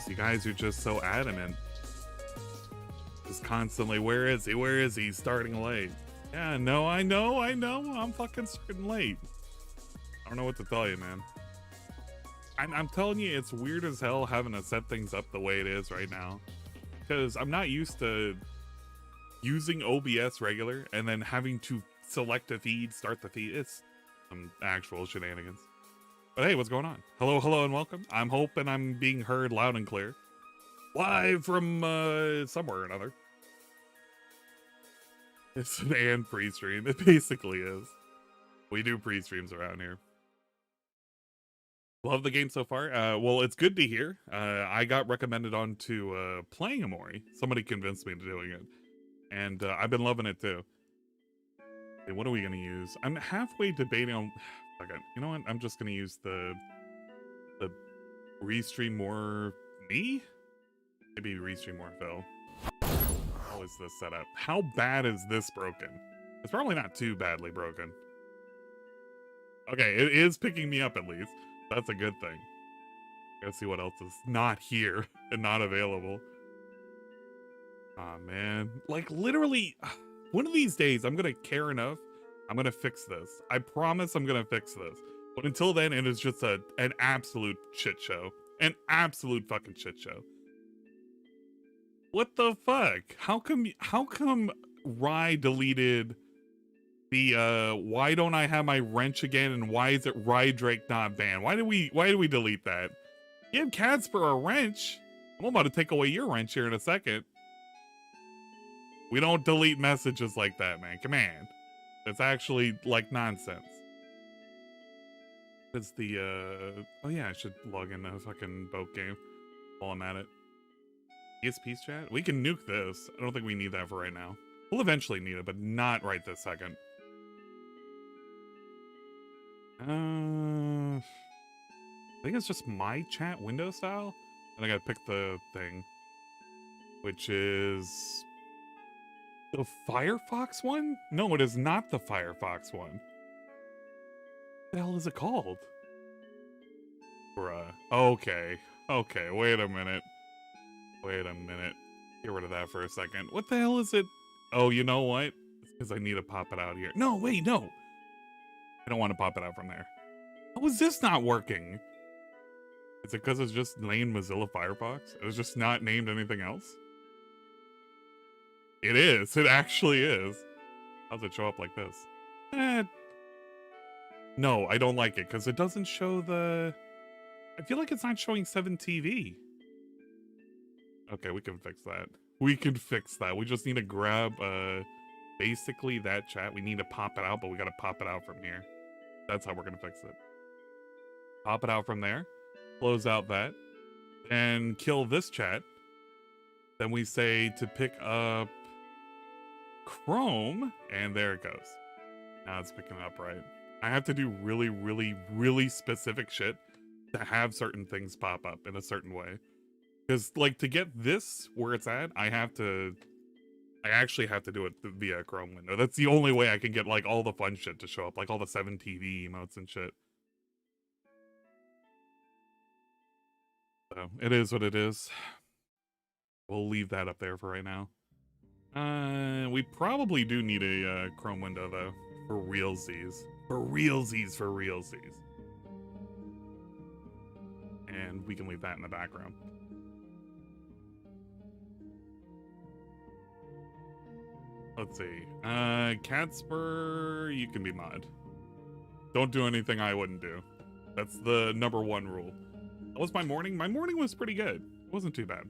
You guys are just so adamant. Just constantly, where is he? Where is he? He's starting late. Yeah, no, I know. I'm fucking starting late. I don't know what to tell you, man. I'm telling you, it's weird as hell having to set things up the way it is right now. Because I'm not used to using OBS regular and then having to select a feed, start the feed. It's some actual shenanigans. But hey, what's going on? Hello, and welcome. I'm hoping I'm being heard loud and clear. Live from somewhere or another. It's an and pre-stream. It basically is. We do pre-streams around here. Love the game so far. Well, it's good to hear. I got recommended onto playing Amori. Somebody convinced me into doing it. And I've been loving it too. Okay, what are we going to use? I'm halfway debating on... Okay, you know what? I'm just going to use the restream more me? Maybe restream more Phil. How is this set up? How bad is this broken? It's probably not too badly broken. Okay, it is picking me up at least. That's a good thing. Gotta see what else is not here and not available. Aw, man. Like, literally, one of these days, I'm gonna care enough. I'm gonna fix this. I promise I'm gonna fix this. But until then, it is just an absolute shit show. An absolute fucking shit show. What the fuck? How come Rye deleted the why don't I have my wrench again, and why is it Rye Drake not banned? Why do we delete that? Give Casper a wrench. I'm about to take away your wrench here in a second. We don't delete messages like that, man. Come on. It's actually like nonsense. It's the oh yeah, I should log in a fucking boat game while I'm at it. DSP's chat? We can nuke this. I don't think we need that for right now. We'll eventually need it, but not right this second. I think it's just my chat window style. And I gotta pick the thing, which is the Firefox one? No, it is not the Firefox one. What the hell is it called? Bruh. Okay. Okay, wait a minute. Wait a minute. Get rid of that for a second. What the hell is it? Oh, you know what? It's because I need to pop it out here. No, wait, no. I don't want to pop it out from there. How is this not working? Is it because it's just named Mozilla Firefox? It was just not named anything else? It is. It actually is. How does it show up like this? No, I don't like it because it doesn't show the... I feel like it's not showing 7TV. Okay, we can fix that. We can fix that. We just need to grab basically that chat. We need to pop it out, but we got to pop it out from here. That's how we're going to fix it. Pop it out from there. Close out that. And kill this chat. Then we say to pick up Chrome, and there it goes. Now it's picking up right. I have to do really, really, really specific shit to have certain things pop up in a certain way. Because, like, to get this where it's at, I actually have to do it via Chrome window. That's the only way I can get, like, all the fun shit to show up, like all the 7TV emotes and shit. So, it is what it is. We'll leave that up there for right now. We probably do need a Chrome window, though, for realsies. For realsies, for realsies. And we can leave that in the background. Let's see. Catspur, you can be mod. Don't do anything I wouldn't do. That's the #1 rule. How was my morning? My morning was pretty good. It wasn't too bad.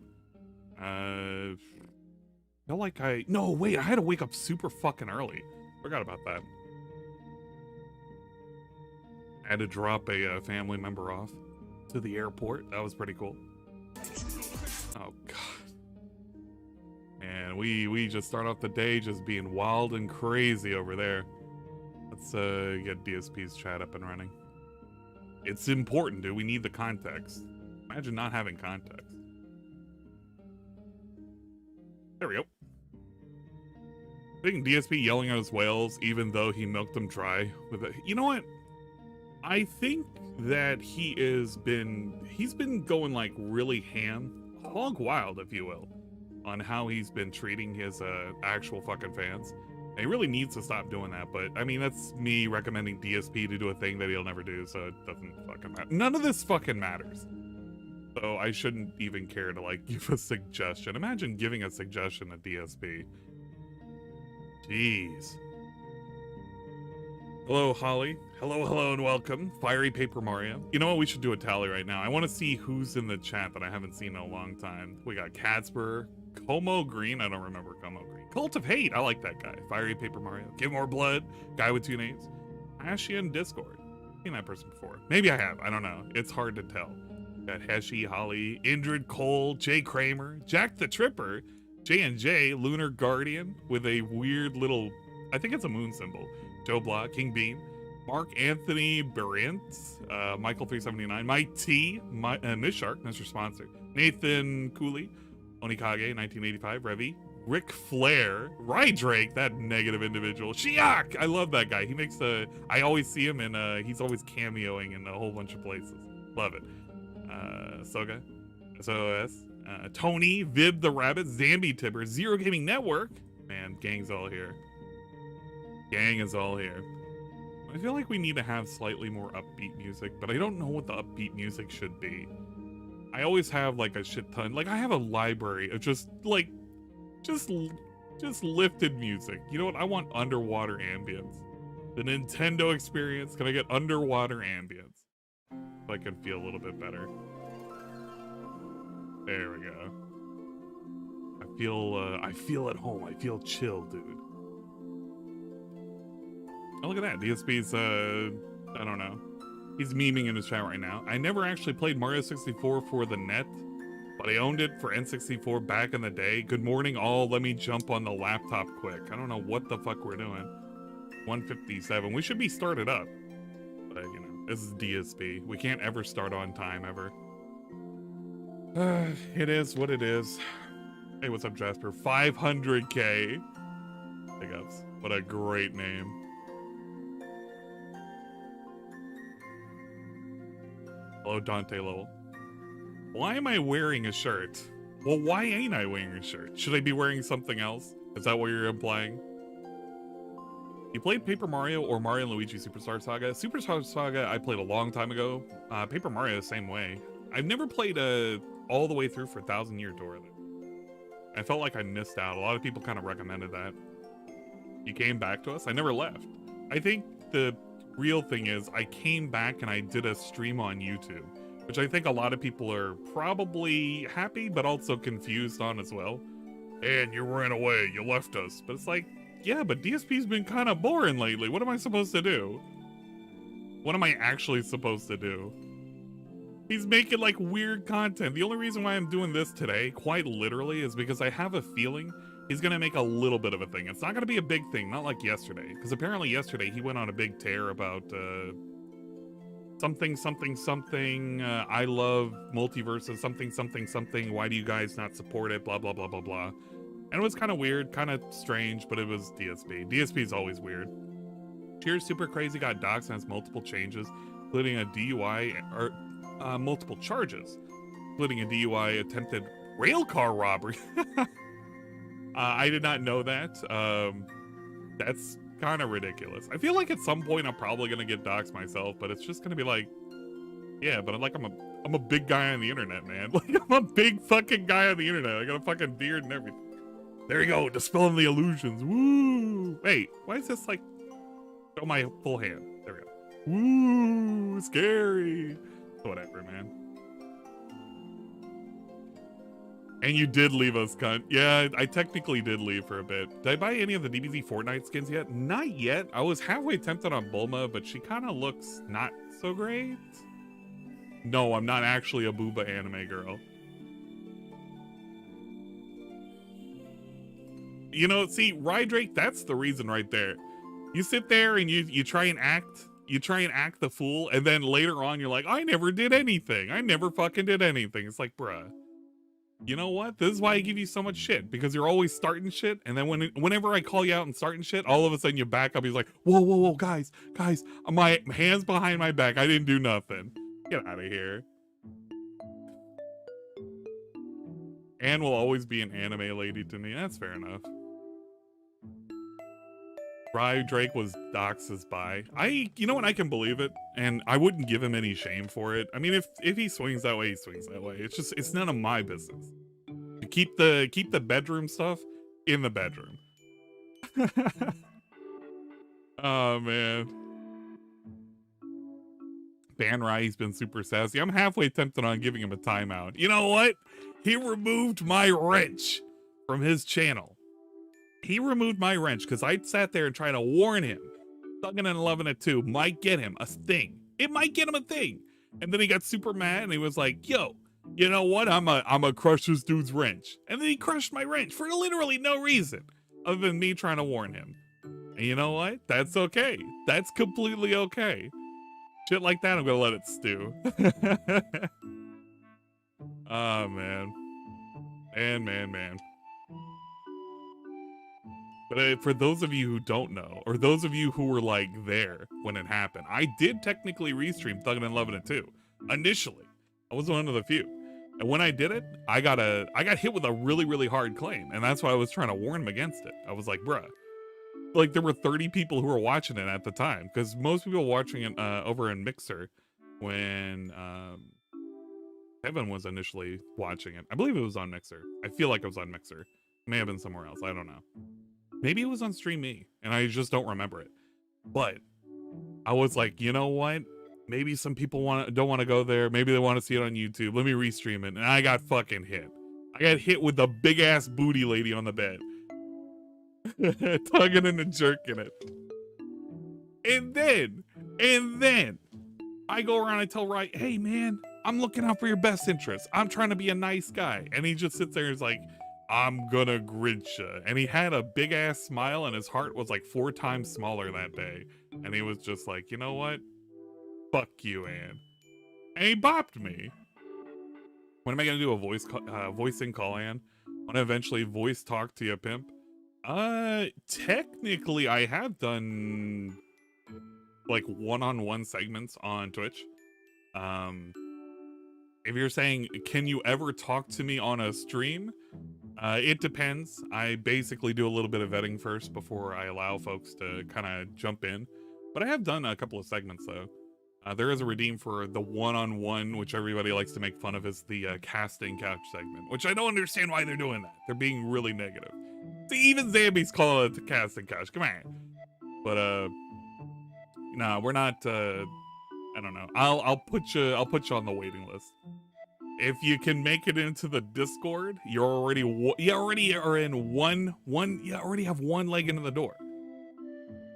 Felt like no, wait, I had to wake up super fucking early. Forgot about that. I had to drop a family member off to the airport. That was pretty cool. Oh, God. And we just start off the day just being wild and crazy over there. Let's get DSP's chat up and running. It's important, dude. We need the context. Imagine not having context. There we go. I think DSP yelling at his whales even though he milked them dry with it. You know what? I think that he's been going like really ham hog wild, if you will, on how he's been treating his actual fucking fans. And he really needs to stop doing that, but I mean, that's me recommending DSP to do a thing that he'll never do, so it doesn't fucking matter. None of this fucking matters. So I shouldn't even care to, like, give a suggestion. Imagine giving a suggestion to DSP. Jeez. Hello, Holly. Hello, and welcome. Fiery Paper Mario. You know what? We should do a tally right now. I want to see who's in the chat that I haven't seen in a long time. We got Catsper, Como Green. I don't remember Como Green. Cult of Hate. I like that guy. Fiery Paper Mario. Give More Blood. Guy with 2 names. Ashian Discord. I've seen that person before. Maybe I have. I don't know. It's hard to tell. Got Heshi, Holly, Indrid Cole, Jay Kramer, Jack the Tripper, J&J, Lunar Guardian with a weird little, I think it's a moon symbol. Joe Block, King Bean, Mark Anthony Barint, Michael 379, Mike T, Miss Shark, Mr. Sponsor, Nathan Cooley, Onikage 1985, Revy, Rick Flair, Rydrake, that negative individual, Shiak, I love that guy. He makes I always see him and he's always cameoing in a whole bunch of places. Love it. Soga, SOS, Tony, Vib the Rabbit, Zambi Tipper, Zero Gaming Network. Man, gang's all here. Gang is all here. I feel like we need to have slightly more upbeat music, but I don't know what the upbeat music should be. I always have like a shit ton. Like I have a library of just lifted music. You know what? I want underwater ambience. The Nintendo experience. Can I get underwater ambience? So I can feel a little bit better. There we go. I feel at home. I feel chill, dude. Oh, look at that. DSP's, I don't know. He's memeing in his chat right now. I never actually played Mario 64 for the net, but I owned it for N64 back in the day. Good morning, all. Let me jump on the laptop quick. I don't know what the fuck we're doing. 157. We should be started up. But, you know, this is DSP. We can't ever start on time, ever. It is what it is. Hey, what's up, Jasper? 500K. Big ups. What a great name. Hello, Dante Lowell. Why am I wearing a shirt? Well, why ain't I wearing a shirt? Should I be wearing something else? Is that what you're implying? You played Paper Mario or Mario & Luigi Superstar Saga? Superstar Saga I played a long time ago. Paper Mario the same way. I've never played all the way through for 1,000 Year Door. I felt like I missed out. A lot of people kind of recommended that. You came back to us? I never left. I think the real thing is I came back and I did a stream on YouTube, which I think a lot of people are probably happy but also confused on as well. And you ran away, you left us. But it's like, yeah, but DSP's been kind of boring lately. What am I supposed to do? What am I actually supposed to do? He's making like weird content. The only reason why I'm doing this today, quite literally, is because I have a feeling he's gonna make a little bit of a thing. It's not gonna be a big thing, not like yesterday. Because apparently yesterday he went on a big tear about something, I love multiverses, something, why do you guys not support it, blah, blah, blah, blah, blah. And it was kind of weird, kind of strange, but it was DSP. DSP is always weird. Cheers Super Crazy got doxxed and has multiple changes, including a DUI, or multiple charges, including a DUI attempted railcar robbery. I did not know that. That's kind of ridiculous. I feel like at some point I'm probably gonna get doxxed myself, but it's just gonna be like, yeah, but I'm a big guy on the internet, man. Like I'm a big fucking guy on the internet. I got a fucking beard and everything. There you go, dispelling the illusions. Woo! Wait, why is this like? Show my full hand. There we go. Woo! Scary. Whatever, man. And you did leave us, cunt. Yeah, I technically did leave for a bit. Did I buy any of the DBZ Fortnite skins yet? Not yet. I was halfway tempted on Bulma, but she kind of looks not so great. No, I'm not actually a booba anime girl. You know, see, Rydrake, that's the reason right there. You sit there and you try and act the fool, and then later on you're like, I never did anything. I never fucking did anything. It's like, bruh. You know what? This is why I give you so much shit, because you're always starting shit, and then whenever I call you out and starting shit, all of a sudden you back up. He's like, whoa, guys, my hands behind my back. I didn't do nothing. Get out of here. Anne will always be an anime lady to me. That's fair enough. Rye Drake was Dox's bi. You know what? I can believe it, and I wouldn't give him any shame for it. I mean, if he swings that way, he swings that way. It's none of my business. Keep the bedroom stuff in the bedroom. Oh man. Ban Rye's been super sassy. I'm halfway tempted on giving him a timeout. You know what? He removed my wrench from his channel. He removed my wrench because I sat there and tried to warn him. Thuggin' and 11 at 2 might get him a thing. It might get him a thing. And then he got super mad and he was like, yo, you know what? I'm a crush this dude's wrench. And then he crushed my wrench for literally no reason other than me trying to warn him. And you know what? That's okay. That's completely okay. Shit like that, I'm gonna let it stew. Oh, man. Man. But for those of you who don't know, or those of you who were like there when it happened, I did technically restream Thuggin' and 11 at 2. Initially. I was one of the few. And when I did it, I got hit with a really, really hard claim. And that's why I was trying to warn him against it. I was like, bruh. Like, there were 30 people who were watching it at the time. Because most people were watching it over in Mixer when Evan was initially watching it. I believe it was on Mixer. I feel like it was on Mixer. It may have been somewhere else. I don't know. Maybe it was on Stream Me, and I just don't remember it. But I was like, you know what? Maybe some people don't want to go there. Maybe they want to see it on YouTube. Let me restream it. And I got fucking hit. I got hit with the big ass booty lady on the bed. Tugging and jerking it. And then I go around and tell Wright, hey man, I'm looking out for your best interest. I'm trying to be a nice guy. And he just sits there and is like, I'm gonna grid ya. And he had a big ass smile and his heart was like 4 times smaller that day. And he was just like, you know what? Fuck you, Ann. And he bopped me. When am I gonna do a voicing call, Ann? Wanna eventually voice talk to you, pimp? Technically I have done like one-on-one segments on Twitch. If you're saying, can you ever talk to me on a stream? It depends. I basically do a little bit of vetting first before I allow folks to kind of jump in. But I have done a couple of segments though. There is a redeem for the one-on-one, which everybody likes to make fun of as the casting couch segment, which I don't understand why they're doing that. They're being really negative. See, even Zambies call it the casting couch. Come on. But no, we're not. I don't know. I'll put you on the waiting list. If you can make it into the Discord, you already are in one. You already have one leg into the door.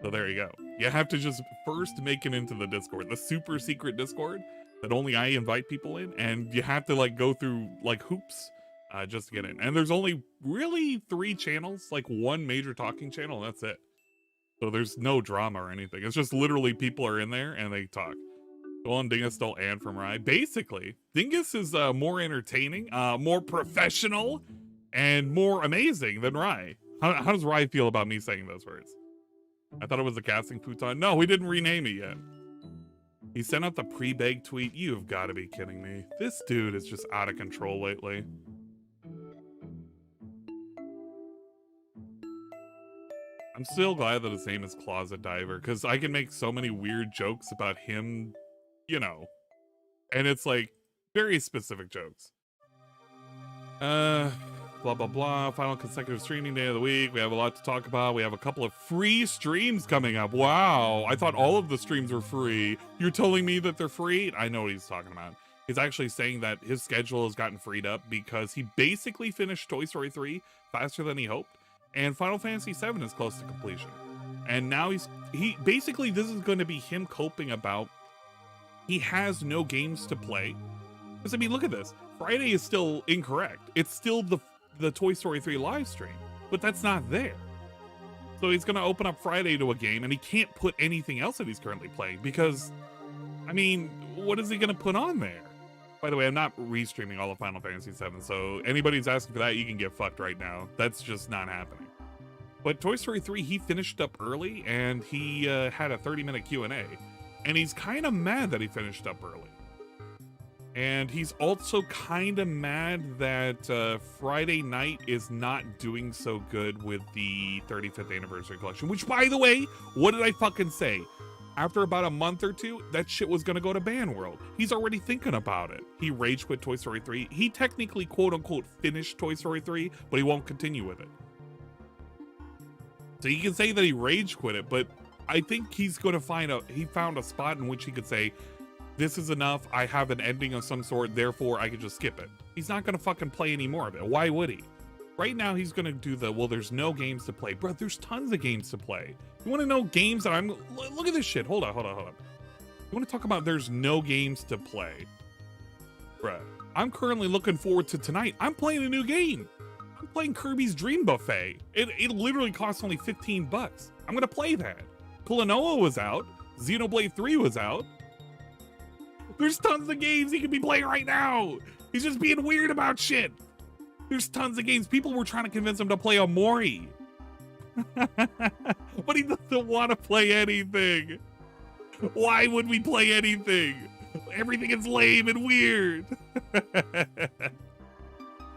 So there you go. You have to just first make it into the Discord, the super secret Discord that only I invite people in, and you have to like go through like hoops just to get in. And there's only really 3 channels, like one major talking channel, and that's it. So there's no drama or anything. It's just literally people are in there and they talk. Go on Dingus stole Ann from Rye. Basically, Dingus is more entertaining, more professional, and more amazing than Rye. How does Rye feel about me saying those words? I thought it was the casting futon. No, we didn't rename it yet. He sent out the pre-beg tweet. You've got to be kidding me. This dude is just out of control lately. I'm still glad that his name is Closet Diver, because I can make so many weird jokes about him, you know. And it's like very specific jokes. Blah, blah, blah. Final consecutive streaming day of the week. We have a lot to talk about. We have a couple of free streams coming up. Wow. I thought all of the streams were free. You're telling me that they're free? I know what he's talking about. He's actually saying that his schedule has gotten freed up because he basically finished Toy Story 3 faster than he hoped. And Final Fantasy 7 is close to completion. And now he basically, this is going to be him coping about, he has no games to play. Because I mean, look at this. Friday is still incorrect. It's still the Toy Story 3 live stream, but that's not there. So he's going to open up Friday to a game, and he can't put anything else that he's currently playing because, I mean, what is he going to put on there? By the way, I'm not restreaming all of Final Fantasy 7, so anybody who's asking for that, you can get fucked right now. That's just not happening. But Toy Story 3, he finished up early, and he had a 30-minute Q&A, and he's kind of mad that he finished up early. And he's also kind of mad that Friday Night is not doing so good with the 35th anniversary collection, which, by the way, what did I fucking say? After about a month or two, that shit was gonna go to Ban World. He's already thinking about it. He rage quit Toy Story 3. He technically, quote unquote, finished Toy Story 3, but he won't continue with it. So you can say that he rage quit it, but I think he's gonna he found a spot in which he could say, this is enough, I have an ending of some sort, therefore I could just skip it. He's not gonna fucking play any more of it. Why would he? Right now he's gonna do the, well, there's no games to play. Bro, there's tons of games to play. You wanna know games that look at this shit. Hold on. You wanna talk about there's no games to play? Bruh, I'm currently looking forward to tonight. I'm playing a new game. I'm playing Kirby's Dream Buffet. It literally costs only 15 bucks. I'm gonna play that. Klonoa was out. Xenoblade 3 was out. There's tons of games he could be playing right now. He's just being weird about shit. There's tons of games. People were trying to convince him to play Omori. But he doesn't want to play anything. Why would we play anything? Everything is lame and weird.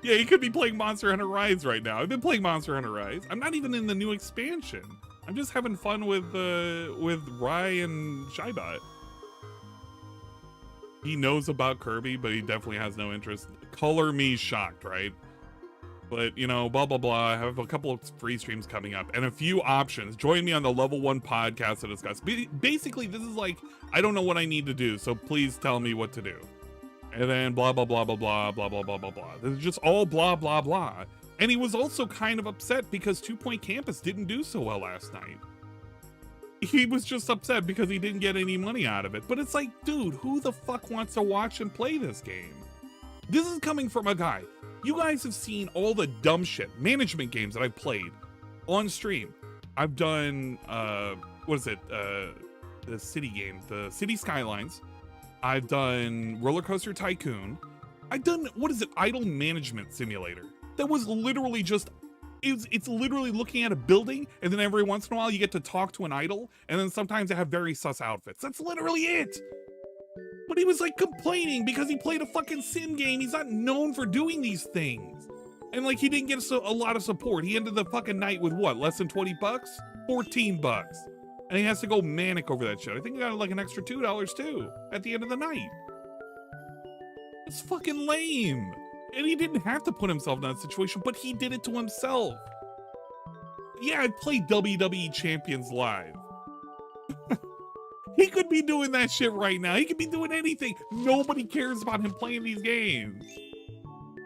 Yeah, he could be playing Monster Hunter Rise right now. I've been playing Monster Hunter Rise. I'm not even in the new expansion. I'm just having fun with Rai and Shaibot. He knows about Kirby, but he definitely has no interest. Color me shocked, right? But, you know, blah, blah, blah. I have a couple of free streams coming up and a few options. Join me on the Level 1 podcast to discuss. Basically, this is like, I don't know what I need to do, so please tell me what to do. And then blah, blah, blah, blah, blah, blah, blah, blah, blah, blah. This is just all blah, blah, blah. And he was also kind of upset because 2 Point Campus didn't do so well last night. He was just upset because he didn't get any money out of it. But it's like, dude, who the fuck wants to watch and play this game? This is coming from a guy. You guys have seen all the dumb shit, management games that I've played on stream. I've done, what is it? The city game, the City Skylines. I've done Roller Coaster Tycoon. I've done, what is it? Idle Management Simulator. That was literally just, it's literally looking at a building, and then every once in a while you get to talk to an idol, and then sometimes they have very sus outfits. That's literally it. But he was like complaining because he played a fucking sim game. He's not known for doing these things. And like he didn't get a lot of support. He ended the fucking night with what, less than 20 bucks? 14 bucks. And he has to go manic over that shit. I think he got like an extra $2 too at the end of the night. It's fucking lame. And he didn't have to put himself in that situation, but he did it to himself. Yeah, I played WWE Champions Live. He could be doing that shit right now. He could be doing anything. Nobody cares about him playing these games.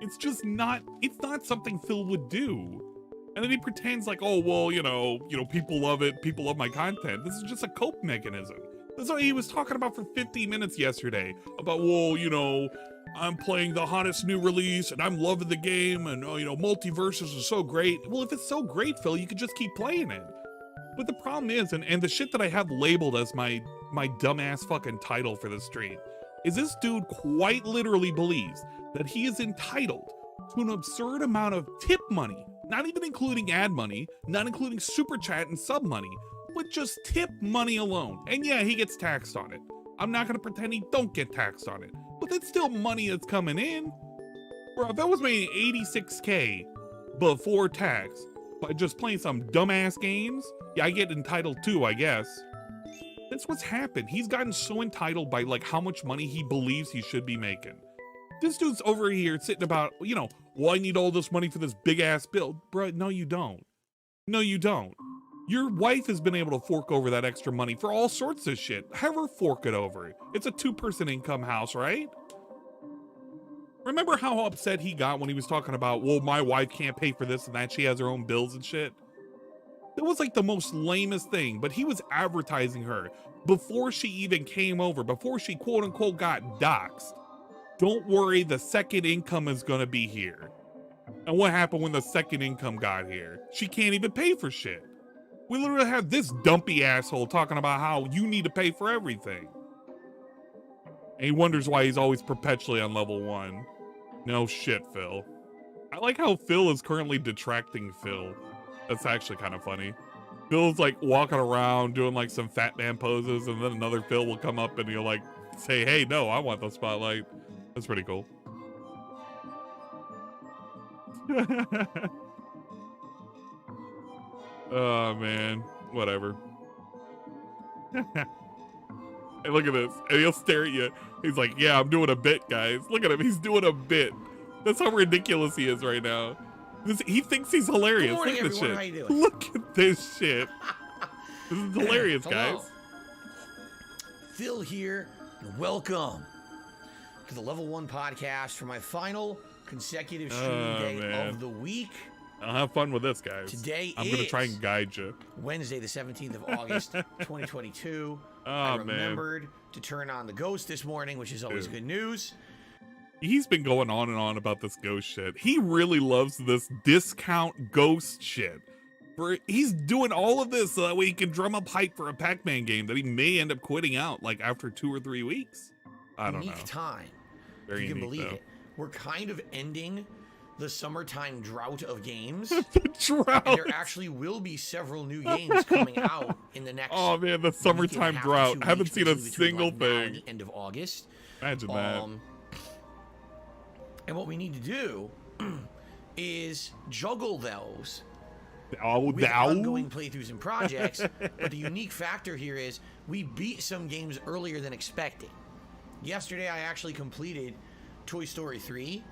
It's just not, it's not something Phil would do. And then he pretends like, oh, well, you know, people love it. People love my content. This is just a cope mechanism. That's what he was talking about for 50 minutes yesterday. About, well, you know, I'm playing the hottest new release and I'm loving the game and, oh, you know, multiverses are so great. Well, if it's so great, Phil, you could just keep playing it. But the problem is, and the shit that I have labeled as my dumbass fucking title for the stream, is this dude quite literally believes that he is entitled to an absurd amount of tip money, not even including ad money, not including super chat and sub money, but just tip money alone. And yeah, he gets taxed on it. I'm not gonna pretend he don't get taxed on it, but that's still money that's coming in. Bro, if I was making 86K before tax by just playing some dumbass games, yeah, I get entitled too, I guess. That's what's happened. He's gotten so entitled by like how much money he believes he should be making. This dude's over here sitting about, you know, well, I need all this money for this big ass bill. Bro, no, you don't. No, you don't. Your wife has been able to fork over that extra money for all sorts of shit. Have her fork it over. It's a 2-person income house, right? Remember how upset he got when he was talking about, well, my wife can't pay for this and that. She has her own bills and shit. That was like the most lamest thing, but he was advertising her before she even came over, before she quote unquote got doxxed. Don't worry, the second income is gonna be here. And what happened when the second income got here? She can't even pay for shit. We literally have this dumpy asshole talking about how you need to pay for everything. And he wonders why he's always perpetually on level 1. No shit, Phil. I like how Phil is currently detracting Phil. That's actually kind of funny. Phil's like walking around doing like some fat man poses, and then another Phil will come up and he'll like say, hey, no, I want the spotlight. That's pretty cool. Oh man, whatever. Hey, look at this. And he'll stare at you. He's like, yeah, I'm doing a bit, guys. Look at him. He's doing a bit. That's how ridiculous he is right now. He thinks he's hilarious. Good morning, look at this everyone. shit. How you doing? Look at this shit. This is hilarious, guys. Phil here, and welcome to the Level 1 podcast for my final consecutive stream day of the week. I'll have fun with this, guys. Today I'm going to try and guide you. Wednesday, the 17th of August, 2022. I remembered to turn on the Ghost this morning, which is always good news. He's been going on and on about this Ghost shit. He really loves this discount Ghost shit. He's doing all of this so that way he can drum up hype for a Pac-Man game that he may end up quitting out like after 2 or 3 weeks. I don't know. Unique time. Very you can unique, believe though. it. We're kind of ending the summertime drought of games. The drought. And there actually will be several new games coming out in the next. Oh man, the summertime drought. I haven't seen a single thing. The end of August. Imagine that. And what we need to do is juggle those with ongoing playthroughs and projects. But the unique factor here is we beat some games earlier than expected. Yesterday, I actually completed Toy Story 3.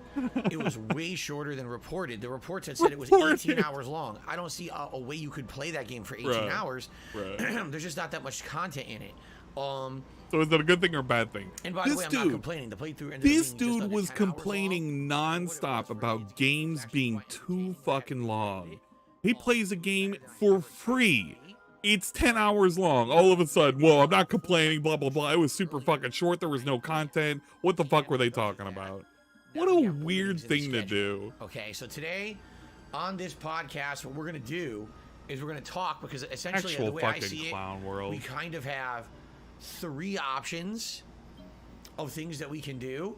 It was way shorter than reported. The reports had said it was 18 hours long. I don't see a way you could play that game for 18 hours. There's just not that much content in it. So is that a good thing or a bad thing? And by the way, I'm not complaining. The playthrough ended This up being dude was complaining nonstop about games being too fucking long. He plays a game for free. It's 10 hours long. All of a sudden, well, I'm not complaining, blah, blah, blah. It was super fucking short. There was no content. What the fuck were they talking about? What a weird thing to do. Okay, so today on this podcast, what we're going to do is we're going to talk because essentially the way I see it, we kind of have 3 options of things that we can do.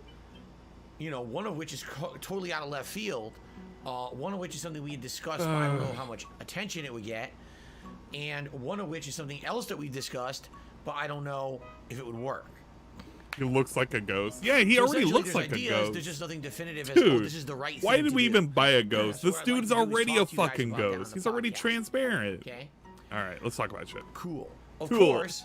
You know, one of which is totally out of left field. One of which is something we had discussed, but I don't know how much attention it would get. And one of which is something else that we discussed, but I don't know if it would work. He looks like a ghost. Yeah, he already looks like a ghost. There's just nothing definitive as, dude, this is the right thing why did we even buy a ghost? This what dude's already a fucking ghost. He's already transparent. Okay. All right, let's talk about shit. Cool. Of course,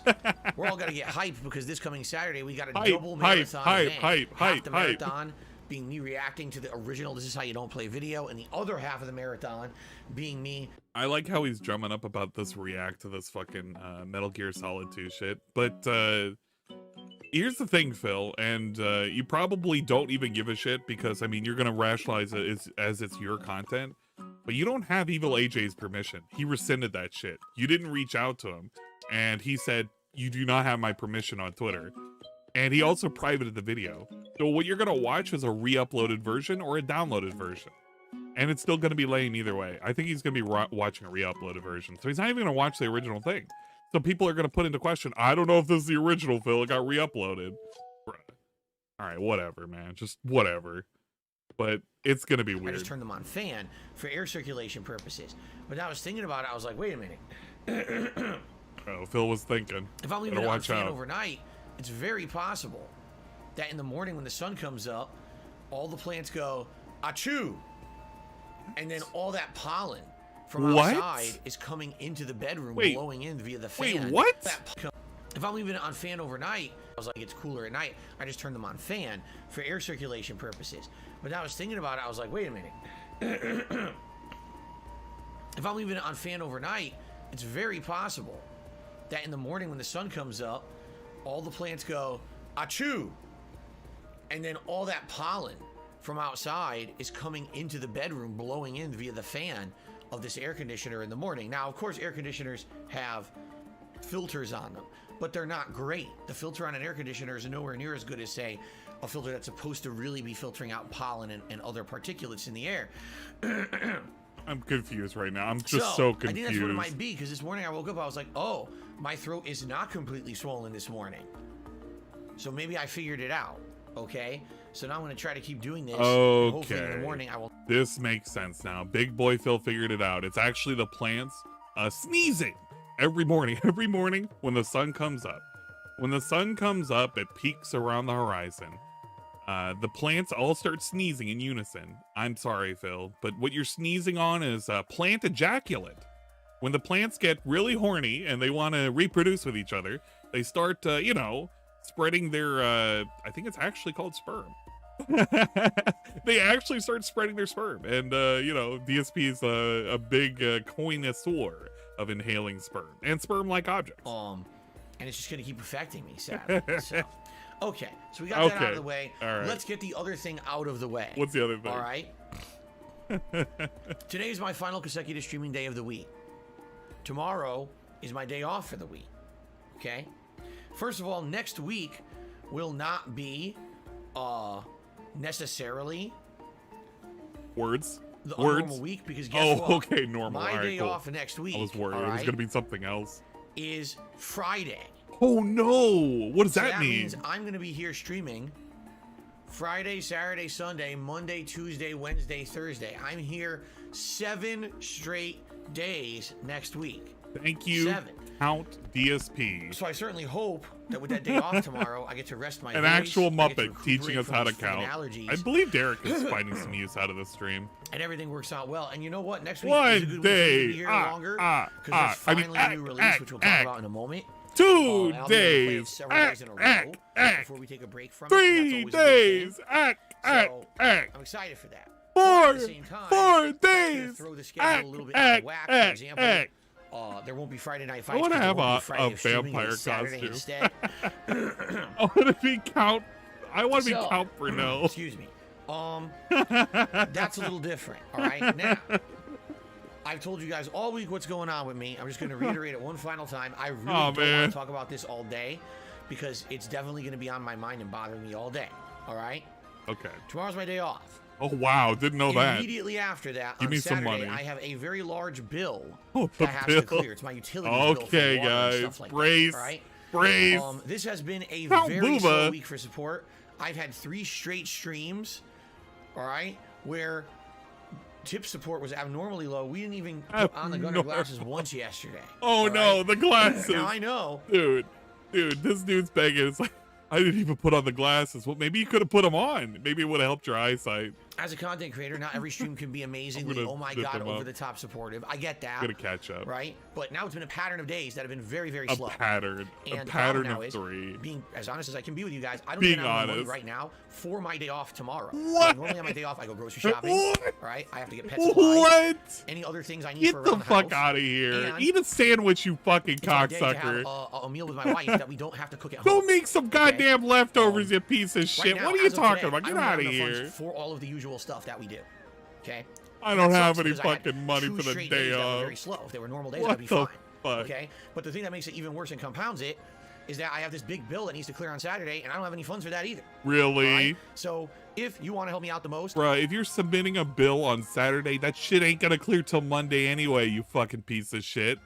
we're all gonna get hyped because this coming Saturday we got a double marathon event. Half the marathon being me reacting to the original This Is How You Don't Play video, and the other half of the marathon being me. I like how he's drumming up about this react to this fucking Metal Gear Solid 2 shit. But here's the thing, Phil, and you probably don't even give a shit because, I mean, you're going to rationalize it as it's your content, but you don't have Evil AJ's permission. He rescinded that shit. You didn't reach out to him, and he said, you do not have my permission on Twitter. And he also privated the video. So what you're going to watch is a re-uploaded version or a downloaded version. And it's still going to be lame either way. I think he's going to be watching a re-uploaded version. So he's not even going to watch the original thing. So people are going to put into question, I don't know if this is the original, Phil. It got re-uploaded. All right, whatever, man. Just whatever. But it's going to be weird. I just turned them on fan for air circulation purposes. But now I was thinking about it. I was like, wait a minute. Oh, Phil was thinking. If I'm leaving it on fan overnight, it's very possible that in the morning when the sun comes up, all the plants go, achoo. And then all that pollen from outside is coming into the bedroom, blowing in via the fan. Wait, what? If I'm leaving it on fan overnight, I was like, it's cooler at night. I just turned them on fan for air circulation purposes. But now I was thinking about it. I was like, wait a minute. If I'm leaving it on fan overnight, it's very possible that in the morning when the sun comes up, all the plants go, achoo. And then all that pollen from outside is coming into the bedroom, blowing in via the fan of this air conditioner in the morning. Now, of course, air conditioners have filters on them, but they're not great. The filter on an air conditioner is nowhere near as good as, say, a filter that's supposed to really be filtering out pollen and other particulates in the air. I'm confused right now. I'm just so confused. I think that's what it might be, because this morning I woke up, I was like, oh, my throat is not completely swollen this morning. So maybe I figured it out, okay? So now I'm going to try to keep doing this. Okay. Hopefully in the morning I will. This makes sense now. Big boy Phil figured it out. It's actually the plants sneezing every morning. Every morning when the sun comes up. When the sun comes up, it peaks around the horizon. The plants all start sneezing in unison. I'm sorry, Phil, but what you're sneezing on is plant ejaculate. When the plants get really horny and they want to reproduce with each other, they start, you know, spreading their, I think it's actually called sperm. They actually start spreading their sperm. And, you know, DSP is a big connoisseur of inhaling sperm and sperm-like objects. And it's just going to keep affecting me, sadly. So. Okay, so we got that out of the way. All right. Let's get the other thing out of the way. What's the other thing? All right. Today is my final consecutive streaming day of the week. Tomorrow is my day off for the week. Okay? First of all, next week will not be necessarily words. The words. normal week, because guess what? Okay, normal. My all right, day cool. off next week. I was worried it was gonna be something else. Is Friday. Oh no! What does So that mean? Means I'm gonna be here streaming Friday, Saturday, Sunday, Monday, Tuesday, Wednesday, Thursday. I'm here 7 straight days next week. Thank you, 7. Count DSP. So I certainly hope that with that day off tomorrow, I get to rest my An voice, actual I get to Muppet teaching recuperate us from how to these fucking count. allergies, I believe Derek is finding some use out of this stream. and everything works out well. And you know what? Next week One is a good week day, to be here longer because there's finally a new release, which we'll talk about in a moment. 2 And I'll be able to play it days. several days in a row before we take a break from it. 3 and that's always a good thing. days. So, I'm excited for that. But at 4 the same time, 4 I'm gonna days. throw the schedule a little bit out of whack. For example, there won't be Friday night fights. I want to have a vampire Saturday costume. instead. I want to be Count. I want to be Count Brunel. Excuse me. That's a little different. All right. Now, I've told you guys all week what's going on with me. I'm just going to reiterate it one final time. I really don't want to talk about this all day because it's definitely going to be on my mind and bothering me all day. All right. Okay. Tomorrow's my day off. Oh wow! Didn't know that. Immediately after that, Give on me some Saturday, money. I have a very large bill Oh, that has to clear. It's my utilities bill for Okay, water and guys. stuff like Brace. that. All right. Brace. This has been a Count very Booba. slow week for support. I've had 3 straight streams, all right, where tip support was abnormally low. We didn't even put on the gunner glasses once yesterday. Oh no, right? the glasses. Now I know. Dude, this dude's begging. It's like, I didn't even put on the glasses. Well, maybe you could have put them on. Maybe it would have helped your eyesight. As a content creator, not every stream can be amazingly, oh my god, over the top supportive. I get that. I'm gonna catch up. Right? But now it's been a pattern of days that have been very, very slow. A pattern And of 3. Being as honest as I can be with you guys, I don't Being get out honest. right now for my day off tomorrow. What? Normally on my day off, I go grocery shopping. What? Right? I have to get pet supplies. What? Any other things I need Get for the around fuck house. out of here. And Eat a sandwich, you fucking it's my day to have cocksucker. a meal with my wife that we don't have to cook at Go home. make some goddamn leftovers, you piece of shit. Right now, What are you as of talking today, about? I Get don't have out of enough funds here. for all of the usual stuff that we do. Okay? I don't That have sucks any because I had fucking money 2 for the straight day days that were off. very slow. If they were normal days, What I'd be the fine. fuck? Okay? But the thing that makes it even worse and compounds it is that I have this big bill that needs to clear on Saturday, and I don't have any funds for that either. Really? All right? So if you want to help me out the most, Bruh, if you're submitting a bill on Saturday, that shit ain't gonna clear till Monday anyway, you fucking piece of shit.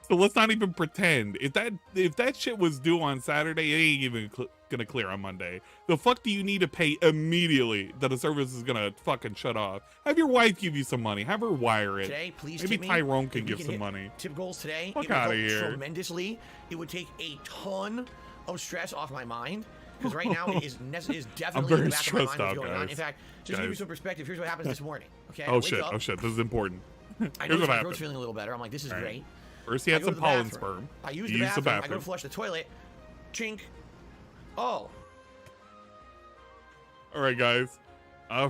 So let's not even pretend. If that shit was due on Saturday, it ain't even gonna clear on Monday. The fuck do you need to pay immediately that a service is gonna fucking shut off? Have your wife give you some money. Have her wire it. today, please Maybe tip me. Tyrone If can we give can some hit money. Tip goals today. Fuck it would outta help here. tremendously. It would take a ton of stress off my mind. Because right now it is definitely in very the back of my mind stressed what's out, going on. guys. In fact, just to give you some perspective, here's what happens this morning. Okay, I Oh wake shit, up, oh shit, this is important. I Here's notice what my throat's happened. feeling a little better. I'm like, this is All right. great. First he I had go some to the pollen bathroom. sperm. I use He the used bathroom. I go to flush the toilet. Chink. Oh. Alright guys,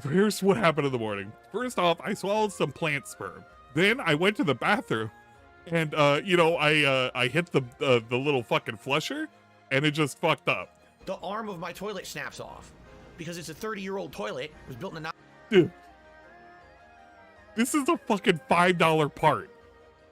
here's what happened in the morning. First off, I swallowed some plant sperm. Then I went to the bathroom and you know, I hit the little fucking flusher and it just fucked up. The arm of my toilet snaps off. Because it's a 30-year-old toilet. It was built in the... Dude, this is a fucking $5 part.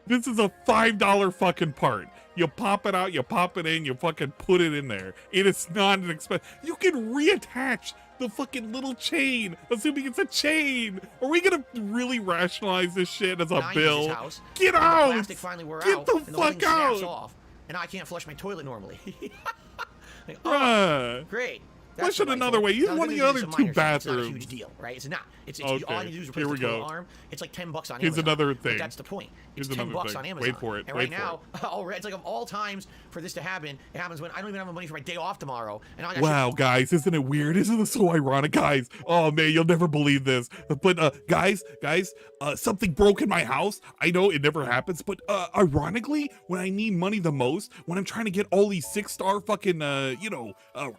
This is a $5 fucking part. You pop it out, you pop it in, you fucking put it in there. It is not an expense. You can reattach the fucking little chain, assuming it's a chain. Are we gonna really rationalize this shit as a bill? House, Get and out! The plastic finally wore Get out, the and the whole fuck thing snaps out! off, and I can't flush my toilet normally. Like, Bruh. great. question another way. Use one of the other two bathrooms. It's not a huge deal, right? It's not. It's Okay, all you do is replace here we the toilet go. arm. It's like $10 on Amazon. Here's another thing. But that's the point. It's Here's $10 another on thing. Amazon. Wait for it. And Wait right now, already, it's like of all times for this to happen, it happens when I don't even have money for my day off tomorrow. And I got Wow, guys, isn't it weird? Isn't this so ironic, guys? Oh man, you'll never believe this. But guys, something broke in my house. I know it never happens, but ironically, when I need money the most, when I'm trying to get all these 6-star fucking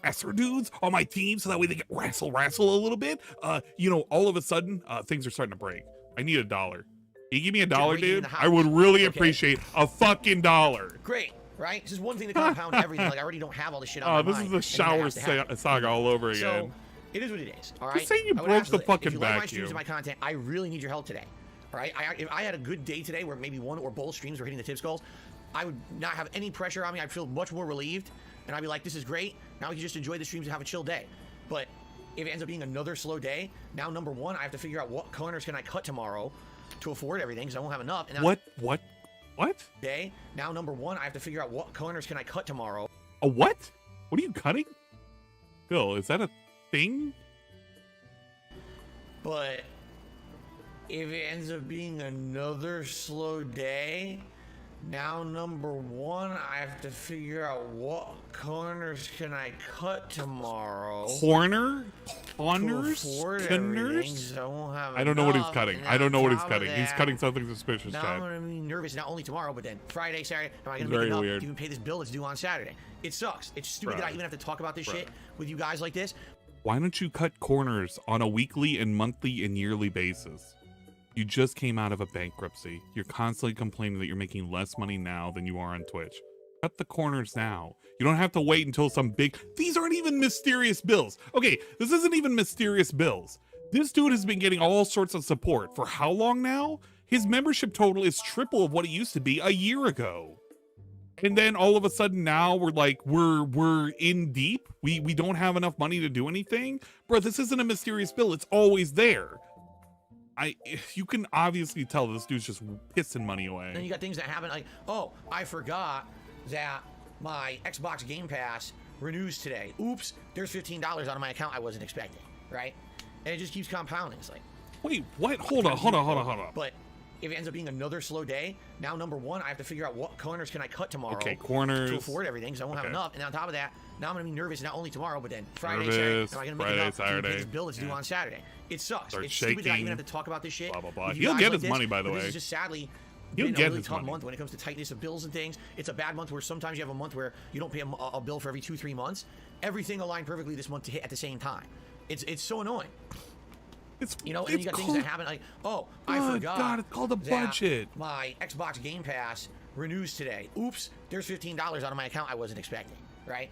wrestler dudes on my team, so that way they get wrestle a little bit. All of a sudden, things are starting to break. I need $1. Can you give me $1, dude? I would really appreciate a fucking $1. Great. Right? It's just one thing to compound everything. Like, I already don't have all this shit on my This mind. is a shower saga all over again. So, it is what it is. All right? Just say you I would broke the absolutely- fucking if you like my vacuum. streams and my content, I really need your help today. All right? If I had a good day today where maybe one or both streams were hitting the tips goals, I would not have any pressure on me. I'd feel much more relieved. And I'd be like, this is great. Now we can just enjoy the streams and have a chill day. But if it ends up being another slow day, now number one, I have to figure out what corners can I cut tomorrow to afford everything because I won't have enough. And What? Day. Now number one, I have to figure out what corners can I cut tomorrow. A what? What are you cutting? Phil, is that a thing? But if it ends up being another slow day, now number one, I have to figure out what corners can I cut tomorrow. Corners? I don't know what he's cutting. I don't know what he's cutting. He's cutting something suspicious, Now Chad. I'm gonna be nervous not only tomorrow, but then Friday, Saturday. Am I gonna Very make enough weird. to even pay this bill that's due on Saturday? It sucks. It's stupid that I even have to talk about this shit with you guys like this. Why don't you cut corners on a weekly and monthly and yearly basis? You just came out of a bankruptcy. You're constantly complaining that you're making less money now than you are on Twitch. Cut the corners now. You don't have to wait until some big... These aren't even mysterious bills. Okay, this isn't even mysterious bills. This dude has been getting all sorts of support. For how long now? His membership total is triple of what it used to be a year ago. And then all of a sudden now we're like, we're in deep. We don't have enough money to do anything. Bro, this isn't a mysterious bill. It's always there. You can obviously tell this dude's just pissing money away. Then you got things that happen like, oh, I forgot that my Xbox Game Pass renews today. Oops, there's $15 out of my account I wasn't expecting, right? And it just keeps compounding. It's like, wait, what? Hold on. But if it ends up being another slow day, now number one, I have to figure out what corners can I cut tomorrow. Okay, corners. To afford everything, so I won't have enough. And on top of that, now I'm gonna be nervous not only tomorrow, but then Friday, Nervous, Saturday. Am I gonna make Friday, enough to Saturday. pay this bill that's due on Saturday? It sucks. Start It's stupid that I shaking. even have to talk about this shit. Blah, blah, blah. with you He'll guys get like his this, money, by the but way. This is just sadly He'll been get a really his tough money. month when it comes to tightness of bills and things. It's a bad month where sometimes you have a month where you don't pay a bill for every 2-3 months. Everything aligned perfectly this month to hit at the same time. It's so annoying. And then you got things that happen like, oh, I forgot. God, it's called a budget. My Xbox Game Pass renews today. Oops, there's $15 out of my account I wasn't expecting, right?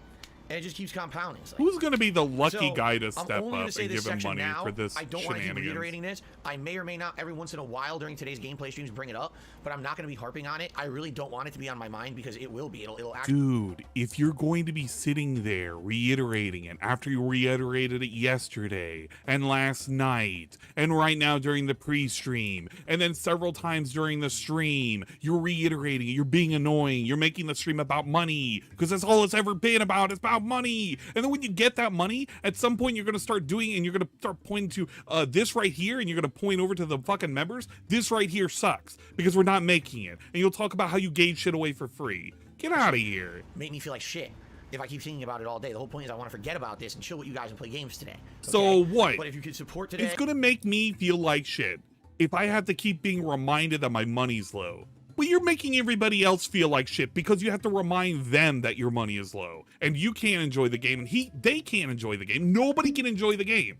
And it just keeps compounding. It's like, Who's going to be the lucky guy to I'm step only up gonna say and this give him section money now. for this I don't want to keep shenanigans? reiterating this. I may or may not every once in a while during today's gameplay streams bring it up, but I'm not going to be harping on it. I really don't want it to be on my mind because it will be. It'll actually. Dude, if you're going to be sitting there reiterating it after you reiterated it yesterday and last night and right now during the pre-stream and then several times during the stream, you're reiterating it, you're being annoying, you're making the stream about money because that's all it's ever been about. It's about money. And then when you get that money, at some point you're going to start doing and you're going to start pointing to this right here and you're going to point over to the fucking members. This right here sucks because we're not making it. And you'll talk about how you gave shit away for free. Get out of here. Make me feel like shit if I keep thinking about it all day. The whole point is I want to forget about this and chill with you guys and play games today. Okay? So what? But if you could support today, It's going to make me feel like shit if I have to keep being reminded that my money's low. But you're making everybody else feel like shit because you have to remind them that your money is low and you can't enjoy the game and they can't enjoy the game. Nobody can enjoy the game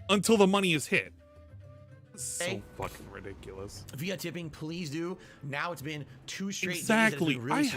until the money is hit. So fucking ridiculous. Via tipping, please do. Now it's been 2 straight Exactly. days. Really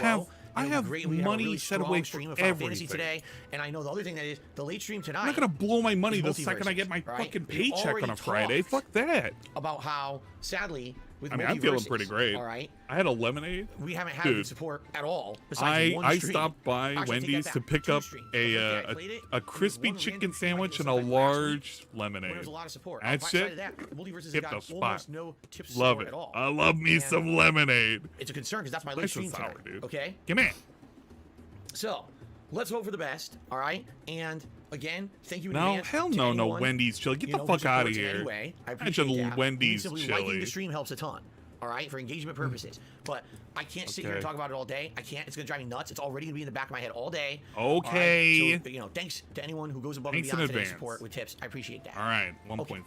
I have money really set away stream for of Final everything. Fantasy today, and I know the other thing that is the late stream tonight. I'm not gonna blow my money is the second I get my multiverses, fucking right? We've paycheck on a already Friday. talked Fuck that. about how, sadly, with I mean, I'm feeling multiverses, pretty great. All right, I had a lemonade. we haven't had Dude, good support at all. Besides one I stream. stopped by Actually, take Wendy's that to back. pick 2 up streams. a I played it. crispy One chicken random stream I sandwich did and a something last week large when lemonade. there was a lot of support. That Outside shit of that, multiverses has hit got the spot. almost no tips Love support it. at all. I love me And some lemonade. It's a concern because that's my late Nice stream and sour, tonight. dude. Okay. Come here. So, let's hope for the best, all right? And again, thank you in No, advance hell to no, no anyone, Wendy's chili. Get you the know, fuck who out of supports it here. Anyway, I Imagine appreciate that. Wendy's Simply chili. liking the stream helps a ton. All right, for engagement purposes. But I can't sit here and talk about it all day. I can't. It's gonna drive me nuts. It's already gonna be in the back of my head all day. Okay. Right? So, you know, thanks to anyone who goes above and Thanks in beyond for their advance. support with tips. I appreciate that. All right, 1.5.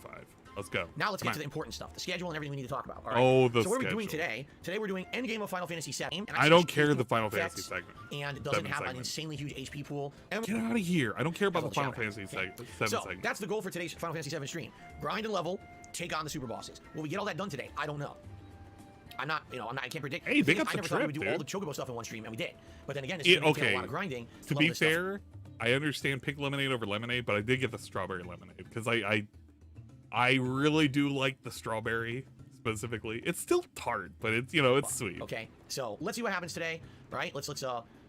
Let's go. Now let's Come get to on. the important stuff, the schedule and everything we need to talk about. All right? Oh, the So what are we doing schedule. today? Today we're doing Endgame of Final Fantasy VII. And I don't switched care to the Final effects, Fantasy segment. And it doesn't 7 have an segment. insanely huge HP pool. And Get out of here. I don't care about the Final Chapter. Fantasy Okay. 7 So segment. that's the goal for today's Final Fantasy VII stream. Grind and level, take on the super bosses. Will we get all that done today? I don't know. I can't predict. Hey, big I ups to never thought we would Trip, do all dude. the Chocobo stuff in one stream, and we did. But then again, it's going to take a lot of grinding. To level be this stuff. fair, I understand pink lemonade over lemonade, but I did get the strawberry lemonade because I really do like the strawberry specifically. It's still tart, but it's it's sweet. Okay, so let's see what happens today. Right? Let's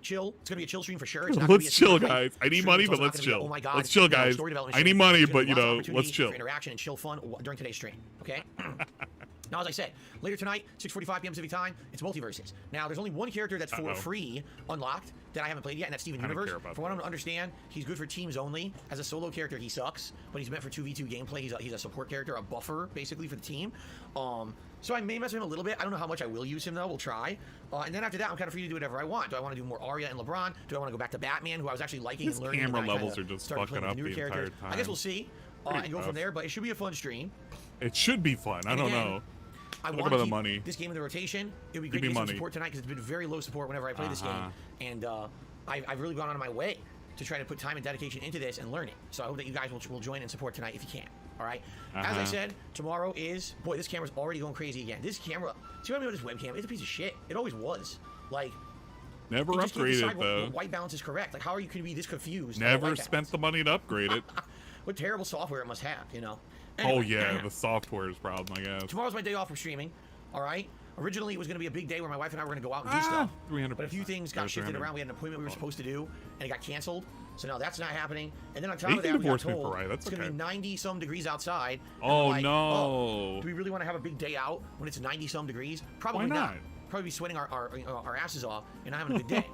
chill. It's gonna be a chill stream for sure. It's not gonna be a Let's chill, super guys. I need stream. money, It's but also not let's gonna be, chill. oh my God, Let's chill, guys. story development I stream. need money, There's but gonna be lots of let's opportunity chill. for interaction and chill fun during today's stream. Okay. Now, as I said, later tonight, 6:45 p.m. Pacific time, it's multiverses. Now, there's only one character that's for free unlocked that I haven't played yet, and that's Steven Universe. From what I understand, he's good for teams only. As a solo character, he sucks, but he's meant for 2v2 gameplay. He's a support character, a buffer, basically, for the team. So I may mess with him a little bit. I don't know how much I will use him, though. We'll try. And then after that, I'm kind of free to do whatever I want. Do I want to do more Arya and LeBron? Do I want to go back to Batman, who I was actually liking and learning? Camera and then I levels are just started fucking playing with up newer the entire characters. time. I guess we'll see and go from there, but it should be a fun stream. It should be fun. I don't know. I Look want about to the keep money. this game in the rotation. It would be Give great me to get some money. support tonight because it's been very low support whenever I play this game, and I've really gone out of my way to try to put time and dedication into this and learn it. So I hope that you guys will join and support tonight if you can. All right. As I said, tomorrow is this camera's already going crazy again. This camera, see what I mean with this webcam? It's a piece of shit. It always was. Like, Never you just can't decide upgraded though. what white balance is correct. Like, how are you going to be this confused? Never spent the money to upgrade it. What terrible software it must have, Oh Anyway, yeah, the software's problem, I guess. tomorrow's my day off from streaming. All right. Originally, it was going to be a big day where my wife and I were going to go out and do stuff. 300%. But a few things got shifted 300. around. We had an appointment we were supposed to do, and it got canceled. So now that's not happening. And then on top You of can that, we got divorce me told for right. That's it's going to okay. be 90-some degrees outside. And Oh, we're like, no. do we really want to have a big day out when it's 90-some degrees? Probably Why not? Probably be sweating our asses off and not having a good day.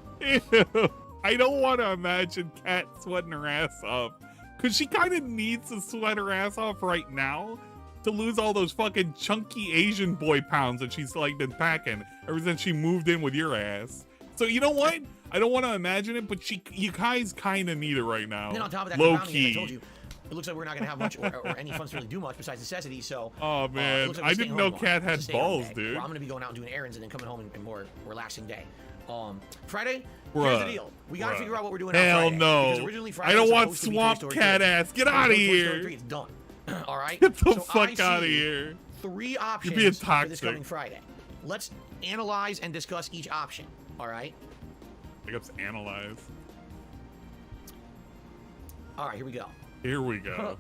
Ew. I don't want to imagine Kat sweating her ass off. Because she kind of needs to sweat her ass off right now to lose all those fucking chunky Asian boy pounds that she's like been packing ever since she moved in with your ass. So you know what? I don't want to imagine it, but you guys kind of need it right now. And then on top of that, low compounding it, I key. told you, it looks like we're not going to have much or any funds to really do much besides necessities. So, Oh, it man. looks like we're I staying didn't know home Kat more. had It's a stay-at-home balls, day, dude. where I'm going to be going out and doing errands and then coming home and more relaxing day. Friday, here's the Bruh. deal. We got to Bruh. figure out what we're doing Hell on Friday. no. Because originally Friday I don't was want supposed to be swamp Toy Story cat 3. ass. Get But out of Toy Story here. 3, it's done. All right? Get the So fuck I out of see here. 3 options being for this toxic. coming Friday. Let's analyze and discuss each option. All right? Pick up analyze. All right, here we go. Here we go.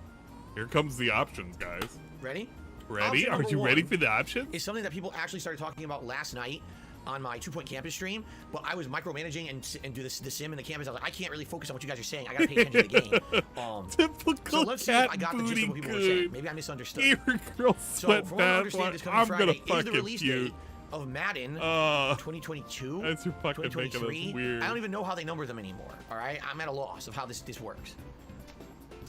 Here comes the options, guys. Ready? Ready? Option Are number you ready one for the options? is something that people actually started talking about last night on my 2 Point Campus stream, but I was micromanaging and do the sim in the campus. I was like, I can't really focus on what you guys are saying. I gotta pay attention to the game. Typical So let's see if cat I got the gist booty of what people were saying. good. Maybe I misunderstood. Here, girl, So sweat from what I bath. understand, this coming I'm Friday gonna is the fucking release puke. date of Madden Uh, 2022. that's your fucking making us 2023. weird. I don't even know how they number them anymore. All right, I'm at a loss of how this works.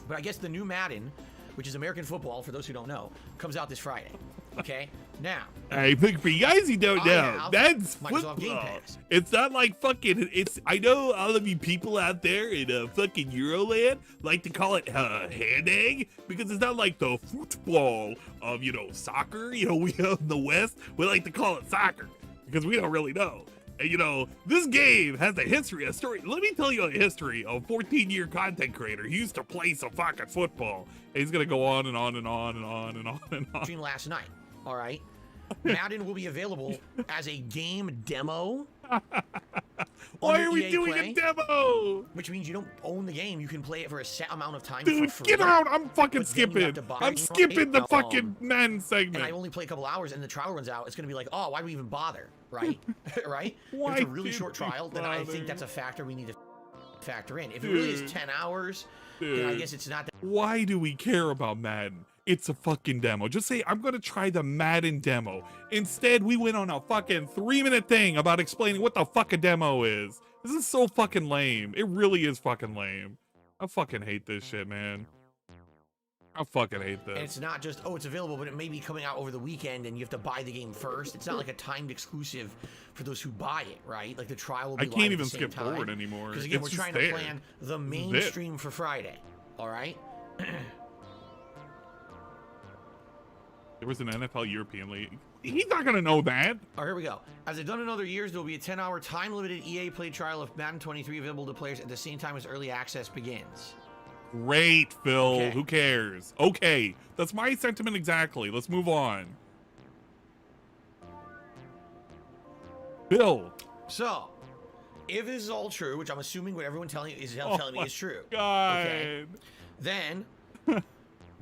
But I guess the new Madden, which is American football, for those who don't know, comes out this Friday. Okay, now. Hey, look, for you guys who don't I know, have that's Microsoft Game football. Pass. It's not like fucking. It's. I know all of you people out there in fucking Euroland like to call it hand egg because it's not like the football of soccer. We in the West we like to call it soccer because we don't really know. And this game has a history, a story. Let me tell you a history of a 14-year content creator. He used to play some fucking football. And he's gonna go on and on and on and on and on and on. Stream last night. All right. Madden will be available as a game demo. Why the are we EA doing Play, a demo? which means you don't own the game. You can play it for a set amount of time Dude, for free. get out! I'm fucking But then you have skipping. to buy I'm it. skipping the fucking men segment. And I only play a couple hours and the trial runs out. It's going to be like, oh, why do we even bother? Right? Right? Why If it's a really did short we trial, then I bother? think that's a factor we need to factor in. If it really is Dude. 10 hours, then I Dude. guess it's not that. Why do we care about Madden? it's a fucking demo. Just say, I'm gonna try the Madden demo. Instead, we went on a fucking 3-minute thing about explaining what the fuck a demo is. This is so fucking lame. It really is fucking lame. I fucking hate this shit, man. I fucking hate this. And it's not just, oh, it's available, but it may be coming out over the weekend and you have to buy the game first. It's not like a timed exclusive for those who buy it, right? Like the trial will be live I can't at even the same skip time. forward anymore. Because again, we're just trying there. to plan the main stream for Friday. All right? There was an NFL European League. He's not gonna know that. Oh, here we go. As they've done in other years, there will be a 10-hour time-limited EA Play trial of Madden 23 available to players at the same time as early access begins. Great, Phil. Okay. Who cares? Okay, that's my sentiment exactly. Let's move on. Bill. So, if this is all true, which I'm assuming what everyone telling me is true. God. Okay, then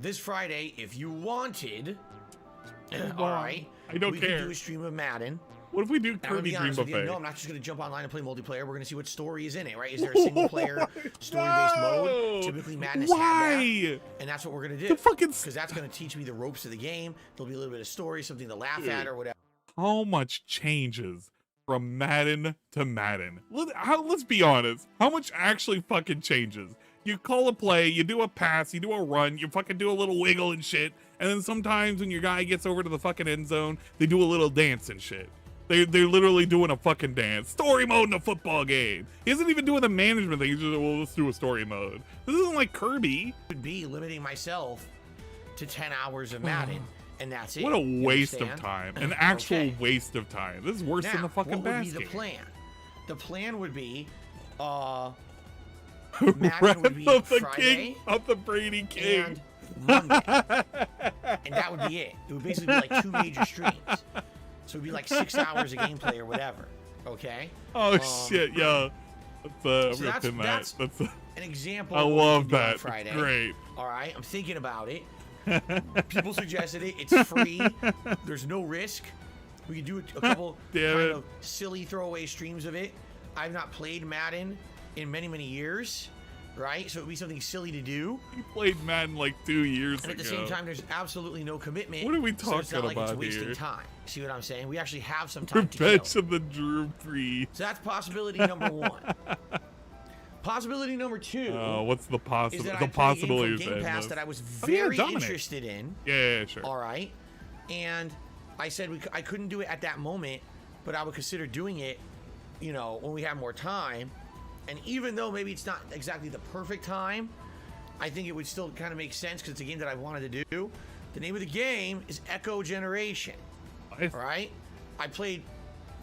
this Friday, if you wanted, all right, I don't we care. can do a stream of Madden. What if we do And I'm gonna Kirby be Dream honest with you, Buffet? no, I'm not just going to jump online and play multiplayer. We're going to see what story is in it, right? Is there a single-player story-based mode? Typically, Madness had that, and that's what we're going to do. Because that's going to teach me the ropes of the game. There'll be a little bit of story, something to laugh at, or whatever. How much changes from Madden to Madden? Let's be honest. How much actually fucking changes? You call a play, you do a pass, you do a run, you fucking do a little wiggle and shit, and then sometimes when your guy gets over to the fucking end zone, they do a little dance and shit. They're literally doing a fucking dance. Story mode in a football game. He isn't even doing the management thing. He's just, well, let's do a story mode. This isn't like Kirby. Would be limiting myself to 10 hours of Madden, and that's it. What a You waste of understand? time. An actual Okay. waste of time. This is worse than Now, the fucking what would be basket. the plan? The plan would be, Madden Wrath would be of the Friday King of the Brady King. and Monday, and that would be it. It would basically be like 2 major streams. So it'd be like 6 hours of gameplay or whatever. Okay. Oh shit, yeah. I'm So gonna pin that. that's That's an example. I of what we love can do on that. Friday. It's great. All right, I'm thinking about it. People suggested it. It's free. There's no risk. We can do a couple Damn kind it. of silly throwaway streams of it. I've not played Madden in many, many years, right? So it would be something silly to do. He played Madden like 2 years And ago. at the same time, there's absolutely no commitment. What are we so it's not talking like it's about wasting here? time. See what I'm saying? We actually have some time to Revenge kill. of the Drew Free. So that's possibility number 1. Possibility number 2. What's the Is possible? that The I played a game possibility from is Game Pass endless. that I was Oh, yeah, very Dominic. interested in. Yeah, sure. All right, and I said I couldn't do it at that moment, but I would consider doing it, you know, when we have more time. And even though maybe it's not exactly the perfect time, I think it would still kind of make sense because it's a game that I wanted to do. The name of the game is Echo Generation. All right, I played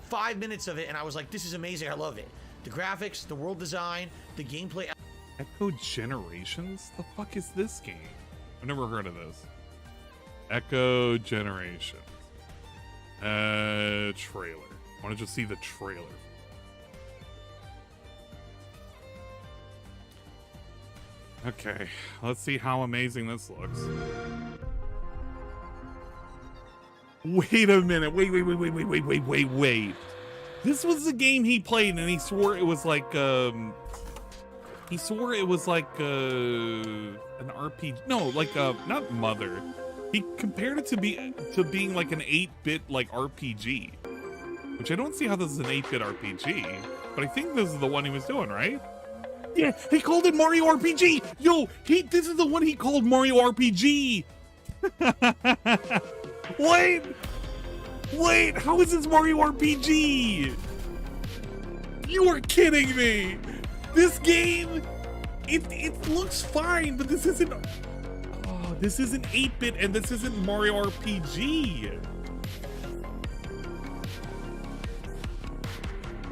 5 minutes of it and I was like, this is amazing. I love it. The graphics, the world design, the gameplay. Echo Generations? The fuck is this game? I've never heard of this. Echo Generations. Trailer. I want to just see the trailer. Okay, let's see how amazing this looks. Wait a minute. Wait. This was the game he played and he swore it was like an RPG. No, like not Mother. He compared it to being like an 8-bit like RPG. Which I don't see how this is an 8-bit RPG, but I think this is the one he was doing, right? Yeah, he called it Mario RPG. Yo, this is the one he called Mario RPG. Wait, how is this Mario RPG? You are kidding me. This game, it looks fine, but this isn't. Oh, this isn't 8-bit, and this isn't Mario RPG.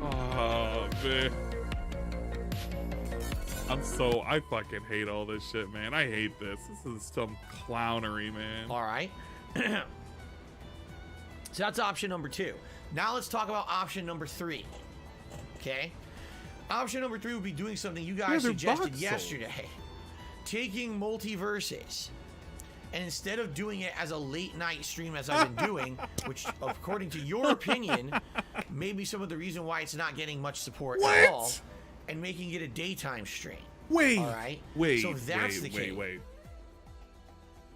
Oh man. I fucking hate all this shit, man. I hate this. This is some clownery, man. All right. So that's option number 2. Now let's talk about option number 3. Okay? Option number 3 would be doing something you guys they're suggested voxels. yesterday. Taking multiverses. And instead of doing it as a late night stream as I've been doing, which according to your opinion, may be some of the reason why it's not getting much support at all, and making it a daytime stream. Wait. All right? Wait. So if that's the case. Wait.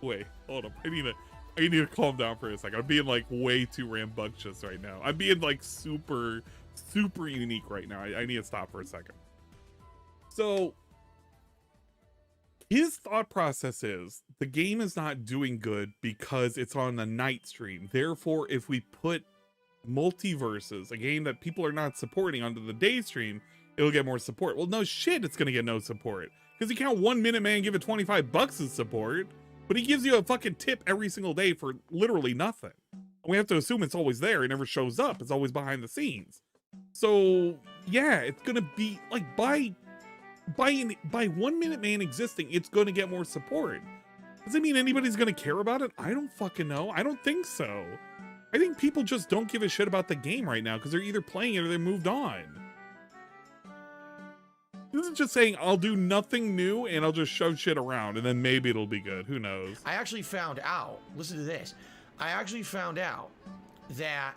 Wait, hold up. I need to calm down for a second. I'm being like way too rambunctious right now. I'm being like super unique right now. I need to stop for a second. So his thought process is the game is not doing good because it's on the night stream. Therefore, if we put Multiverses, a game that people are not supporting, onto the day stream, it'll get more support. Well, no shit, it's gonna get no support. Because you can't 1 Minute Man give it 25 bucks as support, but he gives you a fucking tip every single day for literally nothing. We have to assume it's always there. It never shows up. It's always behind the scenes. So yeah, it's gonna be like by 1 Minute Man existing, it's gonna get more support. Does it mean anybody's gonna care about it? I don't fucking know. I don't think so. I think people just don't give a shit about the game right now because they're either playing it or they moved on. This is just saying I'll do nothing new and I'll just shove shit around and then maybe it'll be good. Who knows? I actually found out, listen to this. I actually found out that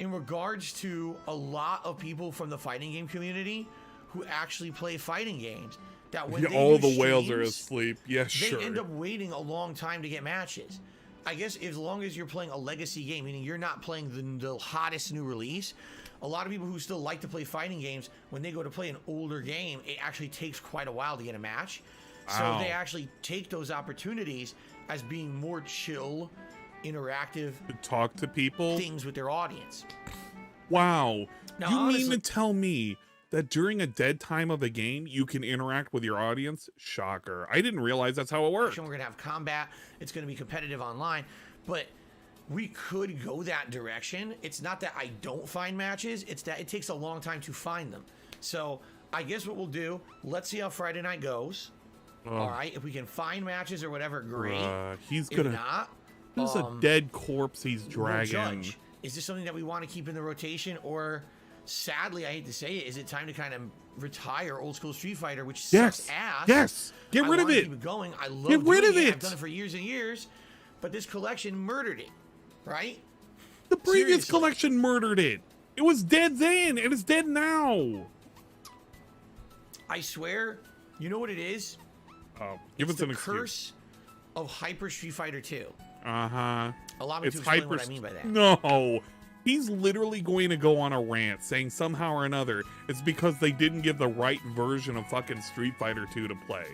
in regards to a lot of people from the fighting game community who actually play fighting games, that when they all do the whales streams, are asleep. Yes, they sure. end up waiting a long time to get matches. I guess as long as you're playing a legacy game, meaning you're not playing the hottest new release, a lot of people who still like to play fighting games, when they go to play an older game, it actually takes quite a while to get a match. So they actually take those opportunities as being more chill, interactive, To talk to people. things with their audience. Wow. Now, You honestly, mean to tell me that during a dead time of a game, you can interact with your audience? Shocker. I didn't realize that's how it works. we're going to have combat. It's going to be competitive online. But we could go that direction. It's not that I don't find matches. It's that it takes a long time to find them. So I guess what we'll do, let's see how Friday night goes. All right. If we can find matches or whatever, great. He's If gonna. not, This is a dead corpse he's we'll dragging. judge. Is this something that we want to keep in the rotation, or sadly, I hate to say it, is it time to kind of retire old school Street Fighter, which sucks ass? Yes. Get rid of wanna it. Keep it going. I love Get rid doing of it. I've done it for years and years, but this collection murdered it, right? The previous Seriously. collection murdered it. It was dead then, and it's dead now. I swear, you know what it is? Give It's us an the excuse. curse of Hyper Street Fighter 2. Uh-huh. Allow me to explain what I mean by that. No. He's literally going to go on a rant saying somehow or another it's because they didn't give the right version of fucking Street Fighter 2 to play.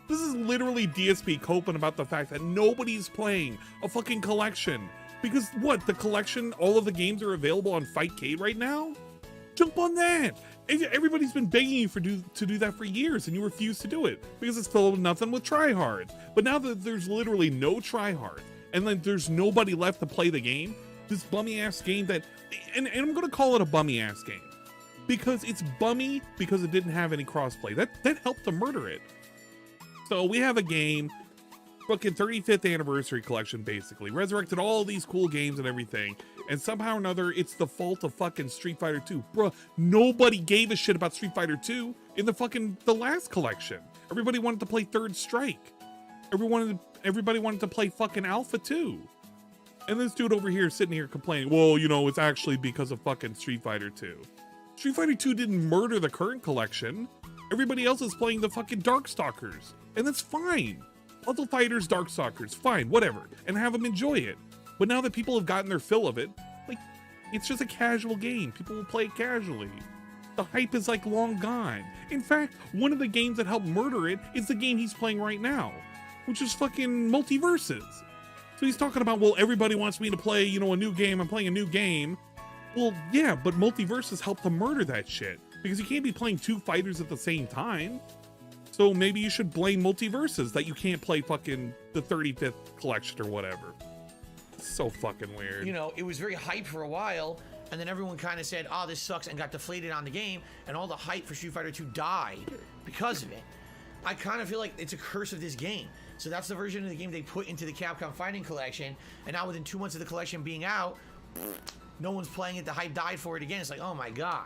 This is literally DSP coping about the fact that nobody's playing a fucking collection. Because what, the collection, all of the games are available on Fightcade right now? Jump on that. Everybody's been begging you to do that for years, and you refuse to do it because it's filled with nothing with tryhards. But now that there's literally no tryhard, and then there's nobody left to play the game, this bummy ass game that, and I'm gonna call it a bummy ass game because it's bummy because it didn't have any crossplay. That helped to murder it. So we have a game, fucking 35th anniversary collection, basically resurrected all these cool games and everything, and somehow or another it's the fault of fucking Street Fighter 2. Bruh, nobody gave a shit about Street Fighter 2 in the last collection. Everybody wanted to play Third Strike. Everybody wanted to play fucking Alpha 2. And this dude over here sitting here complaining, well, you know, it's actually because of fucking Street Fighter 2. Street Fighter 2 didn't murder the current collection. Everybody else is playing the fucking Darkstalkers, and that's fine. Puzzle Fighters, Darkstalkers, fine, whatever, and have them enjoy it. But now that people have gotten their fill of it, like, it's just a casual game. People will play it casually. The hype is like long gone. In fact, one of the games that helped murder it is the game he's playing right now, which is fucking Multiverses. So he's talking about, well, everybody wants me to play, you know, a new game. I'm playing a new game. Well, yeah, but Multiverses helped to murder that shit because you can't be playing two fighters at the same time. So maybe you should blame Multiverses that you can't play fucking the 35th collection or whatever. It's so fucking weird. You know, it was very hype for a while, and then everyone kind of said, oh, this sucks, and got deflated on the game, and all the hype for Street Fighter 2 died because of it. I kind of feel like it's a curse of this game. So that's the version of the game they put into the Capcom Fighting Collection, and now within 2 months of the collection being out, no one's playing it, the hype died for it again. It's like, oh my god.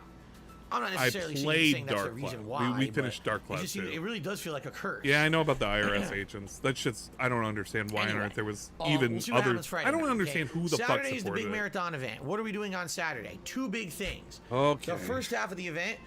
I'm not necessarily saying that's the reason why. We finished Dark Cloud too. It really does feel like a curse. Yeah, I know about the IRS agents. That's just, I don't understand why on earth there was even we'll see what other. happens Friday I don't night, understand okay? who the fuck supported Saturday's the big it. marathon event. What are we doing on Saturday? 2 big things. Okay. The first half of the event,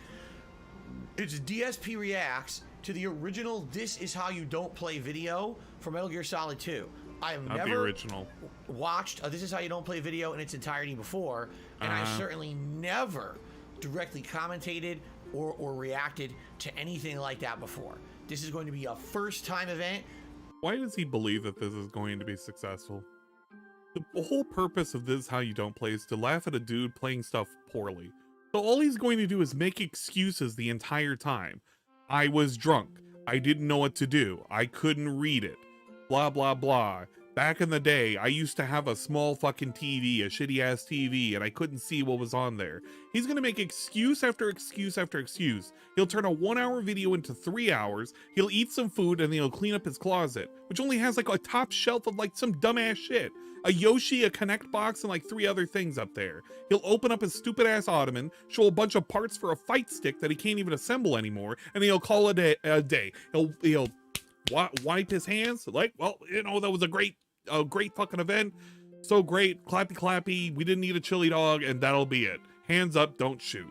it's DSP Reacts to the original This Is How You Don't Play video for Metal Gear Solid 2. I have Not the never original. watched This Is How You Don't Play video in its entirety before, and I've certainly never directly commentated or reacted to anything like that before. This is going to be a first-time event. Why does he believe that this is going to be successful? The whole purpose of This Is How You Don't Play is to laugh at a dude playing stuff poorly. So all he's going to do is make excuses the entire time. I was drunk. I didn't know what to do. I couldn't read it. Blah, blah, blah. Back in the day, I used to have a small fucking TV, a shitty ass TV, and I couldn't see what was on there. He's gonna make excuse after excuse after excuse. He'll turn a 1 hour video into 3 hours. He'll eat some food and then he'll clean up his closet, which only has like a top shelf of like some dumbass shit. A Yoshi, a Connect box, and like 3 other things up there. He'll open up his stupid ass ottoman, show a bunch of parts for a fight stick that he can't even assemble anymore, and he'll call it a day. He'll wipe his hands like, well, you know, that was a great fucking event. So great, clappy clappy. We didn't need a chili dog, and that'll be it. Hands up, don't shoot.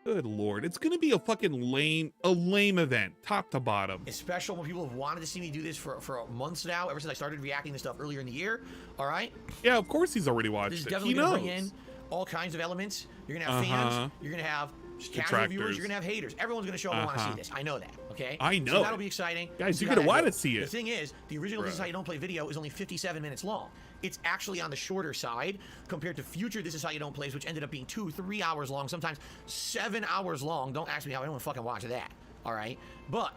Good lord, it's gonna be a fucking lame event, top to bottom. It's special when people have wanted to see me do this for months now, ever since I started reacting to stuff earlier in the year. All right. Yeah, of course he's already watched This is it. definitely He gonna knows. bring in all kinds of elements. You're gonna have fans. You're gonna have casual viewers. You're gonna have haters. Everyone's gonna show up and want to see this. I know that. Okay. I know. So that'll be exciting. Guys, you're gonna want to see it. The thing is, the original This Is How You Don't Play video is only 57 minutes long. It's actually on the shorter side compared to future This Is How You Don't Plays, which ended up being 2-3 hours long, sometimes 7 hours long. Don't ask me how anyone fucking watch that. All right, but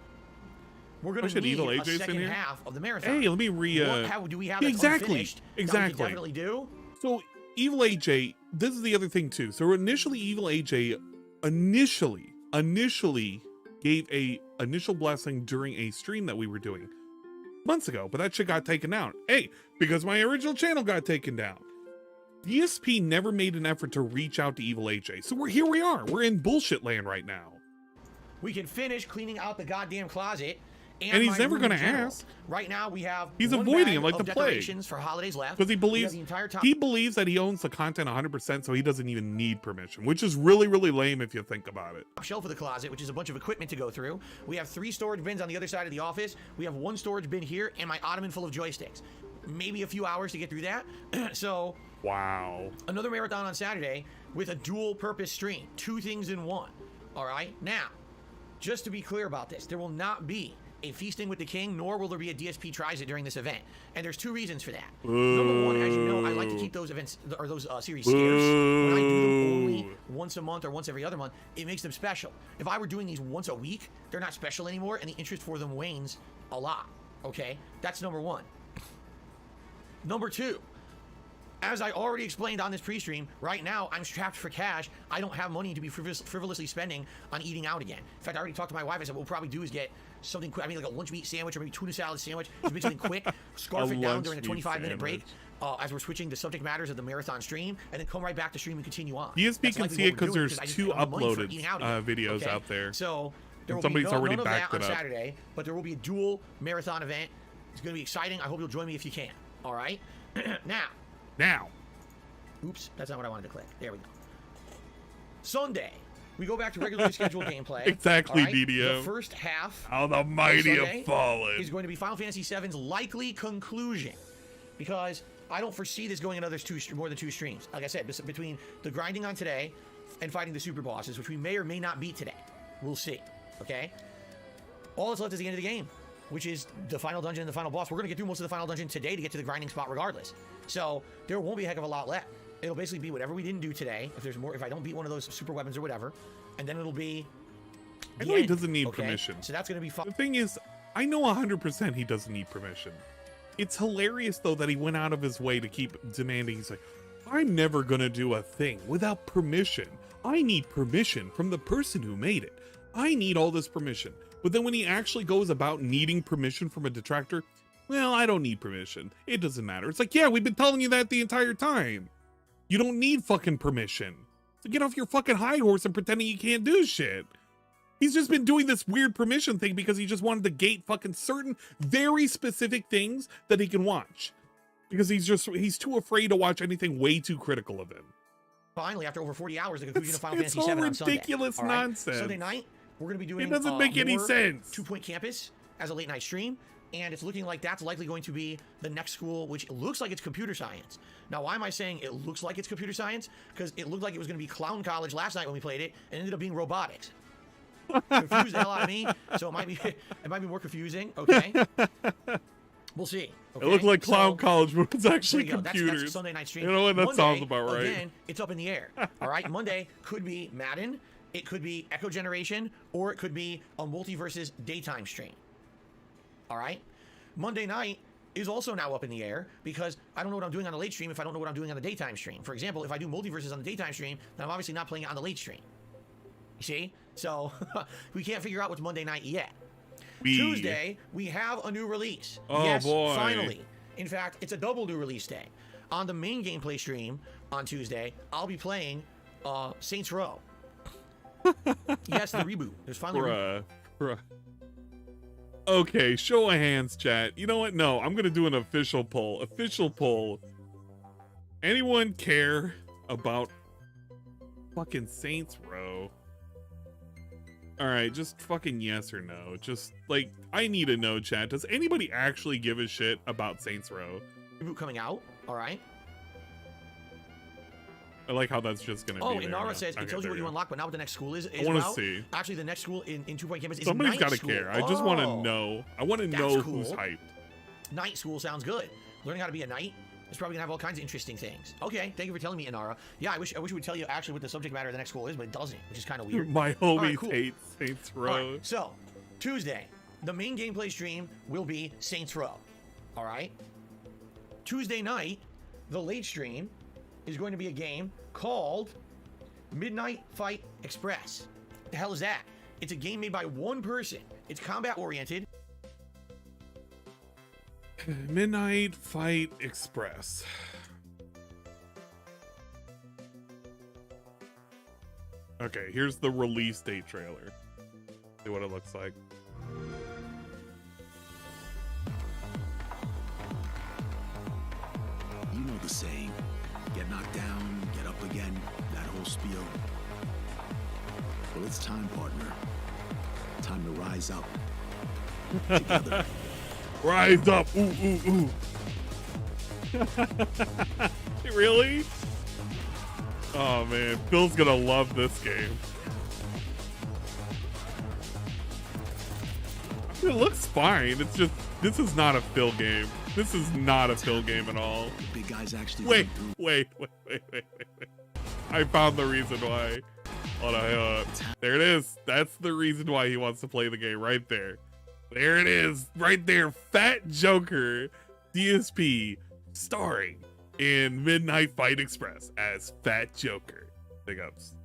we're gonna need a second half of the marathon. Hey, let me do we have exactly. That we can definitely do. So Evil AJ, this is the other thing too. So initially, Evil AJ initially gave a initial blessing during a stream that we were doing months ago, but that shit got taken down. Hey, because my original channel got taken down. DSP never made an effort to reach out to Evil AJ. So here we are. We're in bullshit land right now. We can finish cleaning out the goddamn closet. And he's never going to ask. Right now we have avoiding him like the plague for holidays left because he believes that he owns the content 100%, so he doesn't even need permission, which is really lame if you think about it. Shelf of the closet, which is a bunch of equipment to go through. We have 3 storage bins on the other side of the office. We have 1 storage bin here and my ottoman full of joysticks. Maybe a few hours to get through that. So wow, another marathon on Saturday with a dual purpose stream, 2 things in 1. All right, now just to be clear about this, there will not be a Feasting with the King, nor will there be a DSP Tries It during this event. And there's 2 reasons for that. Number 1, as you know, I like to keep those events, or those series scarce. When I do them only once a month or once every other month, it makes them special. If I were doing these once a week, they're not special anymore, and the interest for them wanes a lot, okay? That's number 1. Number 2, as I already explained on this pre-stream, right now I'm strapped for cash. I don't have money to be frivolously spending on eating out again. In fact, I already talked to my wife. I said what we'll probably do is get something quick. I mean, like a lunch meat sandwich or maybe tuna salad sandwich. Just make something quick, scarf it down during a 25-minute break as we're switching to subject matters of the marathon stream, and then come right back to stream and continue on. DSP can see it because there's 2 uploaded videos out there. So there will be none of that on Saturday, but there will be a dual marathon event. It's going to be exciting. I hope you'll join me if you can. All right? Now. Oops, that's not what I wanted to click. There we go. Sunday, we go back to regularly scheduled gameplay. Exactly, right? DDO. The first half How the mighty have fallen is going to be Final Fantasy VII's likely conclusion, because I don't foresee this going another more than 2 streams. Like I said, between the grinding on today and fighting the super bosses, which we may or may not beat today. We'll see, okay? All that's left is the end of the game, which is the final dungeon and the final boss. We're going to get through most of the final dungeon today to get to the grinding spot regardless. So there won't be a heck of a lot left. It'll basically be whatever we didn't do today. If there's more, if I don't beat one of those super weapons or whatever, and then it'll be. I know he doesn't need permission. So that's going to be fun. The thing is, I know 100% he doesn't need permission. It's hilarious though that he went out of his way to keep demanding. He's like, I'm never going to do a thing without permission. I need permission from the person who made it. I need all this permission. But then when he actually goes about needing permission from a detractor, well, I don't need permission. It doesn't matter. It's like, yeah, we've been telling you that the entire time. You don't need fucking permission. So get off your fucking high horse and pretending you can't do shit. He's just been doing this weird permission thing because he just wanted to gate fucking certain very specific things that he can watch. Because he's too afraid to watch anything way too critical of him. Finally, after over 40 hours, the conclusion of Final Fantasy VII on Sunday. It's all ridiculous nonsense. Sunday night, we're going to be doing It doesn't make any more sense. 2 Point Campus as a late night stream. And it's looking like that's likely going to be the next school, which looks like it's computer science. Now, why am I saying it looks like it's computer science? Because it looked like it was going to be Clown College last night when we played it, and ended up being robotics. Confused the hell out of me, so it might be more confusing. Okay, we'll see. Okay? It looked like Clown College, but it's actually there you go. computers. That's Sunday night stream. You know what? That Monday, sounds about right. Again, it's up in the air. All right, Monday could be Madden, it could be Echo Generation, or it could be a multiverses daytime stream. All right, Monday night is also now up in the air because I don't know what I'm doing on the late stream if I don't know what I'm doing on the daytime stream. For example, if I do multiverses on the daytime stream, then I'm obviously not playing it on the late stream. You see? So we can't figure out what's Monday night yet. Tuesday, we have a new release. Oh, yes, boy. Finally. In fact, it's a double new release day. On the main gameplay stream on Tuesday, I'll be playing Saints Row. Yes, the reboot. There's finally Bruh. Okay, show of hands, chat. You know what? No, I'm gonna do an official poll. Official poll. Anyone care about fucking Saints Row? Alright, just fucking yes or no. Just, like, I need to know, chat. Does anybody actually give a shit about Saints Row? reboot coming out. All right. I like how that's just gonna Oh, be and there Nara now. says it Okay, tells you there what you go. unlock, but not what the next school is. I want to out. see. Actually, the next school in 2 Point Campus is Somebody's got gotta to care. I just want to know. I want to know That's who's cool. hyped. Night school sounds good. Learning how to be a knight is probably gonna have all kinds of interesting things. Okay, thank you for telling me, Inara. Yeah, I wish it would tell you actually what the subject matter of the next school is, but it doesn't, which is kind of weird. My homies right, cool. hate Saints Row. All right, so Tuesday, the main gameplay stream will be Saints Row. All right. Tuesday night, the late stream is going to be a game called Midnight Fight Express. What the hell is that? It's a game made by one person. It's combat oriented. Midnight Fight Express. Okay, here's the release date trailer. See what it looks like. You know the saying, get knocked down, get up again, that whole spiel. Well, it's time, partner. Time to rise up. Together. Rise up! Ooh, ooh, ooh. Really? Oh man, Phil's gonna love this game. It looks fine. It's just, this is not a Phil game. This is not a Phil game at all. The big guys actually Wait. went through. I found the reason why. Hold on, there it is. That's the reason why he wants to play the game right there. There it is, right there. Fat Joker, DSP, starring in Midnight Fight Express as Fat Joker. Big ups.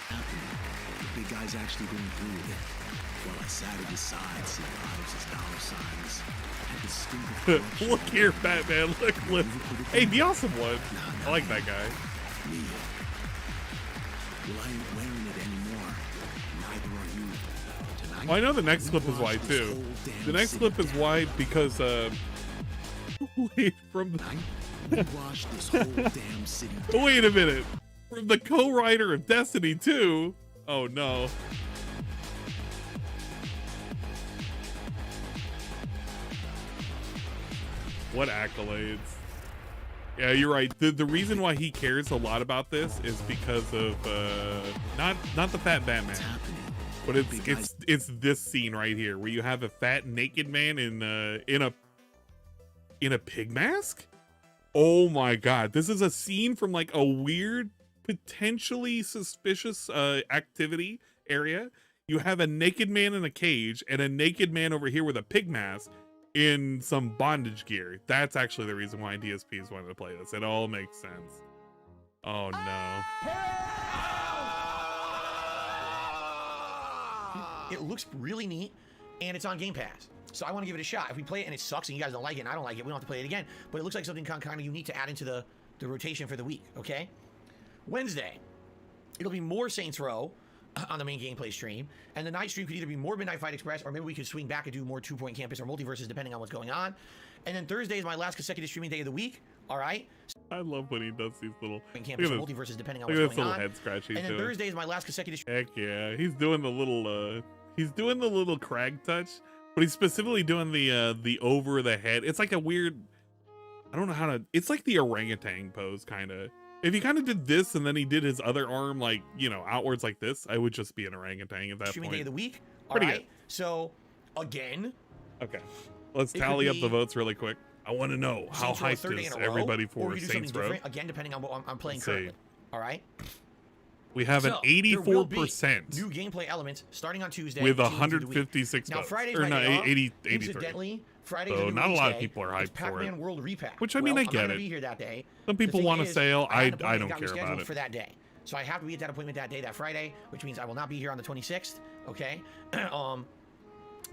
The big guys actually going through it. While I sat at his side, seeing lives as dollar signs. Had the sting of Look here, Batman. Look. Hey, the awesome one. I like that guy. Me. Well, I ain't wearing it anymore. Neither are you. Tonight, Well, I know the next we clip is wash white this too. whole damn The next city clip is down. white because wait, from the Tonight, we wash this whole damn city down. wait a minute. From the co-writer of Destiny 2. Oh no. What accolades. Yeah, you're right. The reason why he cares a lot about this is because of not the fat Batman, What's happening? but it's this scene right here where you have a fat naked man in a pig mask. Oh my god, this is a scene from like a weird, potentially suspicious activity area. You have a naked man in a cage and a naked man over here with a pig mask in some bondage gear. That's actually the reason why DSPs wanted to play this. It all makes sense. Oh no. It looks really neat, and it's on Game Pass. So I want to give it a shot. If we play it and it sucks and you guys don't like it and I don't like it, we don't have to play it again. But it looks like something kind of unique to add into the rotation for the week, okay? Wednesday, it'll be more Saints Row. on the main gameplay stream, and the night stream could either be more Midnight Fight Express, or maybe we could swing back and do more 2-point campus or multiverses depending on what's going on. And then Thursday is my last consecutive streaming day of the week. All right. I love when he does these little Campus or multiverses depending on look what's at this going little on. head scratch he's And then doing. Thursday is my last consecutive. Heck yeah, he's doing the little crag touch, but he's specifically doing the over the head. It's like a weird, I don't know how to, it's like the orangutan pose kind of. If he kind of did this and then he did his other arm like, you know, outwards like this, I would just be an orangutan at that Streaming point. day of the week. All Pretty right. good. So again, Okay, let's It tally could up the be votes really quick. I want to know how Saints Row hyped third day is in a row, everybody or for we do Saints something Row. different, again, depending on what I'm playing Let's see. currently. All right. We have an So, there will be 84% new gameplay elements starting on Tuesday with and continuing through the week. 156 Now votes. Friday's Or my no, day off. 83. Incidentally, Friday's So a new not a release lot of day. people are It's hyped for it. Pac-Man World Repack. Which, I mean, Well, I I'm not get gonna it. be here that day. Some The people thing want a is, sale. I had an I appointment don't that got care about rescheduled it. for that day. So I have to be at that appointment that day, that Friday, which means I will not be here on the 26th. Okay.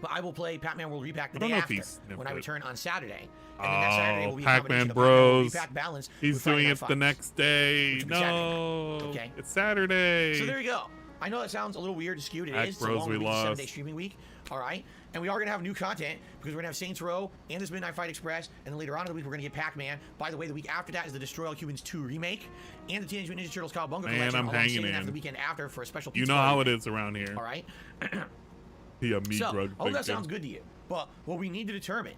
But I will play Pac-Man World Repack the don't day know if after he's when I snipped it. return on Saturday. And then that Saturday will be a Pac-Man combination of Pac-Man World Bros. Repack balance He's with Friday doing Night it the Fights. next day. Which will be Saturday No, night. Okay. it's Saturday. So there you go. I know that sounds a little weird and skewed. It Pac is. It's a Bros, long we week, 7-day lost. streaming week. All right. And we are going to have new content because we're going to have Saints Row and this Midnight Fight Express. And then later on in the week, we're going to get Pac-Man. By the way, the week after that is the Destroy All Humans 2 remake and the Teenage Mutant Ninja Turtles Cowabunga Man, collection. I'm all on hanging Saturday in. after the weekend after for a special You pizza know how it party. is around here. All right. Yeah, me So, drug hope that victim. sounds good to you. But what we need to determine,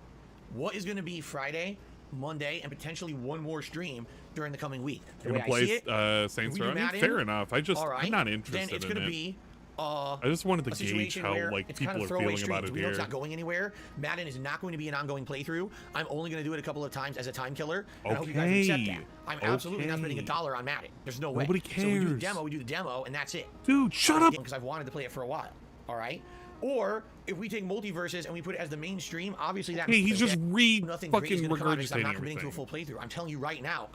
what is going to be Friday, Monday, and potentially one more stream during the coming week. The You're way gonna I see play it, Saints we do Row? I mean, Madden, fair enough. all right, I'm not then interested it's in going to it. be I just wanted to a gauge situation how where like it's people kind are of throwaway feeling about streams. it We know it's here. not going anywhere. Madden is not going to be an ongoing playthrough. I'm only going to do it a couple of times as a time killer. And I hope you guys accept that. Okay. I'm absolutely not spending Okay. $1 on Madden. There's no way. Nobody So we do the cares. demo, and that's it. Dude, shut up. Because I've wanted to play it for a while. All right. Or if we take multiverses and we put it as the main stream, obviously that. Hey, he's just nothing great is fucking going to come out of it 'cause I'm regurgitating not committing to a everything. full playthrough. I'm telling you right now.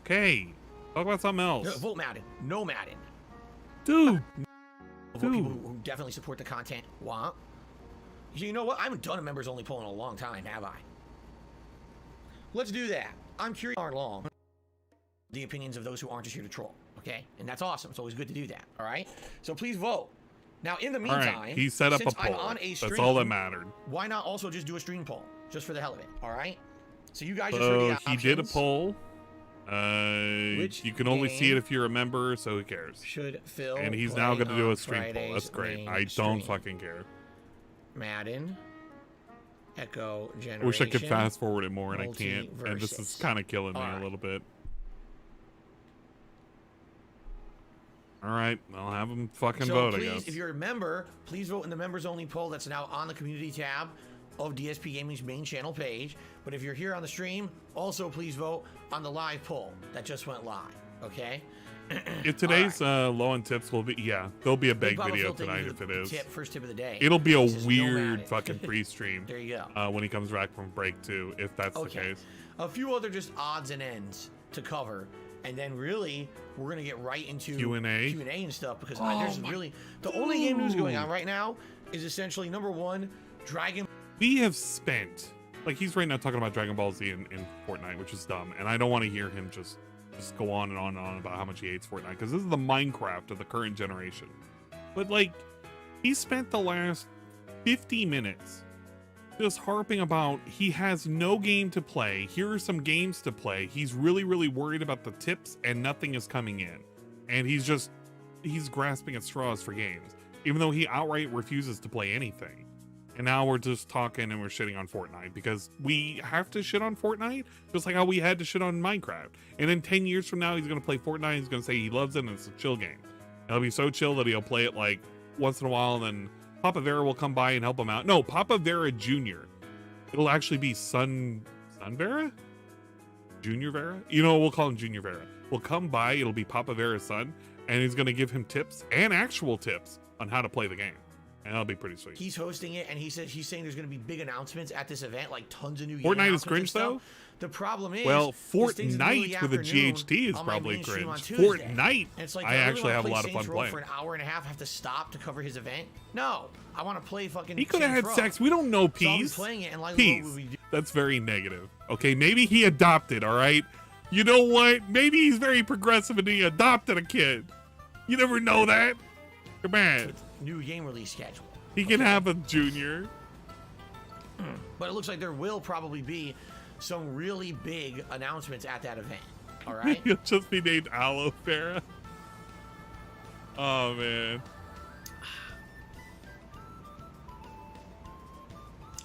Okay, talk about something else. Vote Madden. No Madden. Dude, Vote people who definitely support the content want. You know what? I haven't done a members only poll in a long time, have I? Let's do that. I'm curious how long the opinions of those who aren't just here to troll. Okay, and that's awesome. It's always good to do that. All right. So please vote. Now, in the all meantime, right, he set up a since I'm poll. on a That's stream, all that mattered. why not also just do a stream poll just for the hell of it? All right. So you guys just So heard the he did a options. poll. Which You can only see it game if you're a member, so who cares? Should Phil And he's play now going to do on a stream poll. That's Friday's great. main I don't stream? fucking care. Madden, Echo Generation. I wish I could fast forward it more, and I can't. And this is Multiverses. kind of killing me All a right. little bit. All right, I'll have him fucking So vote, please, I guess. if you're a member, please vote in the members only poll that's now on the community tab of DSP Gaming's main channel page. But if you're here on the stream, also please vote on the live poll that just went live. Okay. If today's low on tips will be, yeah, there'll be a Big big Bottle video Phil taking tonight you if the it is. first tip of the day. It'll be a This is no weird Madden. fucking pre-stream There you go. when he comes back from break too, if that's the Okay. case. A few other just odds and ends to cover, and then really we're gonna get right into Q&A? and stuff because Oh there's my really the only game news going on right now is essentially number one, Dragon. We have spent, like he's right now talking about Dragon Ball Z in Fortnite, which is dumb, and I don't want to hear him just go on and on and on about how much he hates Fortnite, because this is the Minecraft of the current generation. But like, he spent the last 50 minutes just harping about he has no game to play. Here are some games to play. He's really, really worried about the tips and nothing is coming in. And he's grasping at straws for games, even though he outright refuses to play anything. And now we're just talking and we're shitting on Fortnite because we have to shit on Fortnite, just like how we had to shit on Minecraft. And then 10 years from now, he's going to play Fortnite. He's going to say he loves it and it's a chill game. It'll be so chill that he'll play it like once in a while, and then Papa Vera will come by and help him out. No, Papa Vera Jr. It'll actually be Son Vera? Junior Vera? You know, we'll call him Junior Vera. We'll come by, it'll be Papa Vera's son, and he's going to give him tips and actual tips on how to play the game. And that'll be pretty sweet. He's hosting it, and he's saying there's going to be big announcements at this event, like tons of new. Fortnite is announcements cringe and stuff. though. The problem is, Well, this thing's in the middle of the Fortnite with a afternoon GHT is on my probably main stream on cringe. Tuesday. Fortnite, And it's like, I do really actually wanna have a play lot of Saints fun Row playing. for an hour and a half, have to stop to cover his event. No, I want to play fucking. He could have had Saints Row. sex. We don't know, So I'll be Peace. playing it, and like, Peace. what would we do? That's very negative. Okay, maybe he adopted, all right? You know what? Maybe he's very progressive and he adopted a kid. You never know that. Come on. New game release schedule. He can have a junior. But it looks like there will probably be some really big announcements at that event. All right? He'll just be named Aloe Vera. Oh, man.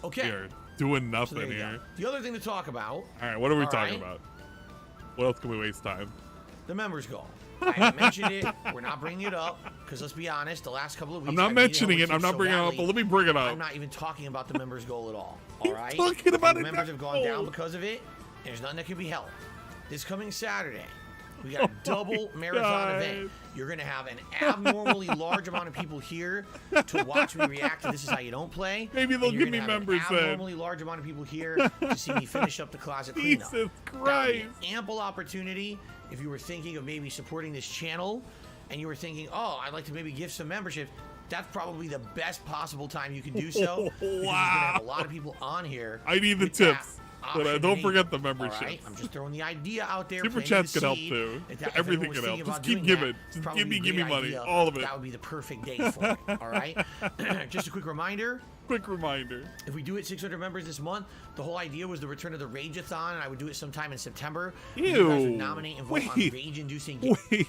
Okay. We are doing So nothing there you here. go. The other thing to talk about, All right, what are we All talking right. about? What else can we waste time? the members goal. I haven't mentioned it. We're not bringing it up because let's be honest, the last couple of weeks I'm not I've needed mentioning it. help I'm not so bringing it up, badly, but let me bring it up. I'm not even talking about the members goal at all. All right? talking about the it members now. have gone down because of it. And there's nothing that can be helped. This coming Saturday, we got a double marathon God. event. You're going to have an abnormally large amount of people here to watch me react to This Is How You Don't Play. Maybe they'll And you're give me gonna have members an then. abnormally large amount of people here to see me finish up the closet cleanup. Jesus That would Christ. be an ample opportunity if you were thinking of maybe supporting this channel and you were thinking, oh, I'd like to maybe give some membership. That's probably the best possible time you can do so. Because you're going to have a lot of people on here. I need the with that tips. But option don't made. forget the All memberships. right? I'm just throwing the idea out there. Super planting chats the can help seed. too. If Everything everyone was can help. thinking Just about keep doing giving. that, Just probably give me a great money. idea. All of it. That would be the perfect day for it. All right. Just a quick reminder. Quick reminder. If we do it 600 members this month, the whole idea was the return of the Rageathon, and I would do it sometime in September. You guys would Ew. nominate and vote on Wait. rage-inducing games. Wait.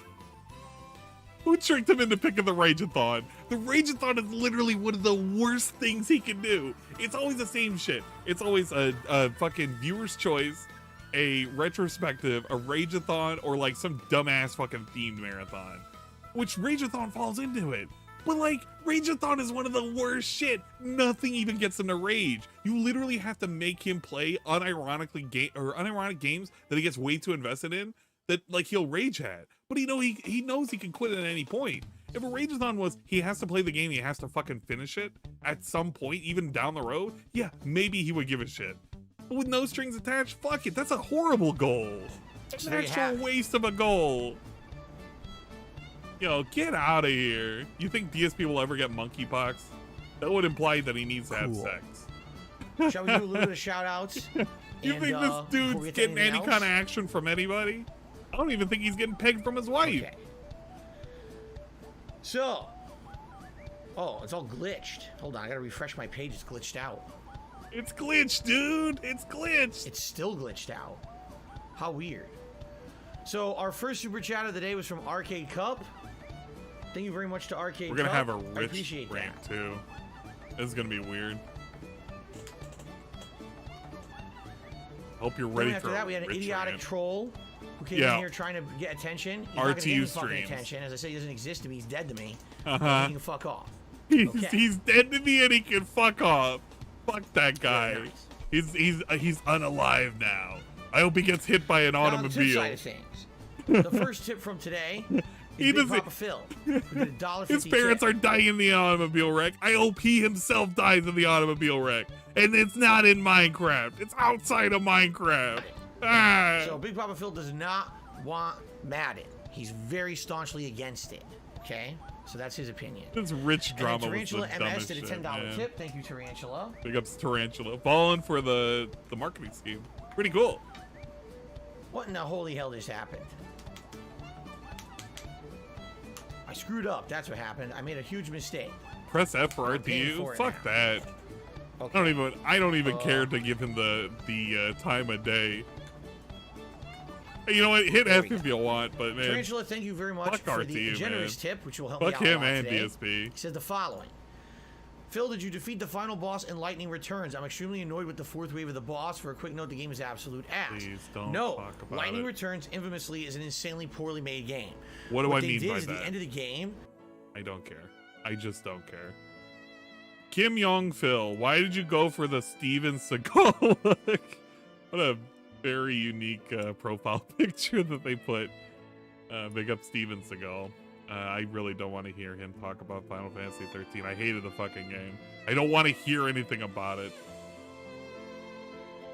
Who tricked him into picking the Rageathon? The Rageathon is literally one of the worst things he can do. It's always the same shit. It's always a fucking viewer's choice, a retrospective, a Rageathon, or like some dumbass fucking themed marathon. Which Rageathon falls into it. But like, Rageathon is one of the worst shit. Nothing even gets him to rage. You literally have to make him play unironic games that he gets way too invested in that like he'll rage at. But he knows he can quit at any point. If a Rageathon was he has to play the game, he has to fucking finish it at some point, even down the road, yeah, maybe he would give a shit. But with no strings attached, fuck it, that's a horrible goal. It's So an there you actual have it. waste of a goal. Yo, get out of here. You think DSP will ever get monkeypox? That would imply that he needs to have Cool. sex. Shall we do a little bit of shout-outs? You And, think this before we dude's get to getting anything any else? kind of action from anybody? I don't even think he's getting pegged from his wife. Okay. So, oh, it's all glitched. Hold on, I gotta refresh my page. It's glitched out. It's glitched, dude. It's glitched. It's still glitched out. How weird. So, our first super chat of the day was from Arcade Cup. Thank you very much to Arcade We're gonna Cup. have a I rich appreciate rant that. too. This is gonna be weird. Hope you're ready Then after for that, a we had an rich idiotic rant. troll who came Yeah. in here trying to get attention. He's not gonna RTU get any fucking streams. attention. As I say, he doesn't exist to me. He's dead to me. Uh-huh. He can fuck off. He's, Okay. he's dead to me and he can fuck off. Fuck that guy. Very nice. He's unalive now. I hope he gets hit by an Now, on the tip automobile. side of things, the first tip from today is He Big doesn't- Papa Phil. We did $1.50 His parents tip. are dying in the automobile wreck. I hope he himself dies in the automobile wreck. And it's not in Minecraft. It's outside of Minecraft. Ah. So Big Papa Phil does not want Madden. He's very staunchly against it. Okay, so that's his opinion. This rich And then drama was Tarantula the MS dumbest did a shit, $10 man. tip. Thank you, Tarantula. Big ups Tarantula. Falling for the marketing scheme. Pretty cool. What in the holy hell just happened? I screwed up. That's what happened. I made a huge mistake. Press F for I'm paying RTU. for it Fuck now. that. Okay. I don't even care to give him the time of day. Hey, you know what? Hit There F we go. if you want, but man, Tarantula, thank you very much Fuck for the RTU, generous man. tip, which will help me fuck out a him lot and today. DSP. He said the following. Phil, did you defeat the final boss in Lightning Returns? I'm extremely annoyed with the fourth wave of the boss. For a quick note, the game is absolute ass. Please don't no, talk about Lightning it. Returns infamously is an insanely poorly made game. What do I they mean did by is that? At the end of the game, I don't care. I just don't care. Kim Yong Phil, why did you go for the Steven Seagal look? What a very unique profile picture that they put. Big up Steven Seagal. I really don't want to hear him talk about Final Fantasy 13. I hated the fucking game. I don't want to hear anything about it.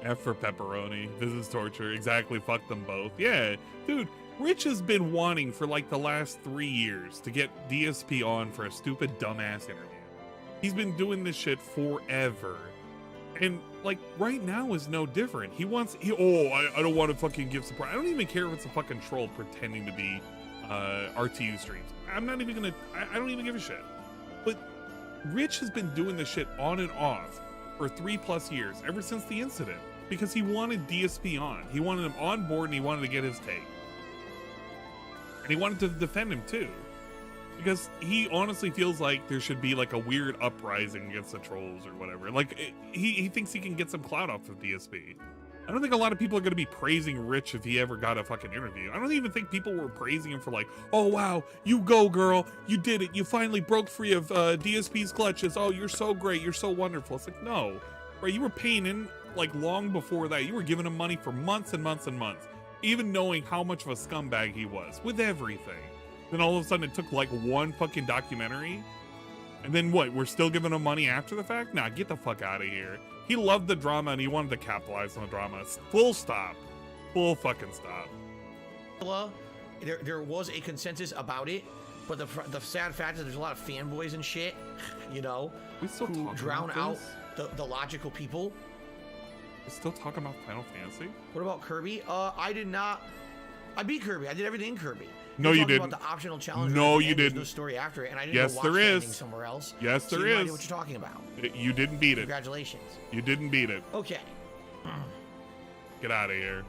F for pepperoni. This is torture. Exactly. Fuck them both. Yeah, dude. Rich has been wanting for like the last 3 years to get DSP on for a stupid dumbass interview. He's been doing this shit forever. And like right now is no different. He wants, I don't want to fucking give support. I don't even care if it's a fucking troll pretending to be RTU streams. I'm not even gonna, I don't even give a shit. But Rich has been doing this shit on and off for 3+ years, ever since the incident, because he wanted DSP on. He wanted him on board and he wanted to get his take. And he wanted to defend him too. Because he honestly feels like there should be like a weird uprising against the trolls or whatever. Like, he thinks he can get some clout off of DSP. I don't think a lot of people are going to be praising Rich if he ever got a fucking interview. I don't even think people were praising him for like, oh wow, you go girl, you did it, you finally broke free of DSP's clutches, oh you're so great, you're so wonderful. It's like, no, right? You were paying in like long before that. You were giving him money for months and months and months, even knowing how much of a scumbag he was with everything. Then all of a sudden it took like one fucking documentary, and then what, we're still giving him money after the fact? Nah, get the fuck out of here. He loved the drama and he wanted to capitalize on the drama. Full stop. Full fucking stop. There was a consensus about it, but the sad fact is there's a lot of fanboys and shit, you know, who drown out the logical people. We're still talking about Final Fantasy? What about Kirby? I did not. I beat Kirby. I did everything in Kirby. No, you didn't. About the optional challenge. No, you There's didn't. no story after it, and I didn't Yes, go watch there the is. ending somewhere else. Yes, So there you have no is. idea what you're talking about. You didn't beat it. Congratulations. You didn't beat it. Okay. Get out of here.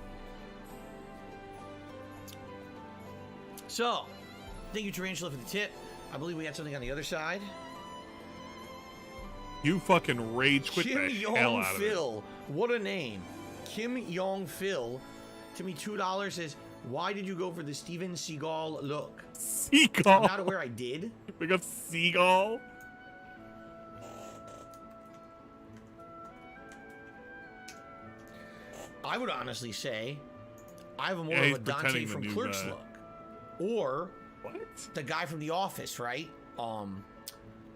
So, thank you, Tarantula, for the tip. I believe we had something on the other side. You fucking rage quit Kim the hell Yong out of Phil. What a name. Kim Yong Phil. To me, $2 says, why did you go for the Steven Seagal look? it. Seagull. I'm not aware I did. We got Seagull. I would honestly say I have more Yeah, of he's a Dante pretending from the new Clerks guy. look. Or What? the guy from The Office, right? I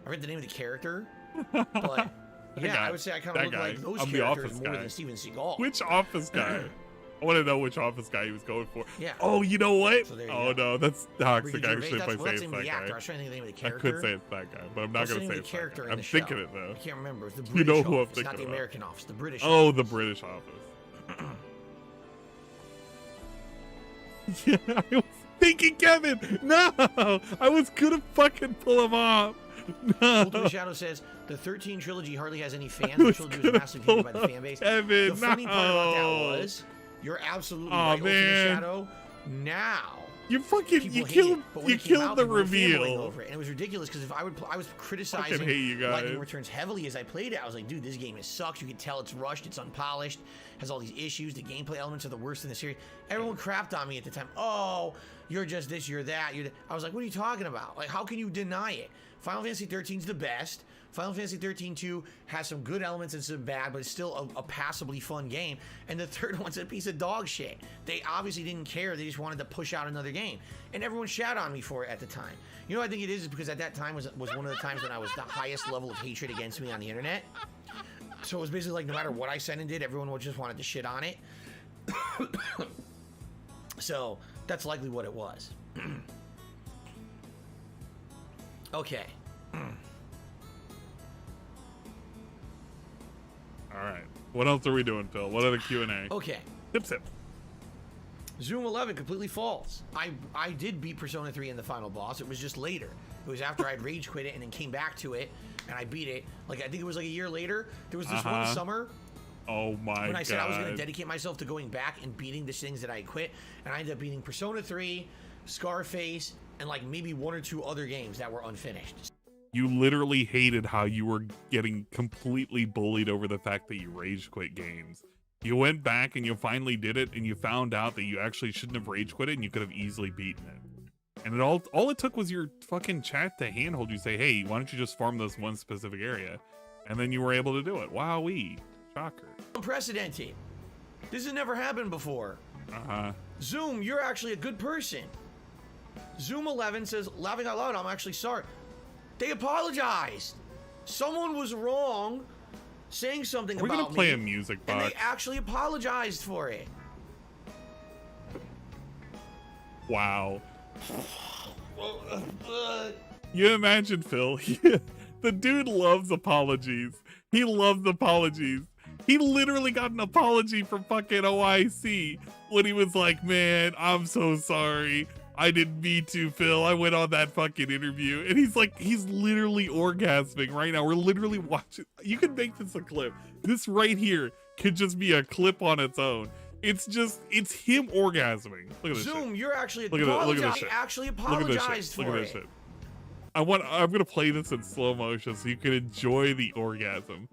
read the name of the character. But yeah, guy. I would say I kind That of look guy. like those I'm the characters Office more guy. than Steven Seagal. Which Office guy? I want to know which Office guy he was going for. Yeah. Oh, you know what? So there you Oh go. no, that's toxic. Ricky Gervais, Actually, if I that's say the it's name of that the actor. I guy. was trying to think of the name of the I character. could say it's that guy, but I'm not What's the gonna name say of it's the that character guy. in I'm the thinking show? it though. I can't remember. It's the You British know who I'm office, not thinking the of. American office. The British Oh, office. the British Office. Yeah, I was thinking Kevin. No, I was gonna fucking pull him off. No. Ultimate Shadow says the 13 trilogy hardly has any fans. I The was trilogy gonna was massively hated by pull the up fan base. Kevin, The funny part about that no. was you're absolutely Aw, right, Ultimate man. Shadow. Now You fucking people you hate killed it, but when you it came killed out, the people were fanboying reveal. over it, and it was ridiculous because if I was criticizing hate you guys. Lightning Returns heavily as I played it. I was like, dude, this game sucks. You can tell it's rushed, it's unpolished, has all these issues. The gameplay elements are the worst in the series. Everyone crapped on me at the time. Oh, you're just this, you're that. I was like, what are you talking about? Like, how can you deny it? Final Fantasy 13 is the best. Final Fantasy 13-2 has some good elements and some bad, but it's still a passably fun game. And the third one's a piece of dog shit. They obviously didn't care. They just wanted to push out another game. And everyone shat on me for it at the time. You know what I think it is because at that time was one of the times when I was the highest level of hatred against me on the internet. So it was basically like no matter what I said and did, everyone just wanted to shit on it. So that's likely what it was. Okay. All right. What else are we doing, Phil? What other Q&A? Okay. Tip. Zoom 11 completely false. I did beat Persona 3 in the final boss. It was just later. It was after I'd rage quit it and then came back to it and I beat it. Like I think it was like a year later. There was this one summer Oh my god. when I said I was going to dedicate myself to going back and beating the things that I quit, and I ended up beating Persona 3, Scarface, and like maybe one or two other games that were unfinished. You literally hated how you were getting completely bullied over the fact that you rage quit games. You went back and you finally did it, and you found out that you actually shouldn't have rage quit it, and you could have easily beaten it. And all it took was your fucking chat to handhold you, say, hey, why don't you just farm this one specific area? And then you were able to do it. Wowee. Shocker. Unprecedented. This has never happened before. Zoom, you're actually a good person. Zoom 11 says, laughing out loud, I'm actually sorry. They apologized. Someone was wrong saying something We're about gonna play me, a music and box. they actually apologized for it. Wow. You imagine, Phil. The dude loves apologies. He loves apologies. He literally got an apology from fucking OIC when he was like, man, I'm so sorry. I didn't mean to, Phil. I went on that fucking interview, and he's literally orgasming right now. We're literally watching. You can make this a clip. This right here could just be a clip on its own. It's him orgasming. Look at this Zoom, shit. you're actually Look at this he shit. actually Look at this apologized shit. Look for at this it. shit. I'm gonna play this in slow motion so you can enjoy the orgasm.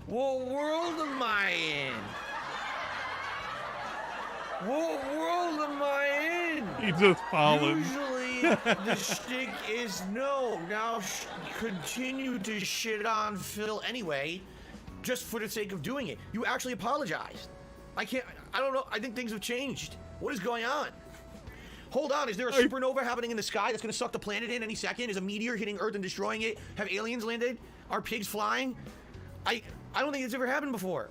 What world am I in? What world am I in? He just followed. Usually the shtick is no. Now continue to shit on Phil anyway, just for the sake of doing it. You actually apologized. I don't know. I think things have changed. What is going on? Hold on, is there a supernova happening in the sky that's gonna suck the planet in any second? Is a meteor hitting Earth and destroying it? Have aliens landed? Are pigs flying? I don't think it's ever happened before.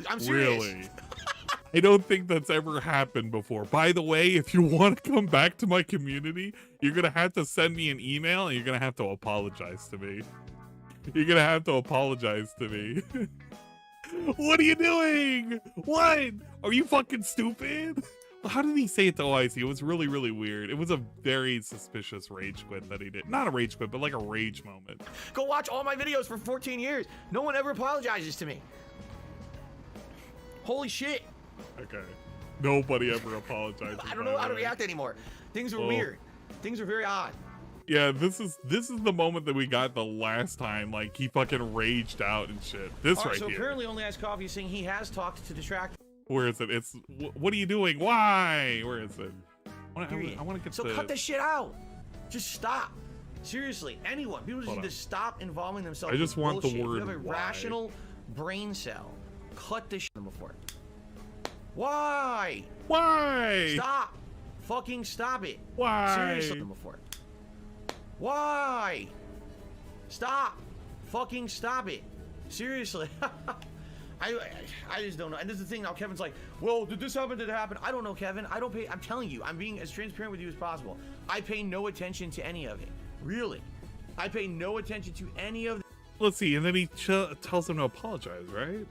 I'm serious. Really? I don't think that's ever happened before. By the way, if you want to come back to my community, you're gonna have to send me an email and you're gonna have to apologize to me. You're gonna have to apologize to me. What are you doing? What? Are you fucking stupid? How did he say it to OIC? It was really, really weird. It was a very suspicious rage quit that he did. Not a rage quit, but like a rage moment. Go watch all my videos for 14 years. No one ever apologizes to me. Holy shit. Okay. Nobody ever apologized. I don't know how to react anymore. Things are weird. Things are very odd. Yeah, this is the moment that we got the last time. Like, he fucking raged out and shit. This right so here. apparently Only Ice Coffee is saying he has talked to detractors. Where is it? It's what are you doing? Why? Where is it? I want to get so cut this shit out. Just stop. Seriously, anyone. People just need to stop involving themselves. I just with want the bullshit. word If you have a why. rational brain cell, cut this shit before. Why? Why? Stop. Fucking stop it. Why? Seriously, before. Why? Stop. Fucking stop it. Seriously. I just don't know. And this is the thing now. Kevin's like, well, did this happen? Did it happen? I don't know, Kevin. I don't pay. I'm telling you, I'm being as transparent with you as possible. I pay no attention to any of it. Really. I pay no attention to any of it. Let's see. And then he tells him to apologize, right?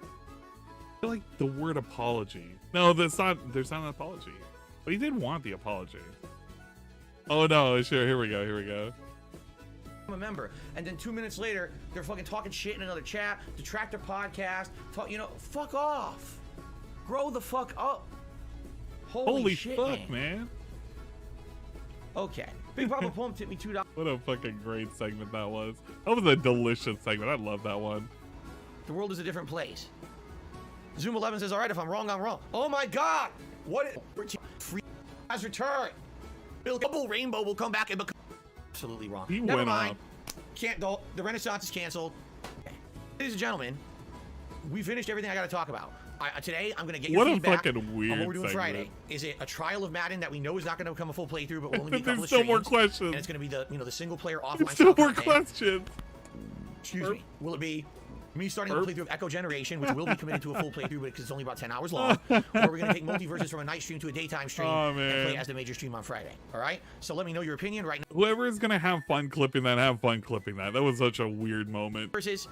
I feel like the word apology. No, there's not an apology. But he did want the apology. Oh no, sure. Here we go. I'm a member, and then 2 minutes later they're fucking talking shit in another chat, detractor podcast, fuck off, grow the fuck up. Holy shit, fuck, man. Okay, Big Papa Plum tipped me $2. What a fucking great segment that was. That was a delicious segment. I love that one. The world is a different place. Zoom 11 says, all right, if I'm wrong, I'm wrong. Oh my god, what? Free has returned. Double Rainbow will come back and become absolutely wrong. He Never went mind. up. Can't go. The Renaissance is canceled. Ladies and gentlemen, we finished everything I got to talk about. Today, I'm going to get your feedback fucking weird on what we're doing segment. Friday. Is it a trial of Madden that we know is not going to become a full playthrough, but will only be a couple of There's still streams? more questions. And it's going to be the single player offline. There's still more content. questions. Excuse me. Will it be me starting the playthrough of Echo Generation, which will be committed to a full playthrough because it's only about 10 hours long, or we're going to take multiverses from a night stream to a daytime stream and play as the major stream on Friday. All right? So let me know your opinion right now. Whoever is going to have fun clipping that, have fun clipping that. That was such a weird moment. Versus,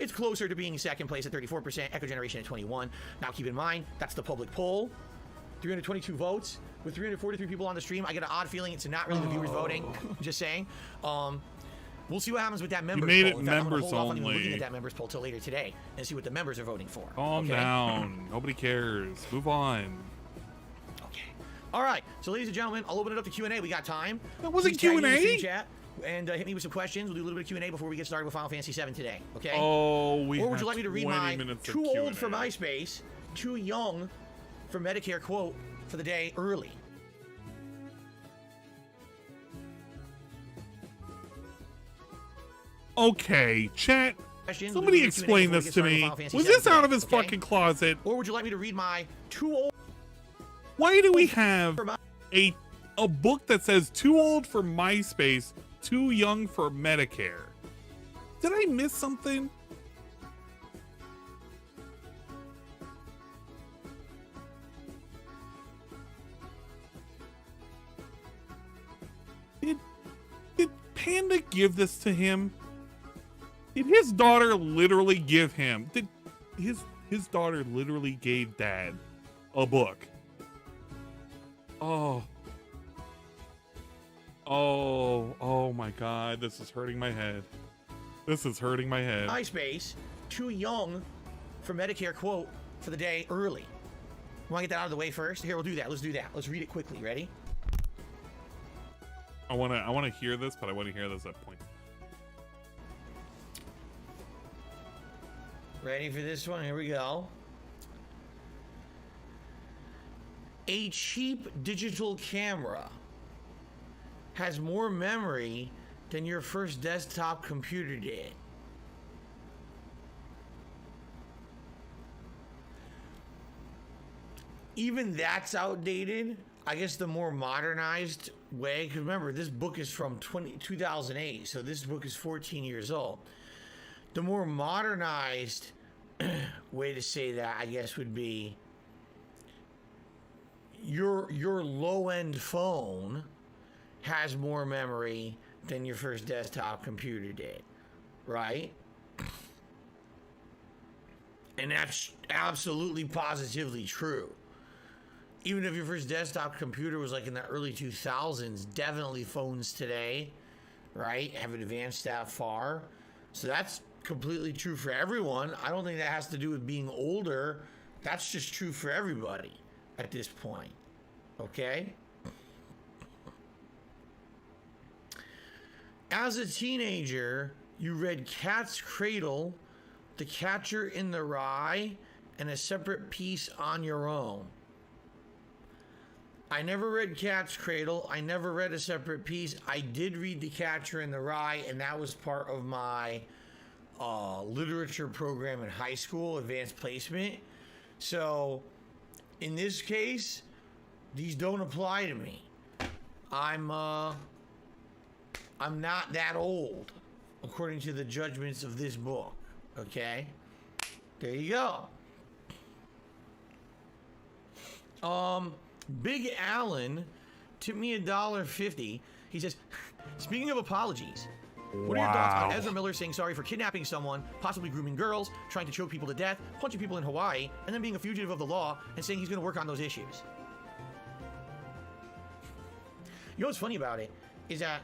it's closer to being second place at 34%, Echo Generation at 21. Now keep in mind, that's the public poll. 322 votes. With 343 people on the stream, I get an odd feeling it's not really the viewers voting. Just saying. We'll see what happens with that members made poll. it In fact, I'm gonna members hold off on even only. looking at that members poll till later today and see what the members are voting for. Calm down. Nobody cares. Move on. Okay. All right. So, ladies and gentlemen, I'll open it up to Q&A. We got time. That wasn't Please tag me in the Q&A? stream chat and hit me with some questions. We'll do a little bit of Q&A before we get started with Final Fantasy VII today. Okay? Oh, we Or would have you like me to read 20 my minutes of too old for Q&A. MySpace, too young for Medicare quote for the day early? Okay, chat. Questions. Somebody We'll do a Q&A explain before we this get to started with me. Final Fantasy Was VII this out of today, his okay? fucking closet? Or would you like me to read my too old? Why do we have a book that says too old for MySpace, too young for Medicare? Did I miss something? Panda give this to him? Did his daughter literally give him? Did his daughter literally gave Dad a book? Oh my God, this is hurting my head. This is hurting my head. MySpace, too young for Medicare quote for the day early. Want to get that out of the way first? Here, we'll do that. Let's do that. Let's read it quickly. Ready? I wanna hear this, but I want to hear this at point. Ready for this one? Here we go. A cheap digital camera has more memory than your first desktop computer did. Even that's outdated. I guess the more modernized way, because remember, this book is from 2008, so this book is 14 years old. The more modernized way to say that, I guess, would be your low-end phone has more memory than your first desktop computer did, right? And that's absolutely positively true. Even if your first desktop computer was like in the early 2000s, definitely phones today, right, have advanced that far. So that's completely true for everyone. I don't think that has to do with being older. That's just true for everybody at this point. Okay? As a teenager, you read Cat's Cradle, The Catcher in the Rye, and a separate piece on your own. I never read Cat's Cradle. I never read a separate piece. I did read The Catcher in the Rye, and that was part of my literature program in high school, advanced placement. So, in this case, these don't apply to me. I'm not that old, according to the judgments of this book. Okay? There you go. Big Allen tipped me $1.50. He says, speaking of apologies, what are your thoughts on Ezra Miller saying sorry for kidnapping someone, possibly grooming girls, trying to choke people to death, punching people in Hawaii, and then being a fugitive of the law and saying he's going to work on those issues? You know what's funny about it is that,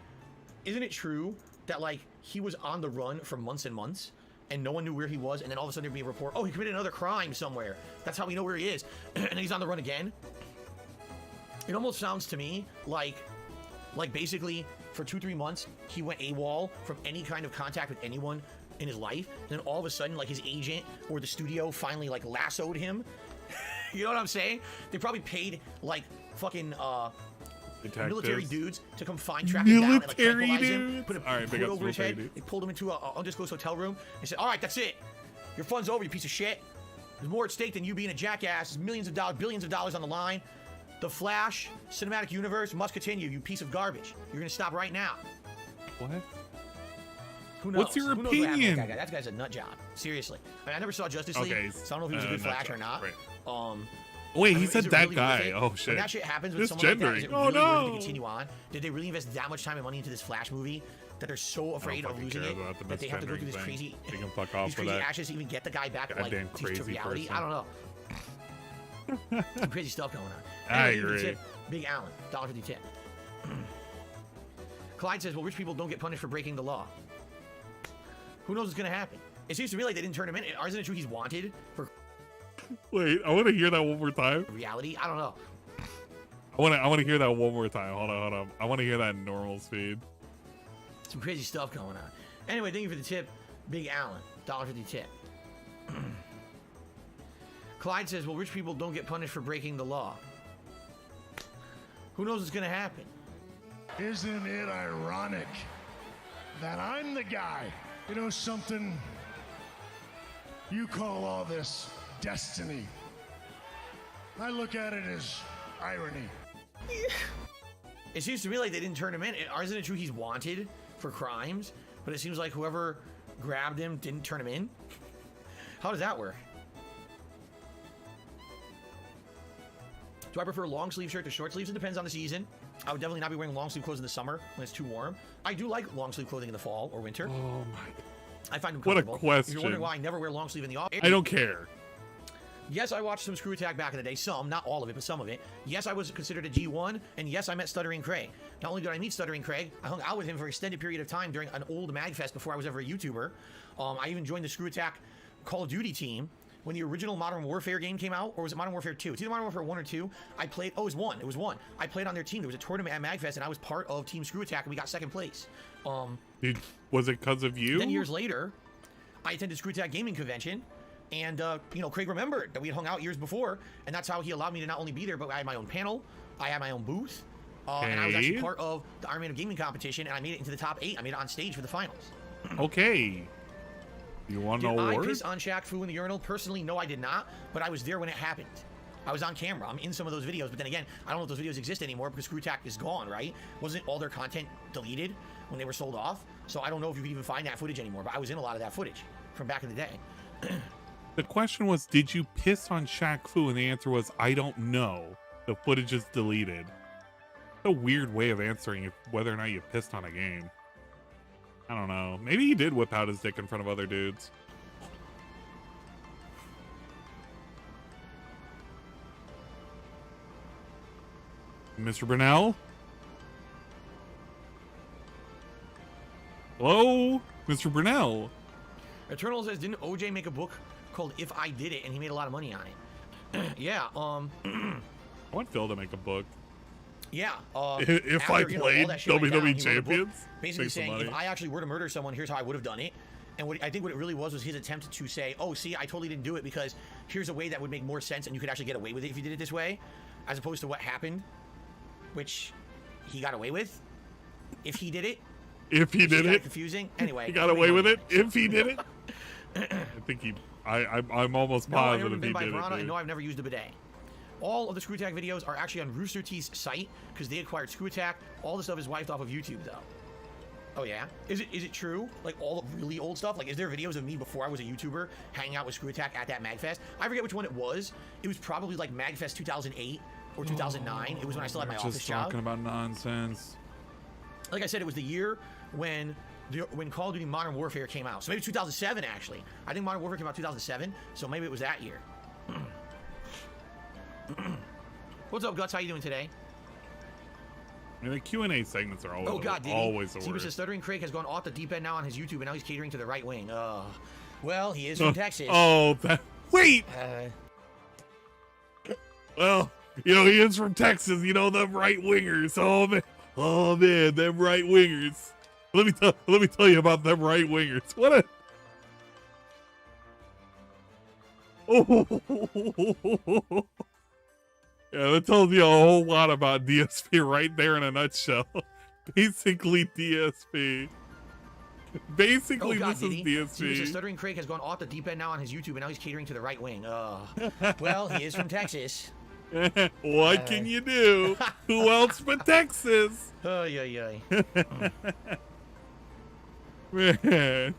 isn't it true that, like, he was on the run for months and months and no one knew where he was, and then all of a sudden there'd be a report, oh, he committed another crime somewhere. That's how we know where he is. And then he's on the run again. It almost sounds to me like basically for 2-3 months, he went AWOL from any kind of contact with anyone in his life. And then all of a sudden, like, his agent or the studio finally, like, lassoed him. You know what I'm saying? They probably paid, like, fucking, military dudes to come find, track him down, and, like, tranquilize him, put a hood over his head. They pulled him into an undisclosed hotel room and said, all right, that's it. Your fun's over, you piece of shit. There's more at stake than you being a jackass. There's millions of dollars, billions of dollars on the line. The Flash cinematic universe must continue, you piece of garbage. You're gonna stop right now. What? Who knows? What's your Who opinion? That guy's a nut job. Seriously. I mean, I never saw Justice League, so I don't know if he was a good Flash or not. Right. Wait, he said that guy. Oh shit. When that shit happens with someone like that, is it really worth it to continue on? Did they really invest that much time and money into this Flash movie that they're so afraid of losing it that they have to go through this crazy, ashes to even get the guy back, like, to reality? I don't know. Some crazy stuff going on. I agree. Big Allen, $1.50 tip. Clyde says, well, rich people don't get punished for breaking the law. Who knows what's going to happen? It seems to me like they didn't turn him in. Isn't it true he's wanted for... Wait, I want to hear that one more time. Reality? I don't know. I want to hear that one more time. Hold on. I want to hear that in normal speed. Some crazy stuff going on. Anyway, thank you for the tip. Big Allen, $1.50 tip. Clyde says, well, rich people don't get punished for breaking the law. Who knows what's going to happen? Isn't it ironic that I'm the guy? You know something? You call all this destiny. I look at it as irony. It seems to me like they didn't turn him in. Isn't it true he's wanted for crimes? But it seems like whoever grabbed him didn't turn him in? How does that work? Do I prefer long sleeve shirt to short sleeves? It depends on the season. I would definitely not be wearing long sleeve clothes in the summer when it's too warm. I do like long sleeve clothing in the fall or winter. Oh my. I find them What a comfortable. question. If you're wondering why I never wear long sleeve in the office, I don't care. yes, I watched some Screw Attack back in the day. Some, not all of it, but some of it. Yes, I was considered a G1, and yes, I met Stuttering Craig. Not only did I meet Stuttering Craig, I hung out with him for an extended period of time during an old MagFest before I was ever a YouTuber. I even joined the Screw Attack Call of Duty team when the original Modern Warfare game came out, or was it Modern Warfare 2? It's either Modern Warfare 1 or 2. I played, oh, it was 1. It was 1. I played on their team. There was a tournament at MagFest, and I was part of Team Screw Attack, and we got second place. Was it because of you? Then years later, I attended Screw Attack Gaming Convention, and, you know, Craig remembered that we had hung out years before, and that's how he allowed me to not only be there, but I had my own panel, I had my own booth, and I was actually part of the Iron Man of Gaming competition, and I made it into the top 8. I made it on stage for the finals. Okay. You want to Did know I what? piss on Shaq Fu in the urinal? Personally, no, I did not, but I was there when it happened. I was on camera. I'm in some of those videos, but then again, I don't know if those videos exist anymore because Screw Attack is gone, right? Wasn't all their content deleted when they were sold off? So I don't know if you can even find that footage anymore, but I was in a lot of that footage from back in the day. The question was, did you piss on Shaq Fu? And the answer was, I don't know. The footage is deleted. A weird way of answering whether or not you pissed on a game. I don't know. Maybe he did whip out his dick in front of other dudes. Mr. Brunel? Hello? Mr. Brunel? Eternal says, didn't OJ make a book called If I Did It, and he made a lot of money on it? Yeah, I want Phil to make a book. yeah. If after, I you know, all played that shit went down, WWE he wrote a book Champions? basically Make some saying, money. if I actually were to murder someone, here's how I would have done it. And I think what it really was his attempt to say, oh, see, I totally didn't do it because here's a way that would make more sense and you could actually get away with it if you did it this way, as opposed to what happened, which he got away with. If he did it. If he did it. Confusing. Anyway. He got away with it? If he did it? I think he... I'm almost No, I've positive never been he by did Piranha, it. and no, I've never used a bidet. All of the Screw Attack videos are actually on Rooster Teeth's site because they acquired Screw Attack. All the stuff is wiped off of YouTube, though. Oh yeah? Is it true? Like all the really old stuff? Like is there videos of me before I was a YouTuber hanging out with Screw Attack at that MagFest? I forget which one it was. It was probably like MagFest 2008 or 2009. It was when I still had my office Just job. talking about nonsense. Like I said, it was the year when Call of Duty Modern Warfare came out. So maybe 2007 actually. I think Modern Warfare came out 2007. So maybe it was that year. What's up, Guts? How you doing today? I mean, the Q&A segments are always, Oh God, did always he? the Steve worst. says Stuttering Craig has gone off the deep end now on his YouTube, and now he's catering to the right wing. Well, he is from Texas. Oh, wait! Well, you know, he is from Texas. You know, them right-wingers. Oh, man, them right-wingers. Let me tell you about them right-wingers. What a... Oh, yeah, that tells you a whole lot about DSP right there in a nutshell. Basically, DSP. Basically, God, this is DSP. Steve says Stuttering Craig has gone off the deep end now on his YouTube, and now he's catering to the right wing. Well, he is from Texas. What can you do? Who else but Texas? Oh, yeah. Man.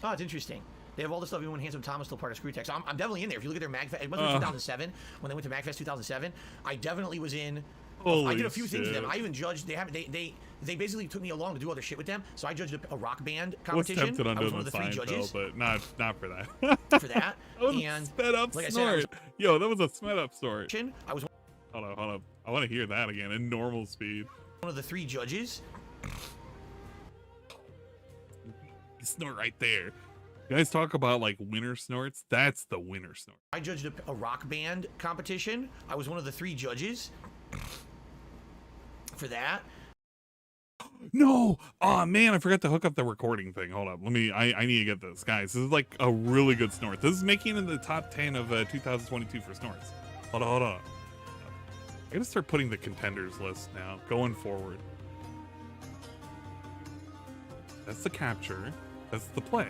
Oh, it's interesting. They have all the stuff even when Handsome Tom is still part of Screw Attack. So I'm definitely in there. If you look at their MagFest, it must have been 2007 when they went to MagFest 2007. I definitely was in. I did a few things with them. I even judged. They basically took me along to do other shit with them. So I judged a rock band competition. Was tempted on I was doing one of the the three sign, judges. though, but not for that. For that. That was And a sped up like I said, snort. Yo, that was a sped up snort. I was Hold on. I want to hear that again in normal speed. one of the three judges. Snort right there. You guys talk about like winter snorts. That's the winter snort. I judged a rock band competition. I was one of the three judges for that. No! Oh man, I forgot to hook up the recording thing. Hold up. I need to get this. Guys, this is like a really good snort. This is making it in the top 10 of 2022 for snorts. Hold on. I gotta start putting the contenders list now, going forward. That's the capture. That's the play.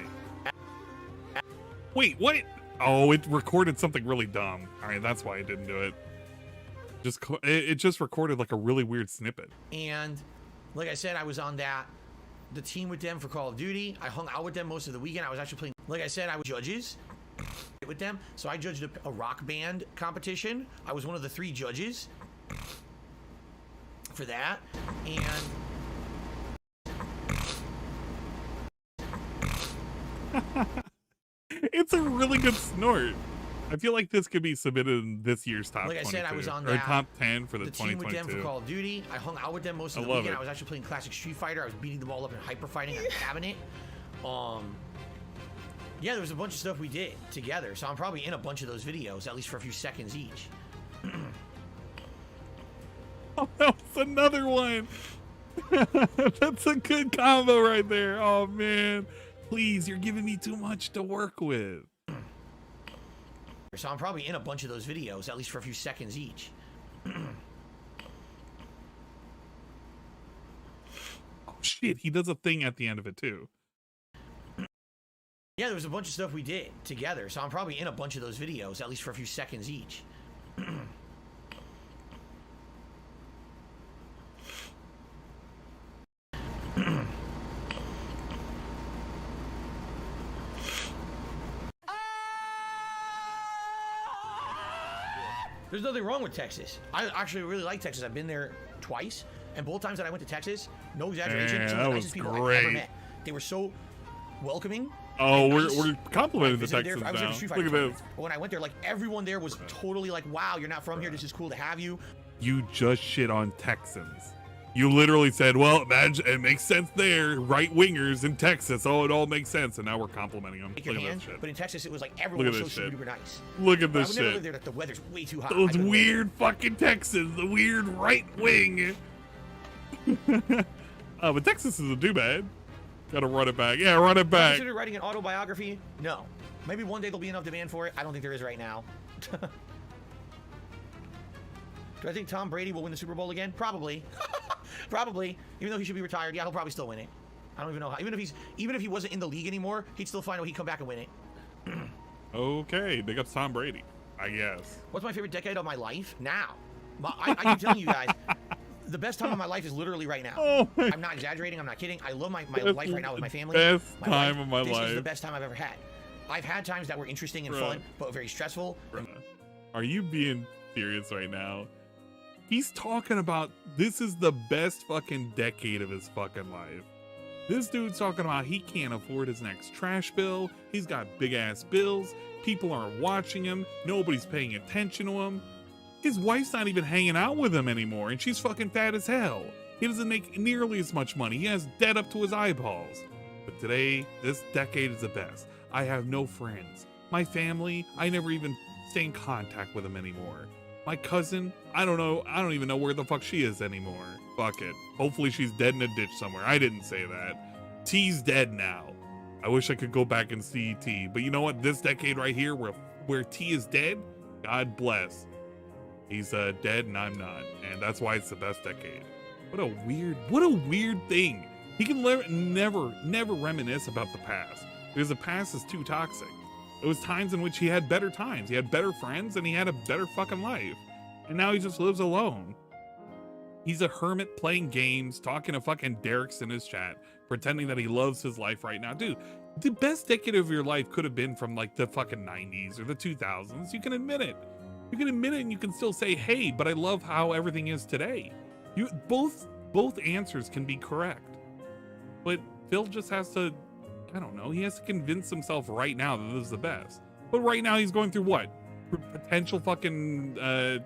Wait, what? Oh, it recorded something really dumb. All right, that's why it didn't do it. It just recorded like a really weird snippet. And like I said, I was on the team with them for Call of Duty. I hung out with them most of the weekend. I was actually playing. Like I said, I was judges with them. So I judged a rock band competition. I was one of the three judges for that. And It's a really good snort. I feel like this could be submitted in this year's top like I 22, said, I was on or that, top 10 for the team with them 2022. for Call of Duty. I hung out with them most of I the love weekend. it. I was actually playing classic Street Fighter. I was beating them all up in hyper fighting on cabinet. Yeah, there was a bunch of stuff we did together, so I'm probably in a bunch of those videos, at least for a few seconds each. Oh, that was another one. That's a good combo right there. Oh man, please, you're giving me too much to work with. So I'm probably in a bunch of those videos, at least for a few seconds each. Oh shit, he does a thing at the end of it too. Yeah, there was a bunch of stuff we did together, so I'm probably in a bunch of those videos, at least for a few seconds each. There's nothing wrong with Texas. I actually really like Texas. I've been there twice, and both times that I went to Texas, no exaggeration, Man, some of that the nicest was people I've great. ever met. They were so welcoming. Oh, and we're nice. complimenting I the visited there- Texans I was there now. for Street Look Fighter at tournament. this. But when I went there, like everyone there was totally like, "Wow, you're not from here. This is cool to have you." You just shit on Texans. You literally said, well, imagine, it makes sense there. Right wingers in Texas. Oh, it all makes sense. And now we're complimenting them. Take Look your at hand. this shit. But in Texas, it was like everyone was Look so at this shit. super nice. Look at But I this would never live shit. there. That the weather's way too hot. I Those couldn't live weird fucking Texans. The weird right wing. But Texas is a do bad. Gotta run it back. Yeah, run it there. back. Consider writing an autobiography? No. Maybe one day there'll be enough demand for it. I don't think there is right now. Do I think Tom Brady will win the Super Bowl again? Probably. Probably. Even though he should be retired, yeah, he'll probably still win it. I don't even know how. Even if he wasn't in the league anymore, he'd still find out he'd come back and win it. Okay, big up Tom Brady, I guess. What's my favorite decade of my life? Now. I keep telling you guys, the best time of my life is literally right now. Oh my I'm not exaggerating. I'm not kidding. I love my This life is right now with my the family. best my time wife. of my This is the life. best time I've ever had. I've had times that were interesting and Bruh. fun, but very stressful. Bruh, are you being serious right now? He's talking about this is the best fucking decade of his fucking life. This dude's talking about he can't afford his next trash bill. He's got big ass bills. People aren't watching him. Nobody's paying attention to him. His wife's not even hanging out with him anymore, and she's fucking fat as hell. He doesn't make nearly as much money. He has debt up to his eyeballs. But today, this decade is the best. I have no friends. My family, I never even stay in contact with them anymore. My cousin, I don't even know where the fuck she is anymore. Fuck it. Hopefully she's dead in a ditch somewhere. I didn't say that. T's dead now. I wish I could go back and see T. But you know what? This decade right here where T is dead, God bless. He's dead and I'm not. And that's why it's the best decade. What a weird thing. He can never reminisce about the past because the past is too toxic. It was times in which he had better times. He had better friends and he had a better fucking life. And now he just lives alone. He's a hermit playing games, talking to fucking Derek's in his chat, pretending that he loves his life right now. Dude, the best decade of your life could have been from like the fucking 90s or the 2000s. You can admit it. You can admit it and you can still say, hey, but I love how everything is today. Both answers can be correct. But Phil just has to, I don't know, he has to convince himself right now that this is the best. But right now he's going through what? Potential fucking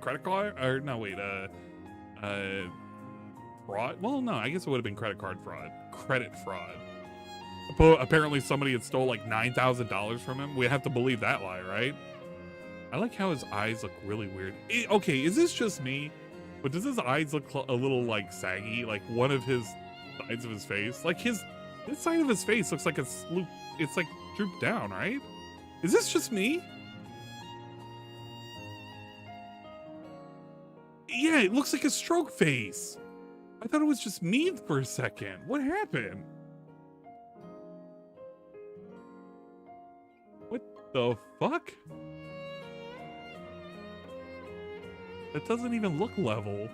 credit card? Or no, wait, fraud? Well, no, I guess it would have been credit card fraud. Credit fraud. Apparently somebody had stole like $9,000 from him. We have to believe that lie, right? I like how his eyes look really weird. Okay, is this just me? But does his eyes look a little like saggy? Like one of his sides of his face? Like this side of his face looks like it's like drooped down, right? Is this just me? Yeah, it looks like a stroke face. I thought it was just me for a second. What happened? What the fuck? That doesn't even look level.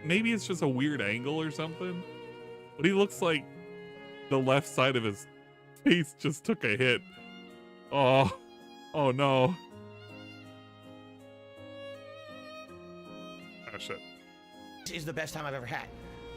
Maybe it's just a weird angle or something. But he looks like the left side of his face just took a hit. Oh no. Oh shit. is the best time I've ever had.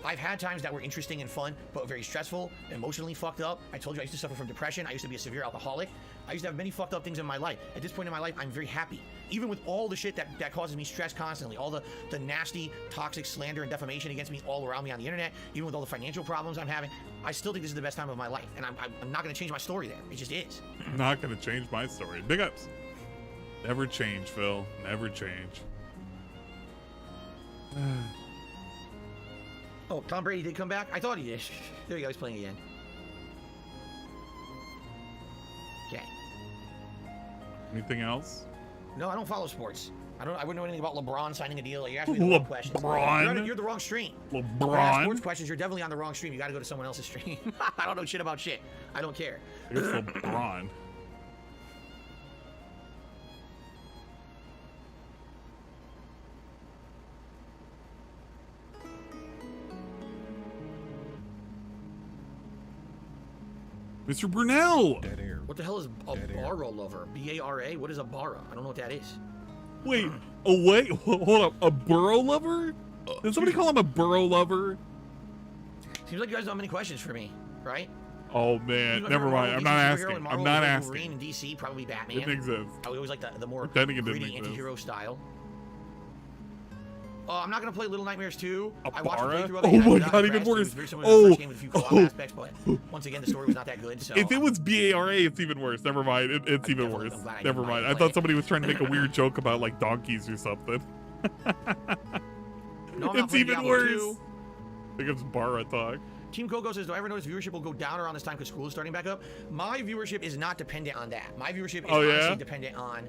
I've had times that were interesting and fun, but very stressful, emotionally fucked up. I told you I used to suffer from depression. I used to be a severe alcoholic. I used to have many fucked up things in my life. At this point in my life, I'm very happy. Even with all the shit that causes me stress constantly, all the nasty, toxic slander and defamation against me all around me on the internet, even with all the financial problems I'm having, I still think this is the best time of my life. And I'm not going to change my story there. It just is. I'm not going to change my story. Big ups. Never change, Phil. Never change. Oh, Tom Brady did come back? I thought he did. There you go, he's playing again. Okay. Anything else? No, I don't follow sports. I wouldn't know anything about LeBron signing a deal. Like, you're asking me the wrong questions. You're the wrong stream. LeBron? Sports questions, you're definitely on the wrong stream. You gotta go to someone else's stream. I don't know shit about shit. I don't care. It's LeBron. Mr. Brunel! What the hell is a Bara lover? B-A-R-A? What is a Bara? I don't know what that is. Wait, hold up. A burrow lover? Did somebody call him a burrow lover? Seems like you guys don't have many questions for me, right? Oh man, never mind. I'm not asking. I'm not asking. Wolverine in DC, probably Batman. Didn't exist. I always like the more Pretending it didn't gritty exist. anti-hero style. I'm not gonna play Little Nightmares 2. I watched Bara? the playthrough of it. Oh and I my was not god, even impressed. It worse. was very similar to the first game with a few co-op aspects, but once again, the story was not that good. So If it was BARA, it's even worse. Never mind. It's even worse. Never mind. I thought somebody was trying to make a weird joke about like donkeys or something. No, it's even worse. I think it's Bara talk. Team Coco says, do I ever notice viewership will go down around this time because school is starting back up? My viewership is not dependent on that. My viewership is honestly dependent on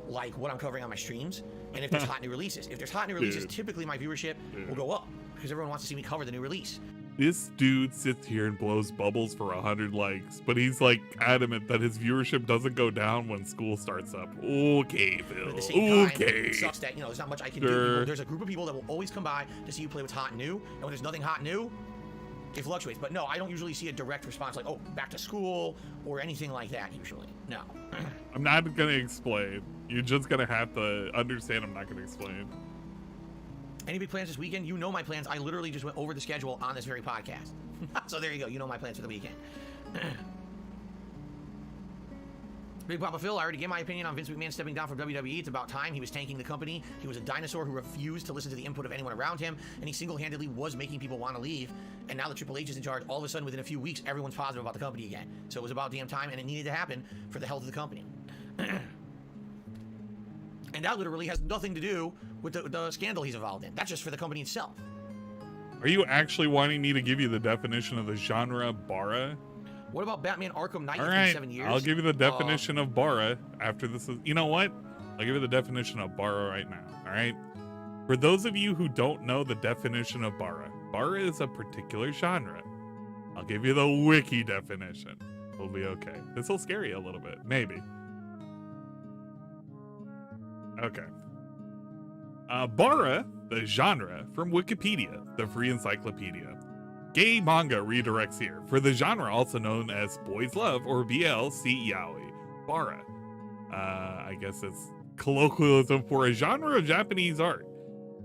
like what I'm covering on my streams and if there's hot new releases. If there's hot new releases, typically my viewership will go up because everyone wants to see me cover the new release. This dude sits here and blows bubbles for 100 likes, but he's like adamant that his viewership doesn't go down when school starts up. Okay, Phil. But at the same time, okay. it sucks that, there's not much I can do. There's a group of people that will always come by to see you play what's hot and new, and when there's nothing hot and new, it fluctuates. But no, I don't usually see a direct response like, oh, back to school or anything like that usually. No. I'm not going to explain. You're just going to have to understand I'm not going to explain. Any big plans this weekend? You know my plans. I literally just went over the schedule on this very podcast. So there you go. You know my plans for the weekend. Big Papa Phil, I already gave my opinion on Vince McMahon stepping down from WWE. It's about time. He was tanking the company. He was a dinosaur who refused to listen to the input of anyone around him, and he single-handedly was making people want to leave. And now that Triple H is in charge, all of a sudden, within a few weeks, everyone's positive about the company again. So it was about damn time, and it needed to happen for the health of the company. And that literally has nothing to do with the scandal he's involved in. That's just for the company itself. Are you actually wanting me to give you the definition of the genre Bara? What about Batman Arkham Knight? All It's right, been 7 years. I'll give you the definition of Bara after this is. You know what? I'll give you the definition of Bara right now. All right. For those of you who don't know the definition of Bara, Bara is a particular genre. I'll give you the wiki definition. We'll be okay. This will scare you a little bit, maybe. Okay. Bara, the genre, from Wikipedia, the free encyclopedia. Gay manga redirects here, for the genre also known as boys love or BLC yaoi. Bara. I guess it's colloquialism for a genre of Japanese art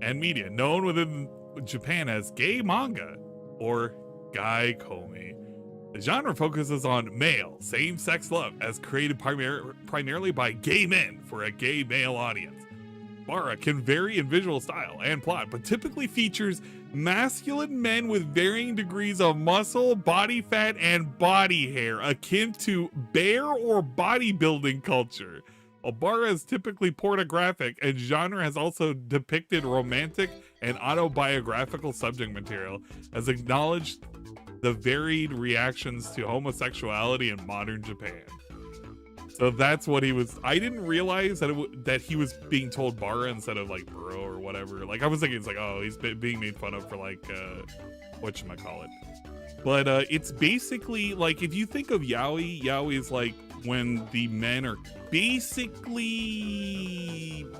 and media known within Japan as gay manga or gai komi. The genre focuses on male, same-sex love as created primarily by gay men for a gay male audience. Bara can vary in visual style and plot, but typically features masculine men with varying degrees of muscle, body fat, and body hair, akin to bear or bodybuilding culture. While Bara is typically pornographic, and genre has also depicted romantic and autobiographical subject material, has acknowledged the varied reactions to homosexuality in modern Japan. So that's what he was. I didn't realize that that he was being told Bara instead of like bro or whatever. Like I was thinking it's like, oh, he's being made fun of for like whatchamacallit. But it's basically like if you think of yaoi, yaoi is like when the men are basically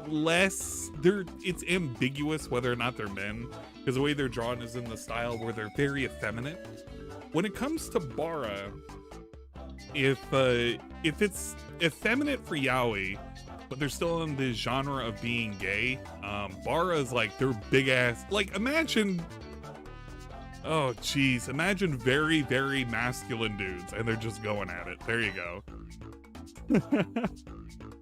less. It's ambiguous whether or not they're men because the way they're drawn is in the style where they're very effeminate. When it comes to Bara, if it's effeminate for yaoi, but they're still in the genre of being gay. Bara is like their big ass, like imagine, oh geez, imagine very, very masculine dudes and they're just going at it. There you go.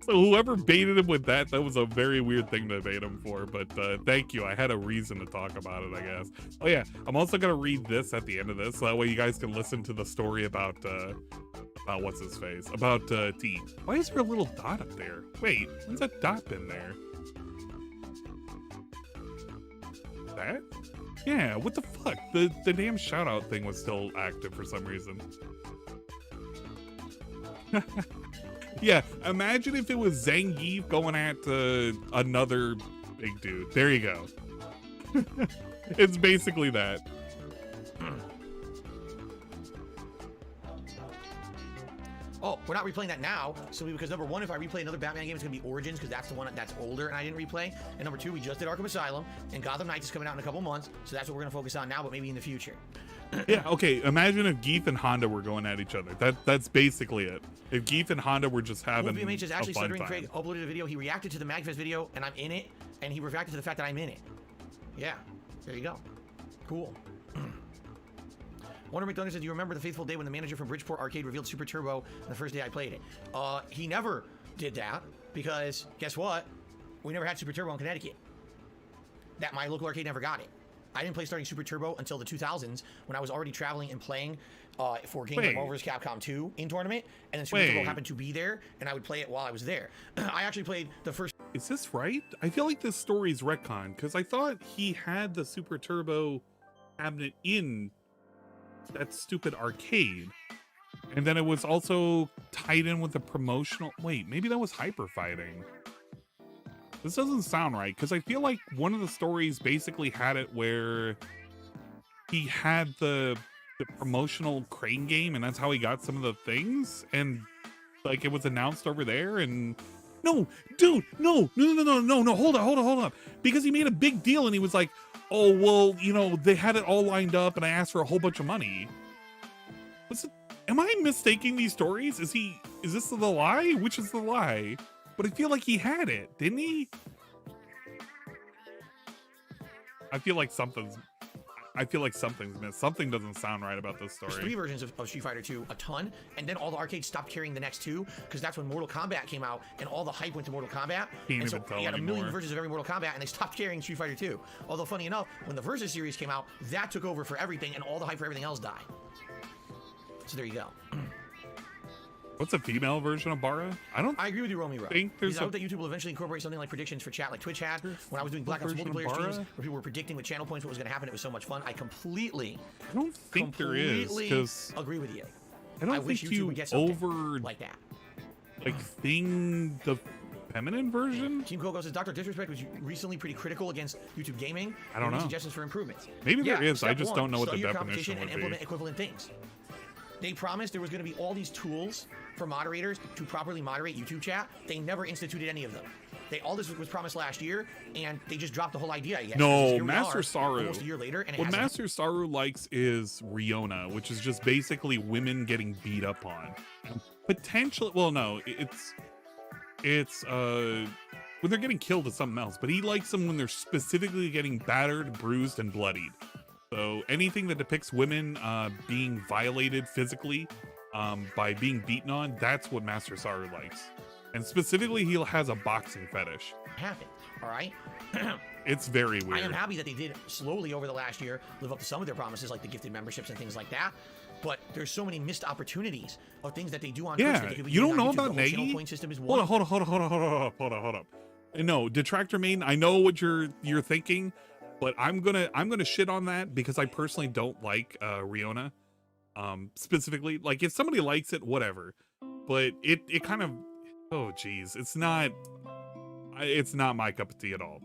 So whoever baited him with that was a very weird thing to bait him for, but thank you. I had a reason to talk about it, I guess. Oh yeah, I'm also gonna read this at the end of this, so that way you guys can listen to the story about what's his face, about T. Why is there a little dot up there? Wait, when's that dot been there? That? Yeah, what the fuck? The damn shout out thing was still active for some reason. Yeah, imagine if it was Zangief going at another big dude. There you go. It's basically that. Oh, we're not replaying that now, simply because number one, if I replay another Batman game, it's gonna be Origins, because that's the one that's older and I didn't replay. And number two, we just did Arkham Asylum, and Gotham Knights is coming out in a couple months, so that's what we're gonna focus on now, but maybe in the future. Yeah, okay, imagine if Geef and Honda were going at each other. That's basically it. If Geef and Honda were just having BMH is actually a fun stuttering. time. Craig uploaded a video, he reacted to the MagFest video, and I'm in it, and he reacted to the fact that I'm in it. Yeah, there you go. Cool. Wonder McDonough said, do you remember the fateful day when the manager from Bridgeport Arcade revealed Super Turbo the first day I played it? He never did that, because guess what? We never had Super Turbo in Connecticut. That my local arcade never got it. I didn't play starting Super Turbo until the 2000s, when I was already traveling and playing for games like Marvel vs. Capcom 2 in tournament, and then Super Turbo happened to be there, and I would play it while I was there. I actually played the first... Is this right? I feel like this story's retcon, because I thought he had the Super Turbo cabinet in that stupid arcade, and then it was also tied in with the promotional... Wait, maybe that was Hyper Fighting. This doesn't sound right, because I feel like one of the stories basically had it where he had the promotional crane game, and that's how he got some of the things, and like it was announced over there. And no, dude, no, hold up, because he made a big deal and he was like, oh well, you know, they had it all lined up and I asked for a whole bunch of money. Am I mistaking these stories? Is this the lie? Which is the lie? But I feel like he had it, didn't he? I feel like something's missed. Something doesn't sound right about this story. There's 3 versions of Street Fighter 2, a ton, and then all the arcades stopped carrying the next 2, because that's when Mortal Kombat came out, and all the hype went to Mortal Kombat. And so you had a million versions of every Mortal Kombat, and they stopped carrying Street Fighter 2. Although, funny enough, when the Versus series came out, that took over for everything, and all the hype for everything else died. So there you go. What's a female version of Bara? I agree with you, Romy. I hope that YouTube will eventually incorporate something like predictions for chat, like Twitch had. When I was doing Black Ops multiplayer streams, where people were predicting with channel points what was going to happen, it was so much fun. I don't think there is, because agree with you. I wish YouTube you would get something like that. Like thing the feminine version? Team Coco says Dr. Disrespect was recently pretty critical against YouTube gaming. I don't know. Suggestions for improvements. Maybe there is. I just don't know what the Study your definition competition would and be. implement equivalent things. They promised there was going to be all these tools for moderators to properly moderate YouTube chat. They never instituted any of them. All this was promised last year, and they just dropped the whole idea, I guess. No, Master Saru. Almost a year later, and what Master Saru likes is Riona, which is just basically women getting beat up on. Potentially, well, no, it's when they're getting killed is something else, but he likes them when they're specifically getting battered, bruised, and bloodied. So anything that depicts women being violated physically by being beaten on, that's what Master Saru likes. And specifically, he has a boxing fetish. Happened, all right? It's very weird. I am happy that they did slowly over the last year live up to some of their promises, like the gifted memberships and things like that. But there's so many missed opportunities of things that they do on Twitch that they could be you don't doing know on YouTube. about The whole Negi? channel point system is one. Hold up. No, Detractor Main, I know what you're thinking, but I'm gonna shit on that because I personally don't like Riona. Specifically, like if somebody likes it, whatever. But it kind of, oh geez, it's not my cup of tea at all.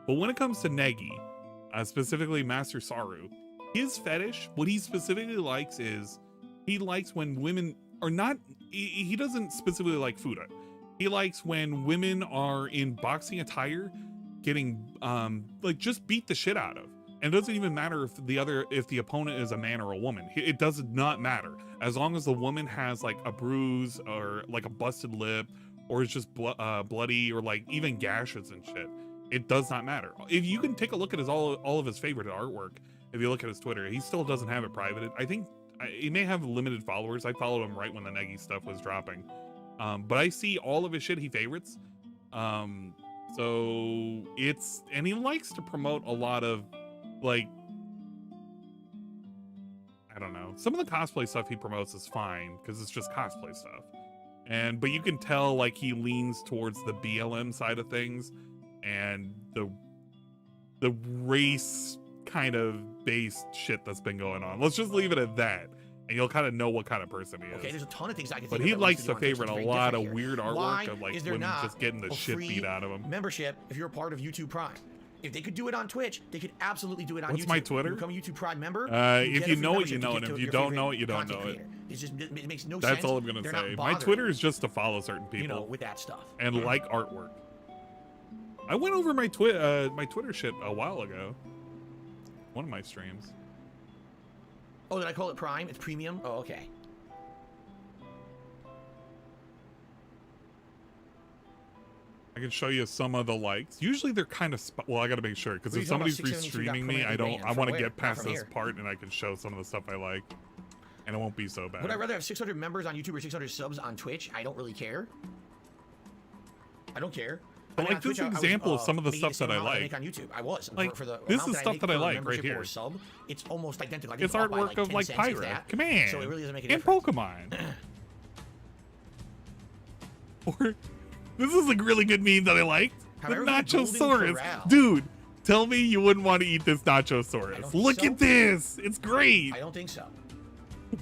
But when it comes to Negi, specifically Master Saru, his fetish, what he specifically likes is he likes when women are not. He doesn't specifically like Fuda. He likes when women are in boxing attire, getting like just beat the shit out of. And it doesn't even matter if the opponent is a man or a woman. It does not matter, as long as the woman has like a bruise or like a busted lip or it's just bloody or like even gashes and shit. It does not matter. If you can take a look at his all of his favorite artwork, if you look at his Twitter, he still doesn't have it private. I think he may have limited followers. I followed him right when the Negi stuff was dropping, but I see all of his shit he favorites. So it's, and he likes to promote a lot of like, I don't know, some of the cosplay stuff he promotes is fine because it's just cosplay stuff, but you can tell like he leans towards the BLM side of things and the race kind of based shit that's been going on. Let's just leave it at that, and you'll kind of know what kind of person he is. Okay, there's a ton of things I can think but of. he that likes to to favorite a lot of weird artwork Why of like is there women not just getting the a shit free beat out of them. membership if you're a part of YouTube Prime? If they could do it on Twitch, they could absolutely do it on What's YouTube. my Twitter? You become a YouTube Prime member. If you know it, you know it. If you don't know it, you don't know it. It makes no sense. That's all I'm gonna They're not say. My bothering, Twitter is just to follow certain people, you know, with that stuff. and like artwork. I went over my Twitter shit a while ago. One of my streams. Oh, did I call it Prime? It's premium? Oh, okay. I can show you some of the likes. Usually they're kind of well, I gotta make sure because What are if you talking somebody's about? 672 got restreaming me, permanently banned. I From want to where? get past Not from this here. part and I can show some of the stuff I like, and it won't be so bad. Would I rather have 600 members on YouTube or 600 subs on Twitch? I don't really care. I don't care. But I mean, like on Twitch, this I was, example of some of the making stuff that I same amount like. make on YouTube. I was Like, for the this amount is stuff make that I per like right membership here. or sub, it's almost identical. I It's think off by artwork of 10 like cents, if Pyra. that. Come on. So it really doesn't make a And difference. Pokemon. Or this is a really good meme that I liked. The However, Golden Nachosaurus. Corral. Dude, tell me you wouldn't want to eat this I Nachosaurus. don't Look think at so. this. It's great. I don't think so.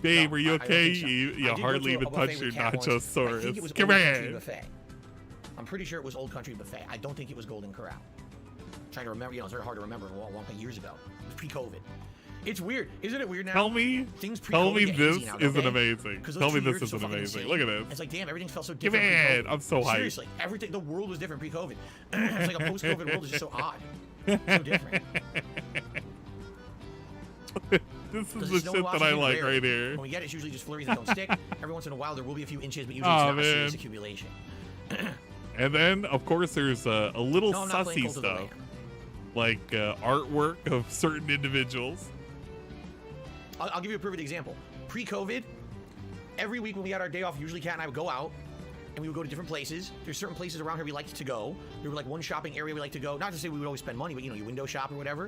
Babe, No, are you I don't okay? think so. You I did go hardly to a even buffet touched with your Kat once. I think it Nachosaurus. was Come Old Country on. Buffet. I'm pretty sure it was Old Country Buffet. I don't think it was Golden Corral. I'm trying to remember, you know, it's very hard to remember. A long years ago. It was pre-COVID. It's weird. Isn't it weird now? Tell me Things this get easy now, don't isn't they? amazing. 'Cause those Tell me 2 this years are so isn't fucking amazing. insane. Look at this. It's like, damn, everything felt so Come different. on. pre-COVID. I'm so hyped. Seriously, everything, the world was different pre-COVID. It's like a post-COVID world is just so odd. So different. This is Does the it snow shit in that I Washington? like Rarely. right here. When we get it, it's usually just flurries that don't stick. Every once in a while, there will be a few inches, but usually Aw, it's not a serious man. accumulation. And then, of course, there's a little No, I'm not playing sussy Cult of the stuff, Lamb. like artwork of certain individuals. I'll give you a perfect example. Pre-COVID, every week when we had our day off, usually Kat and I would go out, and we would go to different places. There's certain places around here we liked to go. There were like one shopping area we liked to go. Not to say we would always spend money, but you know, you window shop or whatever.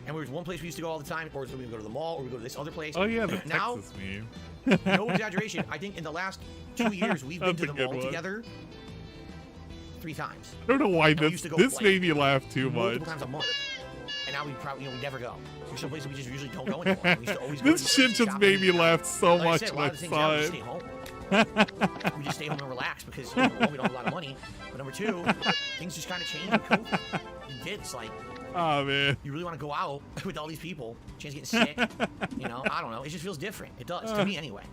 And there was one place we used to go all the time, or so we would go to the mall, or we would go to this other place. Oh yeah, the now, Texas meme. no exaggeration, I think in the last 2 years we've been That's to a the good mall one. together 3 times. I don't know why we this used to go, like, made me laugh too much. Multiple times a month. And now we probably, you know, we never go. There's some places we just usually don't go anymore. We used to always go to This the shit places just shop made me and- laugh so like I much said, a when lot I of the things saw now we it. just stay home. We just stay home and relax because, you know, number 1, we don't have a lot of money. But number 2, things just kind of changed with COVID. You did. It's like, Oh man. you really want to go out with all these people, chance of getting sick. You know, I don't know. It just feels different. It does, to me anyway.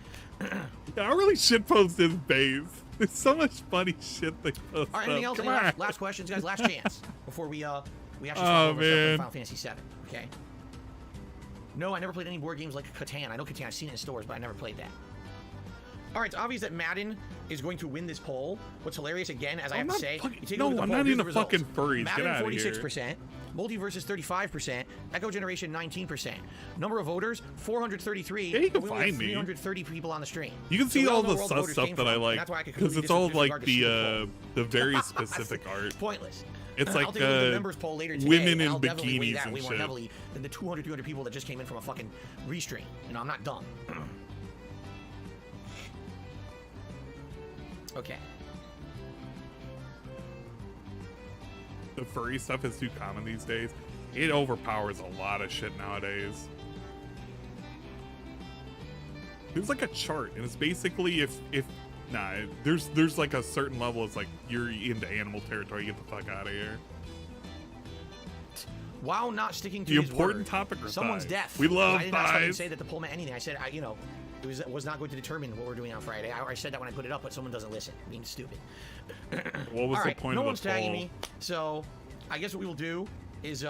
I really shitpost this base. There's so much funny shit they post All right, anything up. else? Come Any on. last questions, guys? Last chance before we actually Oh, start over man. Final Fantasy VII. Okay. No, I never played any board games like Catan. I know Catan. I've seen it in stores, but I never played that. All right, it's obvious that Madden is going to win this poll. What's hilarious, again, as I have to not say, fucking- you take no, a look at I'm the poll, not here's into the results. fucking furries. Get Madden outta here. 46%, Multiversus 35%, Echo Generation 19%. Number of voters 433. Yeah, you can and we only have find me. 330 people on the stream. You can So see we all know the where sus voters stuff came that I from, and like that's why I could because completely it's all disregard like the stupid the very specific poll. art. Pointless. It's I'll like take a look at the members poll later today, women and in I'll definitely weigh bikinis that and way more shit. heavily than the 200, 300 people that just came in from a fucking restream. You know, I'm not dumb. Okay. The furry stuff is too common these days. It overpowers a lot of shit nowadays. There's like a chart, and it's basically if there's like a certain level. It's like you're into animal territory. Get the fuck out of here. While not sticking to The his important word, topic are someone's thighs. deaf. We love I did not thighs. say that the poll meant anything. I said, it was not going to determine what we're doing on Friday. I said that when I put it up, but someone doesn't listen. Being stupid. What was All the right, point no of one's the tagging poll? me, so I guess what we will do is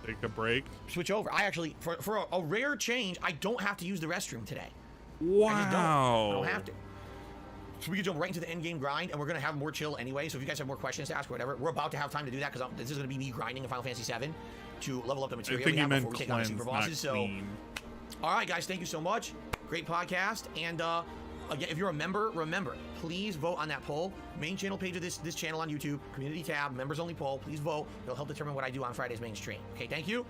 Take a break. switch over. I actually, for a rare change, I don't have to use the restroom today. Wow. I just don't. I don't have to. So we can jump right into the end game grind, and we're gonna have more chill anyway. So if you guys have more questions to ask or whatever, we're about to have time to do that because this is gonna be me grinding in Final Fantasy VII to level up the material we have before we take on the super bosses. So, all right, guys, thank you so much. Great podcast, and again, if you're a member, remember, please vote on that poll. Main channel page of this channel on YouTube, community tab, members only poll. Please vote. It'll help determine what I do on Friday's main stream. Okay, thank you.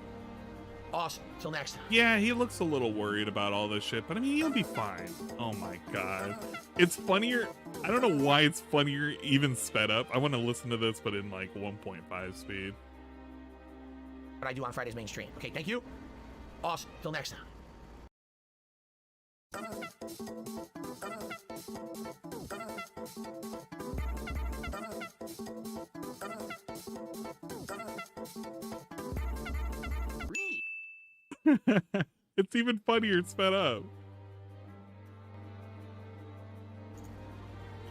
Awesome. Till next time. Yeah, he looks a little worried about all this shit, but I mean, he'll be fine. Oh my god. It's funnier. I don't know why it's funnier even sped up. I want to listen to this, but in like 1.5 speed. What I do on Friday's main stream. Okay, thank you. Awesome. Till next time. It's even funnier sped up.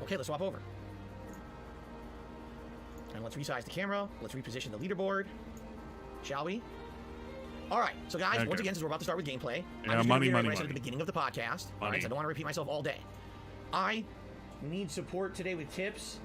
Okay, let's swap over. And let's resize the camera. Let's reposition the leaderboard. Shall we? All right. So, guys, Okay. once again, since we're about to start with gameplay, Yeah, I'm just money, gonna reiterate money, what I said at money. the beginning of the podcast. All right, so I don't want to repeat myself all day. I need support today with tips.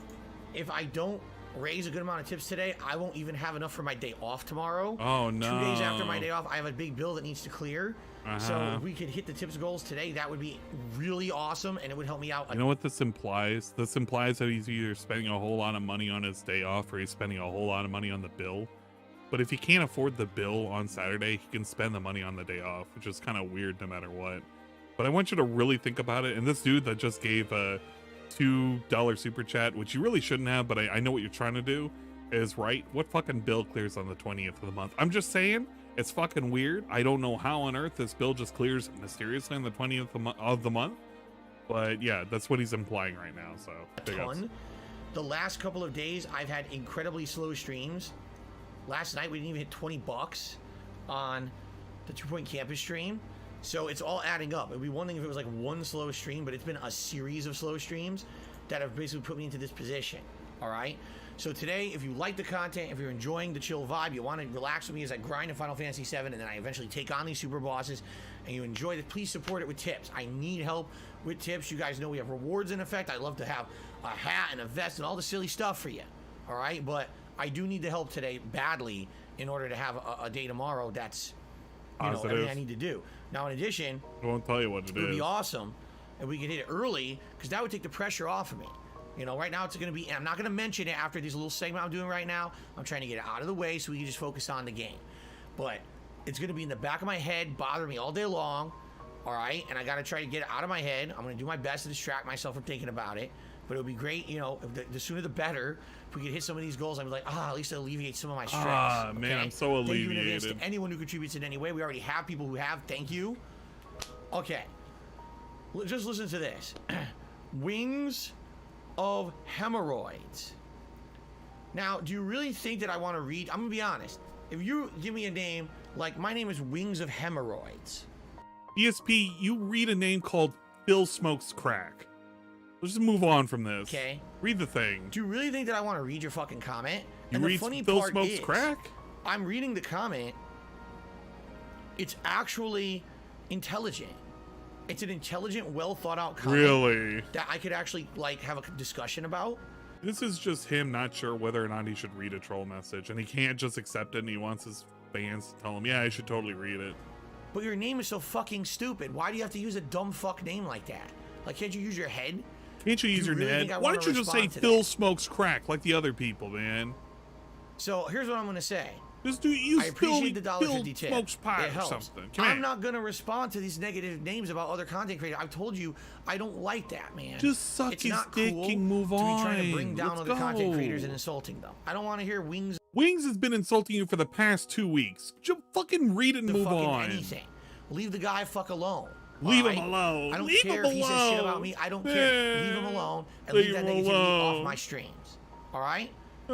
If I don't raise a good amount of tips today, I won't even have enough for my day off tomorrow. Oh, no. 2 days after my day off, I have a big bill that needs to clear. So Uh-huh. if we could hit the tips goals today, that would be really awesome, and it would help me out. You know what this implies? This implies that he's either spending a whole lot of money on his day off or he's spending a whole lot of money on the bill. But if he can't afford the bill on Saturday, he can spend the money on the day off, which is kind of weird no matter what. But I want you to really think about it. And this dude that just gave a $2 super chat, which you really shouldn't have, but I know what you're trying to do, is right. What fucking bill clears on the 20th of the month? I'm just saying, it's fucking weird. I don't know how on earth this bill just clears mysteriously on the 20th of the month. But yeah, that's what he's implying right now. So big ups. Ton. The last couple of days, I've had incredibly slow streams. Last night, we didn't even hit 20 bucks on the 2 Point Campus stream. So it's all adding up. It'd be one thing if it was like one slow stream, but it's been a series of slow streams that have basically put me into this position. All right. So today, if you like the content, if you're enjoying the chill vibe, you want to relax with me as I grind in Final Fantasy VII, and then I eventually take on these super bosses, and you enjoy it, please support it with tips. I need help with tips. You guys know we have rewards in effect. I'd love to have a hat and a vest and all the silly stuff for you. All right. But I do need the help today badly in order to have a day tomorrow that's, you know, everything I need to do. Now, in addition, I won't tell you what it would is. be awesome if we could hit it early, because that would take the pressure off of me. You know, right now it's going to be, and I'm not going to mention it after this little segment I'm doing right now. I'm trying to get it out of the way so we can just focus on the game. But it's going to be in the back of my head, bothering me all day long. All right. And I got to try to get it out of my head. I'm going to do my best to distract myself from thinking about it. But it would be great, you know, if the sooner the better. If we could hit some of these goals, I'd be like, at least it alleviates some of my stress. Ah, man, I'm so Thank you in advance alleviated. to anyone who contributes in any way. We already have people who have. Thank you. Okay. Just listen to this. Wings of hemorrhoids. Now, do you really think that I want to read? I'm gonna be honest. If you give me a name like my name is Wings of Hemorrhoids. DSP, you read a name called Phil Smokes Crack. Let's just move on from this. Okay. Read the thing. Do you really think that I want to read your fucking comment? You And the read funny Phil part Smokes is, Crack? I'm reading the comment. It's actually intelligent. It's an intelligent, well thought out comment. Really? That I could actually like have a discussion about. This is just him not sure whether or not he should read a troll message, and he can't just accept it, and he wants his fans to tell him, yeah, I should totally read it. But your name is so fucking stupid. Why do you have to use a dumb fuck name like that? Like, can't you use your head? Can't you use your really head? think I Why wanna don't you just say respond to Phil that? Smokes Crack like the other people, man? So here's what I'm gonna say. Just use I appreciate the Phil $1.50 tip. Smokes Pie It or helps. something. Come I'm here. not gonna respond to these negative names about other content creators. I've told you I don't like that, man. Just suck it's his not dick cool and move to be trying to on. bring down Let's other content go. creators and insulting them. I don't want to hear Wings Wings has been insulting you for the past 2 weeks. Just fucking read it and of move fucking on. anything. Leave the guy fuck alone. Leave all him right? alone. I don't Leave care him if he says shit alone. about me. I don't care. Leave him alone and Leave leave that him negativity alone. off my streams. All right. So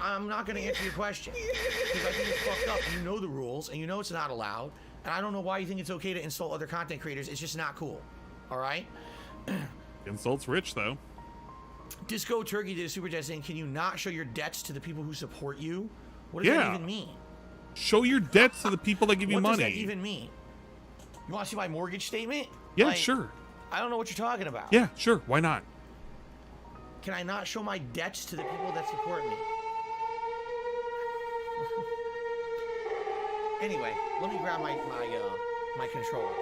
I'm not gonna answer your question because I think it's fucked up. You know the rules and you know it's not allowed, and I don't know why you think it's okay to insult other content creators. It's just not cool. All right. Insults rich though. Disco Turkey did a super chat saying, "Can you not show your debts to the people who support you?" What does Yeah. that even mean? Show your debts to the people that give you What money. does that even mean? You want to see my mortgage statement? Yeah, Like, sure. I don't know what you're talking about. Yeah, sure. Why not? Can I not show my debts to the people that support me? Anyway, let me grab my controller.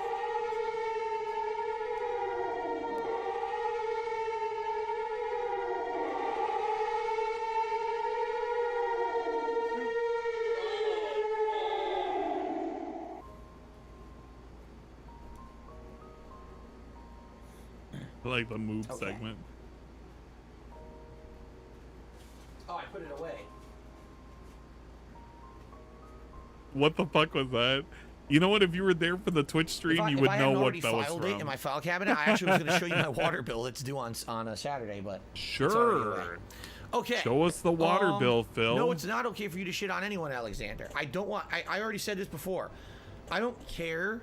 I like the move Okay. segment. Oh, I put it away. What the fuck was that? You know what? If you were there for the Twitch stream, you would know what that was filed from. it in my file cabinet, I actually was going to show you my water bill that's due on a Saturday, but it's already away. Sure. Okay. Show us the water bill, Phil. No, it's not okay for you to shit on anyone, Alexander. I don't want. I already said this before. I don't care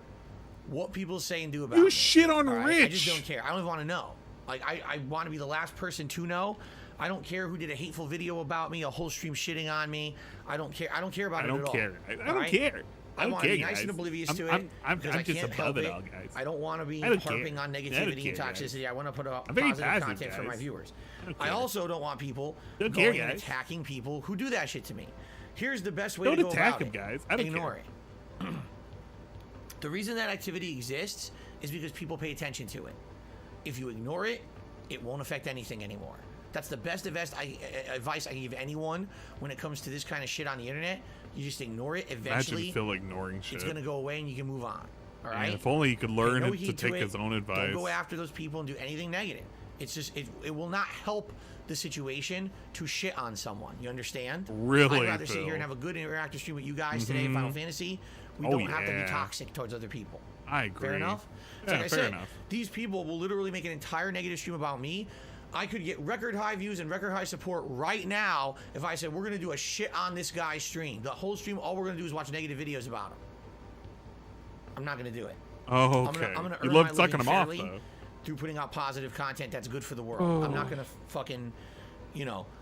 what people say and do about You me. shit on All right? Rich. I just don't care. I don't even want to know. Like I want to be the last person to know. I don't care who did a hateful video about me, a whole stream shitting on me. I don't care. I don't care about I it don't at all. care. I All don't right? care. I I don't want to care, be nice guys. and oblivious to I'm it because I just can't above help it it. all, guys. I don't want to be I don't harping care. on I don't negativity and care, guys. toxicity. I want to put out I'm very positive passive, content for my guys. viewers. don't I care. also don't want people Don't going care, and guys. attacking people who do that shit to me. Here's the best way Don't to go attack about him, it. guys. I don't Ignore care. it. The reason that activity exists is because people pay attention to it. If you ignore it, it won't affect anything anymore. That's the best advice I can give anyone when it comes to this kind of shit on the internet. You just ignore it. Eventually, Imagine Phil ignoring shit. it's gonna go away and you can move on. All right. And if only he could learn Pay no to heed take it. his own advice. Don't go after those people and do anything negative. It's just it will not help the situation to shit on someone. You understand? Really, I'd rather sit Phil. here and have a good interactive stream with you guys today in Final Fantasy. We Oh, don't have to be yeah. toxic towards other people. I agree. Fair enough? So Yeah, like I fair said, enough. these people will literally make an entire negative stream about me. I could get record high views and record high support right now if I said we're gonna do a shit on this guy's stream. The whole stream, all we're gonna do is watch negative videos about him. I'm not gonna do it. Oh, I'm okay. gonna You earn love my sucking living him off, fairly though. through putting out positive content that's good for the world. I'm not gonna fucking,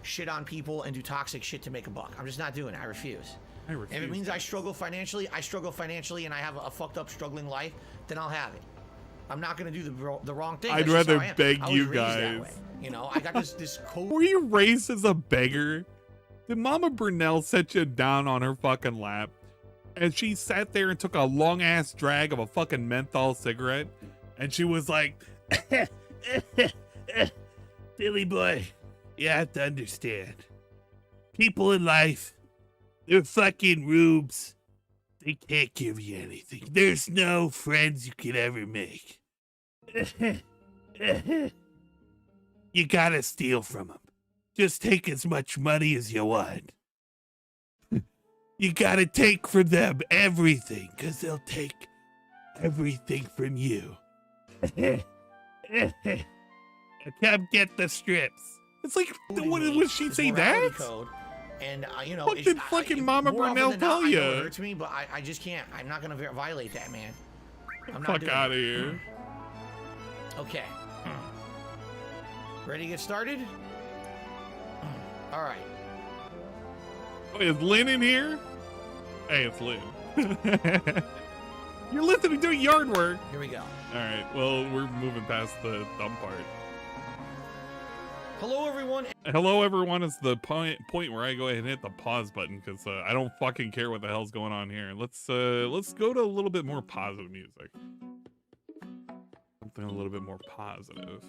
shit on people and do toxic shit to make a buck. I'm just not doing it. I refuse. I refuse. If it means I struggle financially, and I have a fucked up, struggling life, then I'll have it. I'm not gonna do the wrong thing. I'd That's just how rather I am. beg I was you raised that guys. way. I got this code. Were you raised as a beggar? Did Mama Brunel set you down on her fucking lap? And she sat there and took a long ass drag of a fucking menthol cigarette. And she was like, Billy boy, you have to understand. People in life, they're fucking rubes. They can't give you anything. There's no friends you can ever make. You gotta steal from them. Just take as much money as you want. You gotta take from them everything, because they'll take everything from you. Come get the strips. It's like, what would she It's say morality that? code. And, What did fucking Mama more often Brunel than not, tell I know ya? it hurts me, but I just can't. I'm not going to violate that, man. I'm not Fuck doing out it. of here. Okay. Ready to get started? All right. Oh, is Lynn in here? Hey, it's Lynn. You're listening to yard work. Here we go. All right, well, we're moving past the dumb part. Hello, everyone. Hello, everyone. It's the point where I go ahead and hit the pause button because I don't fucking care what the hell's going on here. Let's go to a little bit more positive music. Something a little bit more positive.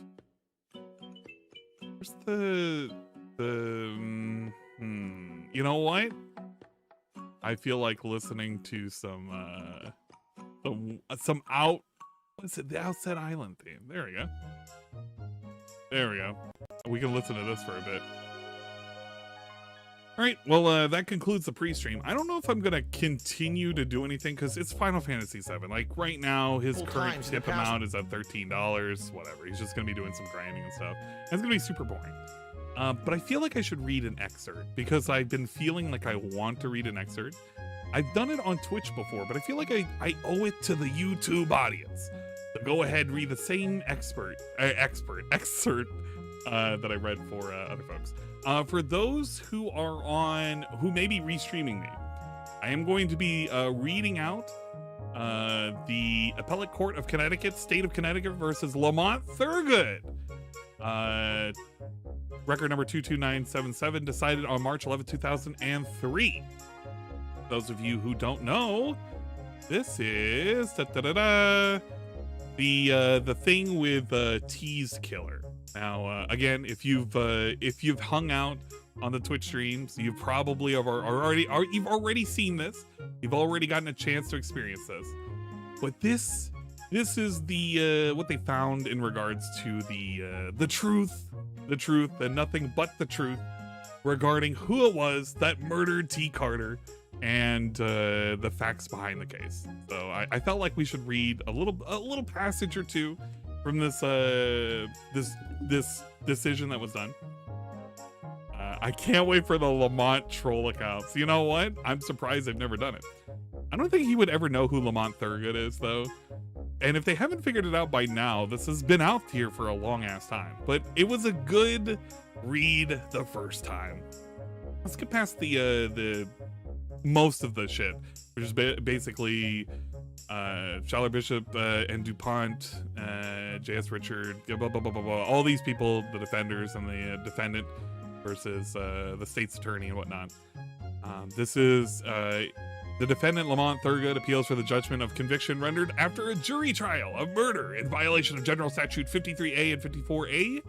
Where's you know what? I feel like listening to some what's it? The Outset Island theme. There we go. There we go. We can listen to this for a bit. All right, well, that concludes the pre-stream. I don't know if I'm gonna continue to do anything because it's Final Fantasy VII. Like right now, his Full current times in the tip past. amount is at $13. Whatever. He's just gonna be doing some grinding and stuff. And it's gonna be super boring. But I feel like I should read an excerpt because I've been feeling like I want to read an excerpt. I've done it on Twitch before, but I feel like I owe it to the YouTube audience to go ahead and read the same excerpt that I read for other folks. For those who may be restreaming me, I am going to be reading out The Appellate Court of Connecticut, State of Connecticut versus Lamont Thurgood. Record number 22977, decided on March 11, 2003. Those of you who don't know, this is the thing with T's Killer. Now, again, if you've hung out on the Twitch streams, you've probably you've already seen this. You've already gotten a chance to experience this. But this is the what they found in regards to the truth and nothing but the truth regarding who it was that murdered T. Carter and the facts behind the case. So I felt like we should read a little passage or two from this decision that was done. I can't wait for the Lamont troll accounts. You know what? I'm surprised they've never done it. I don't think he would ever know who Lamont Thurgood is, though. And if they haven't figured it out by now, this has been out here for a long ass time. But it was a good read the first time. Let's get past the most of the shit, which is basically Schaller Bishop and DuPont, J.S. Richard, blah, blah, blah, blah, blah, all these people, the defenders and the defendant versus the state's attorney and whatnot. This is the defendant, Lamont Thurgood, appeals for the judgment of conviction rendered after a jury trial of murder in violation of General Statute 53A and 54A,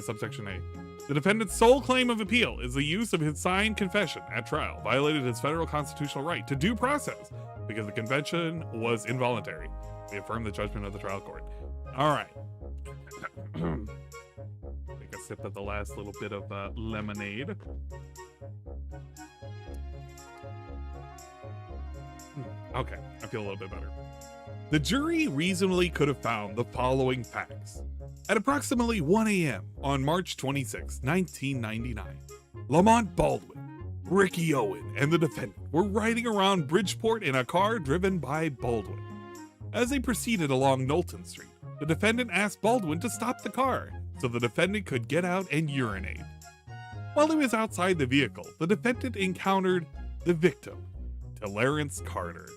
subsection A. The defendant's sole claim of appeal is the use of his signed confession at trial violated his federal constitutional right to due process because the confession was involuntary. We affirm the judgment of the trial court. All right. Take a sip of the last little bit of lemonade. Okay, I feel a little bit better. The jury reasonably could have found the following facts. At approximately 1 a.m. on March 26, 1999, Lamont Baldwin, Ricky Owen, and the defendant were riding around Bridgeport in a car driven by Baldwin. As they proceeded along Knowlton Street, the defendant asked Baldwin to stop the car so the defendant could get out and urinate. While he was outside the vehicle, the defendant encountered the victim, Clarence Carter.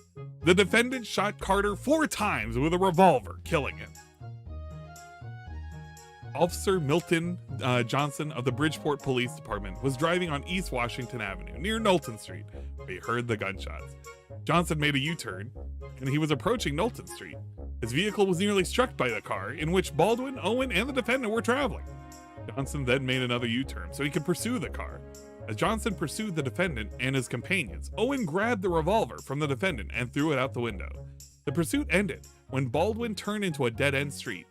The defendant shot Carter 4 times with a revolver, killing him. Officer Milton Johnson of the Bridgeport Police Department was driving on East Washington Avenue near Knowlton Street where he heard the gunshots. Johnson made a U-turn and he was approaching Knowlton Street. His vehicle was nearly struck by the car in which Baldwin, Owen, and the defendant were traveling. Johnson then made another U-turn so he could pursue the car. As Johnson pursued the defendant and his companions, Owen grabbed the revolver from the defendant and threw it out the window. The pursuit ended when Baldwin turned into a dead-end street.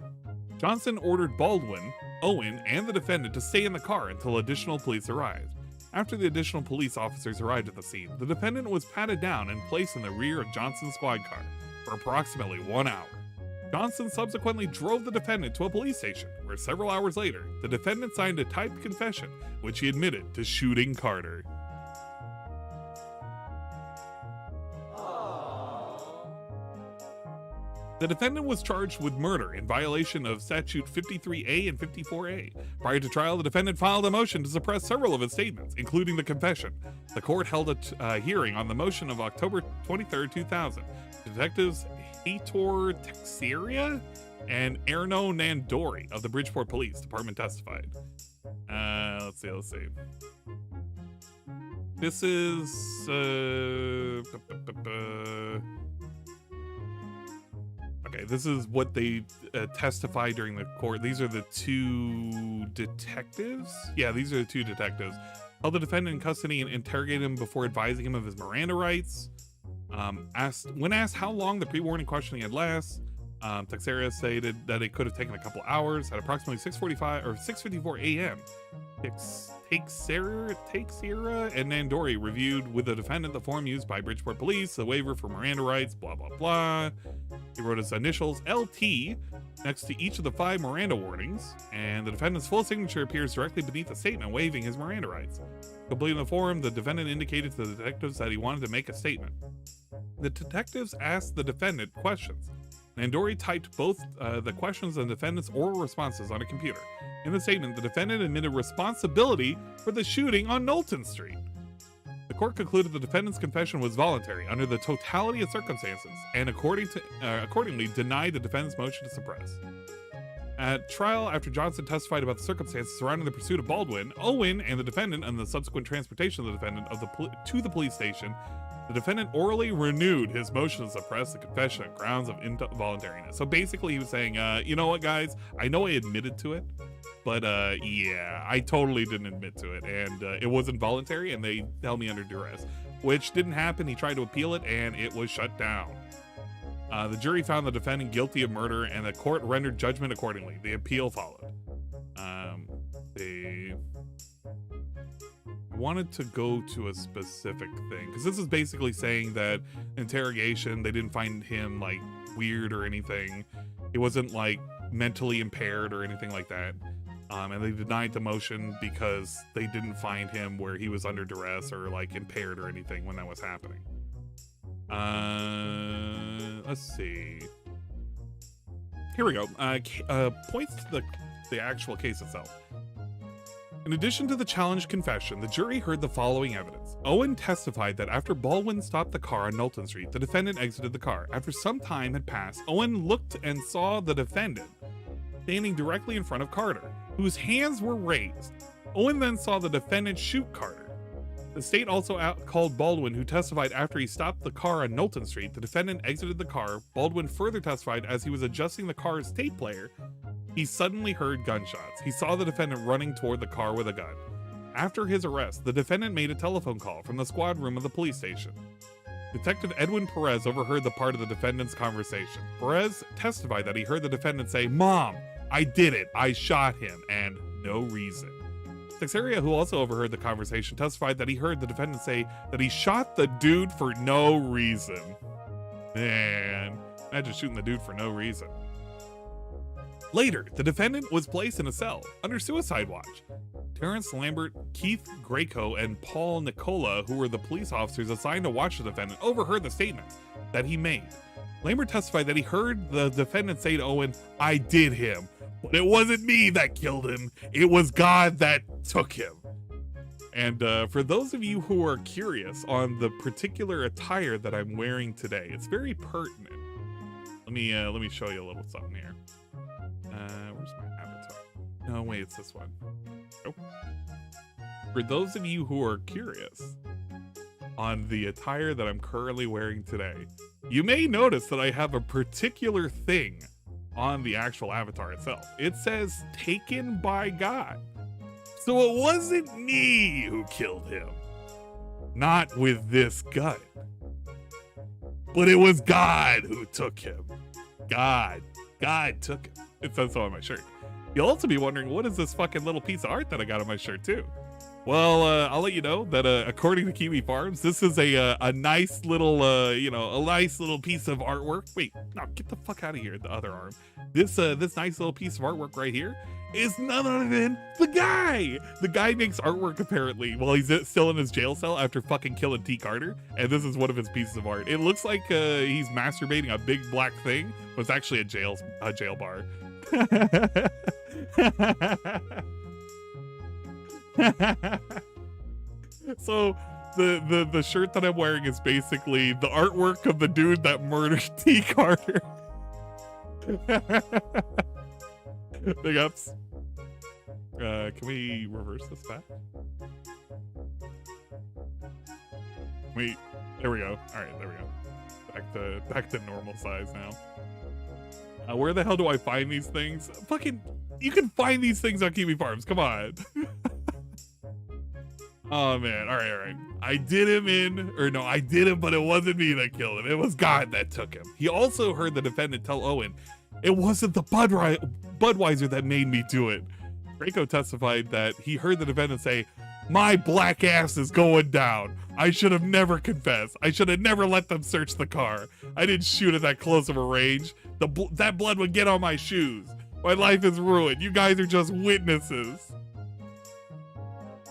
Johnson ordered Baldwin, Owen, and the defendant to stay in the car until additional police arrived. After the additional police officers arrived at the scene, the defendant was patted down and placed in the rear of Johnson's squad car for approximately 1 hour. Johnson subsequently drove the defendant to a police station, where several hours later, the defendant signed a typed confession, which he admitted to shooting Carter. The defendant was charged with murder in violation of Statute 53A and 54A. Prior to trial, the defendant filed a motion to suppress several of his statements, including the confession. The court held a hearing on the motion of October 23, 2000. Detectives Heitor Teixeira and Erno Nandori of the Bridgeport Police Department testified. Let's see. This is okay, this is what they testified during the court. These are the 2 detectives? Yeah, these are the 2 detectives. Held the defendant in custody and interrogated him before advising him of his Miranda rights. When asked how long the pre-warning questioning had lasted, Teixeira stated that it could have taken a couple hours. At approximately 6:45 or 6:54 a.m., Teixeira and Nandori reviewed with the defendant the form used by Bridgeport Police, the waiver for Miranda rights, blah, blah, blah. He wrote his initials, LT, next to each of the 5 Miranda warnings, and the defendant's full signature appears directly beneath the statement waiving his Miranda rights. Completing the form, the defendant indicated to the detectives that he wanted to make a statement. The detectives asked the defendant questions. Nandori typed both the questions and defendant's oral responses on a computer. In the statement, the defendant admitted responsibility for the shooting on Knowlton Street. The court concluded the defendant's confession was voluntary under the totality of circumstances and accordingly denied the defendant's motion to suppress. At trial, after Johnson testified about the circumstances surrounding the pursuit of Baldwin, Owen and the defendant and the subsequent transportation of the defendant to the police station, the defendant orally renewed his motion to suppress the confession on grounds of involuntariness. So basically he was saying, you know what, guys, I know I admitted to it, but yeah, I totally didn't admit to it, and it wasn't voluntary, and they held me under duress, which didn't happen. He tried to appeal it, and it was shut down. The jury found the defendant guilty of murder, and the court rendered judgment accordingly. The appeal followed. They wanted to go to a specific thing, because this is basically saying that interrogation, they didn't find him like weird or anything. He wasn't like mentally impaired or anything like that. And they denied the motion because they didn't find him where he was under duress or like impaired or anything when that was happening. Let's see. Here we go. Points to the actual case itself. In addition to the challenged confession, the jury heard the following evidence. Owen testified that after Baldwin stopped the car on Knowlton Street, the defendant exited the car. After some time had passed, Owen looked and saw the defendant standing directly in front of Carter, whose hands were raised. Owen then saw the defendant shoot Carter. The state also called Baldwin, who testified after he stopped the car on Knowlton Street, the defendant exited the car. Baldwin further testified as he was adjusting the car's tape player, he suddenly heard gunshots. He saw the defendant running toward the car with a gun. After his arrest, the defendant made a telephone call from the squad room of the police station. Detective Edwin Perez overheard the part of the defendant's conversation. Perez testified that he heard the defendant say, "Mom, I did it. I shot him, and no reason." Texeria, who also overheard the conversation, testified that he heard the defendant say that he shot the dude for no reason. Man, imagine shooting the dude for no reason. Later, the defendant was placed in a cell under suicide watch. Terrence Lambert, Keith Greco, and Paul Nicola, who were the police officers assigned to watch the defendant, overheard the statements that he made. Lambert testified that he heard the defendant say to Owen, "I did him, but it wasn't me that killed him. It was God that took him." And for those of you who are curious on the particular attire that I'm wearing today, it's very pertinent. Let me show you a little something here. Where's my avatar? No, wait, it's this one. Nope. For those of you who are curious on the attire that I'm currently wearing today, you may notice that I have a particular thing on the actual avatar itself. It says "taken by God." So it wasn't me who killed him. Not with this gun. But it was God who took him. God took him. It says so on my shirt. You'll also be wondering, what is this fucking little piece of art that I got on my shirt too? Well, I'll let you know that according to Kiwi Farms, this is a nice little, a nice little piece of artwork. Wait, no, get the fuck out of here, the other arm. This nice little piece of artwork right here is none other than the guy. The guy makes artwork apparently while he's still in his jail cell after fucking killing T. Carter, and this is one of his pieces of art. It looks like he's masturbating a big black thing, but it's actually a jail bar. So the shirt that I'm wearing is basically the artwork of the dude that murdered T. Carter. Big ups. Can we reverse this back? Wait, there we go. All right, there we go. Back to normal size now. Where the hell do I find these things? Fucking, you can find these things on Kiwi Farms. Come on. Oh man, all right. I did him, but it wasn't me that killed him. It was God that took him. He also heard the defendant tell Owen, "It wasn't the Budweiser that made me do it." Greco testified that he heard the defendant say, "My black ass is going down. I should have never confessed. I should have never let them search the car. I didn't shoot at that close of a range. That blood would get on my shoes. My life is ruined. You guys are just witnesses.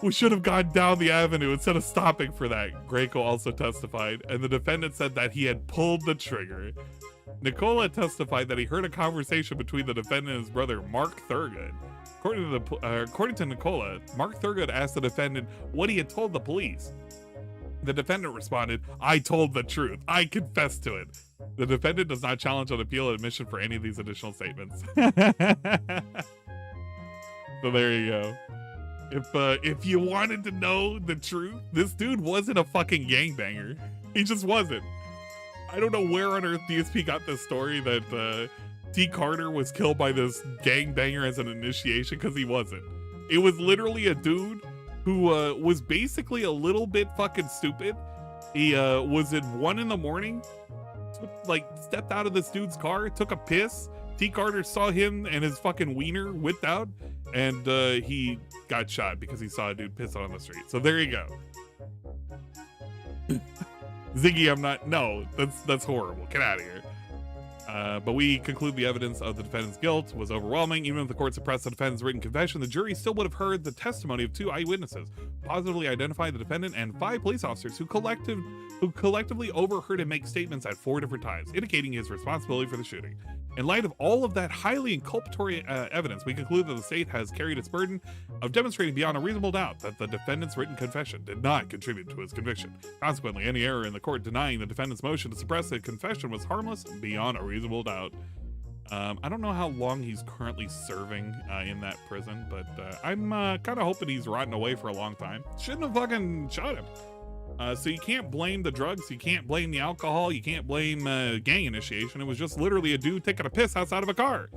We should have gone down the avenue instead of stopping for that," Greco also testified, and the defendant said that he had pulled the trigger. Nicola testified that he heard a conversation between the defendant and his brother, Mark Thurgood. According to Nicola, Mark Thurgood asked the defendant what he had told the police. The defendant responded, "I told the truth. I confess to it." The defendant does not challenge on appeal admission for any of these additional statements. So there you go. If you wanted to know the truth, this dude wasn't a fucking gangbanger. He just wasn't. I don't know where on earth DSP got this story that T. Carter was killed by this gangbanger as an initiation, because he wasn't. It was literally a dude who was basically a little bit fucking stupid. He was at 1 a.m, stepped out of this dude's car, took a piss. T. Carter saw him and his fucking wiener whipped out, and he got shot because he saw a dude piss on the street. So there you go. Ziggy, I'm not. No, that's horrible. Get out of here. But we conclude the evidence of the defendant's guilt was overwhelming. Even if the court suppressed the defendant's written confession, the jury still would have heard the testimony of 2 eyewitnesses, positively identified the defendant, and 5 police officers who collectively overheard him make statements at 4 different times, indicating his responsibility for the shooting. In light of all of that highly inculpatory evidence, we conclude that the state has carried its burden of demonstrating beyond a reasonable doubt that the defendant's written confession did not contribute to his conviction. Consequently, any error in the court denying the defendant's motion to suppress the confession was harmless beyond a reasonable doubt. I don't know how long he's currently serving in that prison, but I'm kind of hoping he's rotting away for a long time. Shouldn't have fucking shot him. So you can't blame the drugs, you can't blame the alcohol, you can't blame gang initiation. It was just literally a dude taking a piss outside of a car.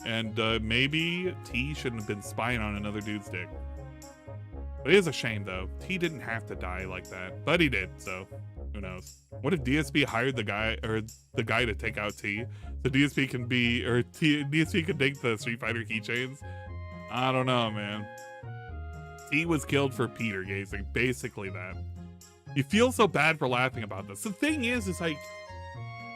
And maybe T shouldn't have been spying on another dude's dick. But it is a shame though. T didn't have to die like that, but he did, so who knows. What if DSP hired the guy to take out T, so DSP can be, or DSP can take the Street Fighter keychains? I don't know, man. T was killed for Peter gazing, basically that. You feel so bad for laughing about this. The thing is like,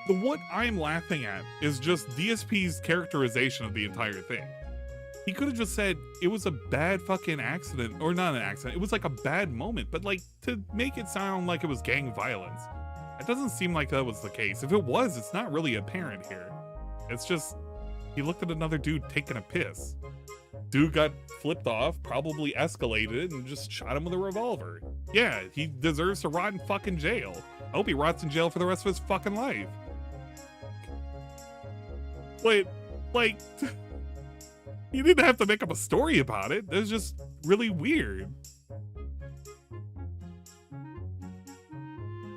what I'm laughing at is just DSP's characterization of the entire thing. He could have just said it was a bad fucking accident, or not an accident, it was like a bad moment, but like to make it sound like it was gang violence. It doesn't seem like that was the case. If it was, it's not really apparent here. It's just, he looked at another dude taking a piss. Dude got flipped off, probably escalated, and just shot him with a revolver. Yeah, he deserves to rot in fucking jail. I hope he rots in jail for the rest of his fucking life. Wait, like, you didn't have to make up a story about it. It was just really weird.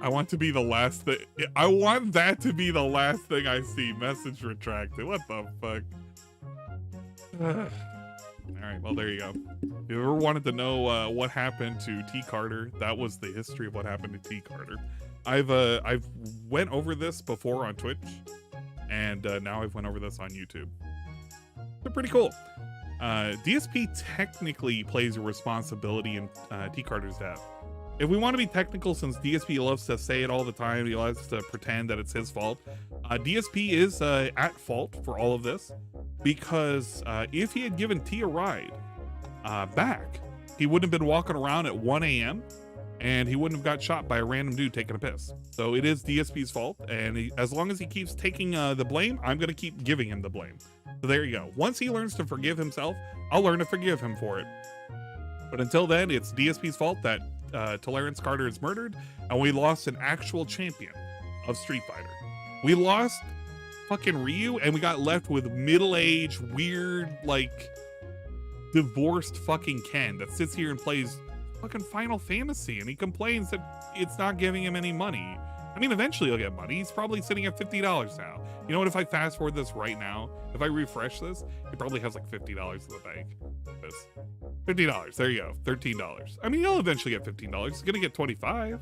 I want to be the last thing. I want that to be the last thing I see. Message retracted. What the fuck? All right, well, there you go. If you ever wanted to know what happened to T. Carter, that was the history of what happened to T. Carter. I've went over this before on Twitch, and now I've went over this on YouTube. They're pretty cool. DSP technically plays a responsibility in T. Carter's death. If we want to be technical, since DSP loves to say it all the time, he loves to pretend that it's his fault. DSP is at fault for all of this, because if he had given T a ride back, he wouldn't have been walking around at 1 a.m. and he wouldn't have got shot by a random dude taking a piss. So it is DSP's fault, and as long as he keeps taking the blame, I'm going to keep giving him the blame. So there you go. Once he learns to forgive himself, I'll learn to forgive him for it. But until then, it's DSP's fault that Tolerance Carter is murdered, and we lost an actual champion of Street Fighter. We lost fucking Ryu, and we got left with middle-aged, weird, like, divorced fucking Ken that sits here and plays fucking Final Fantasy, and he complains that it's not giving him any money. I mean, eventually he'll get money. He's probably sitting at $50 now. You know what? If I fast forward this right now, if I refresh this, he probably has like $50 in the bank. This $50. There you go. $13. I mean, he'll eventually get $15. He's gonna get 25.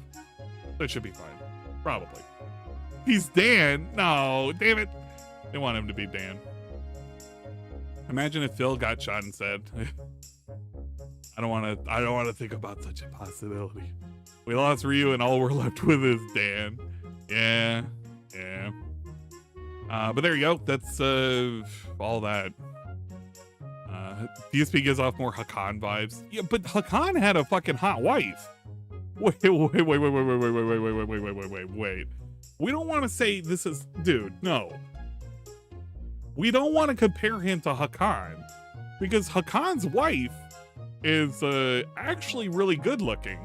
That should be fine. Probably. He's Dan. No, damn it. They want him to be Dan. Imagine if Phil got shot and said, I don't want to think about such a possibility. We lost Ryu and all we're left with is Dan. Yeah. But there you go. That's all that. DSP gives off more Hakan vibes. Yeah, but Hakan had a fucking hot wife. Wait. We don't want to say this is, dude, no. We don't want to compare him to Hakan, because Hakan's wife is actually really good looking.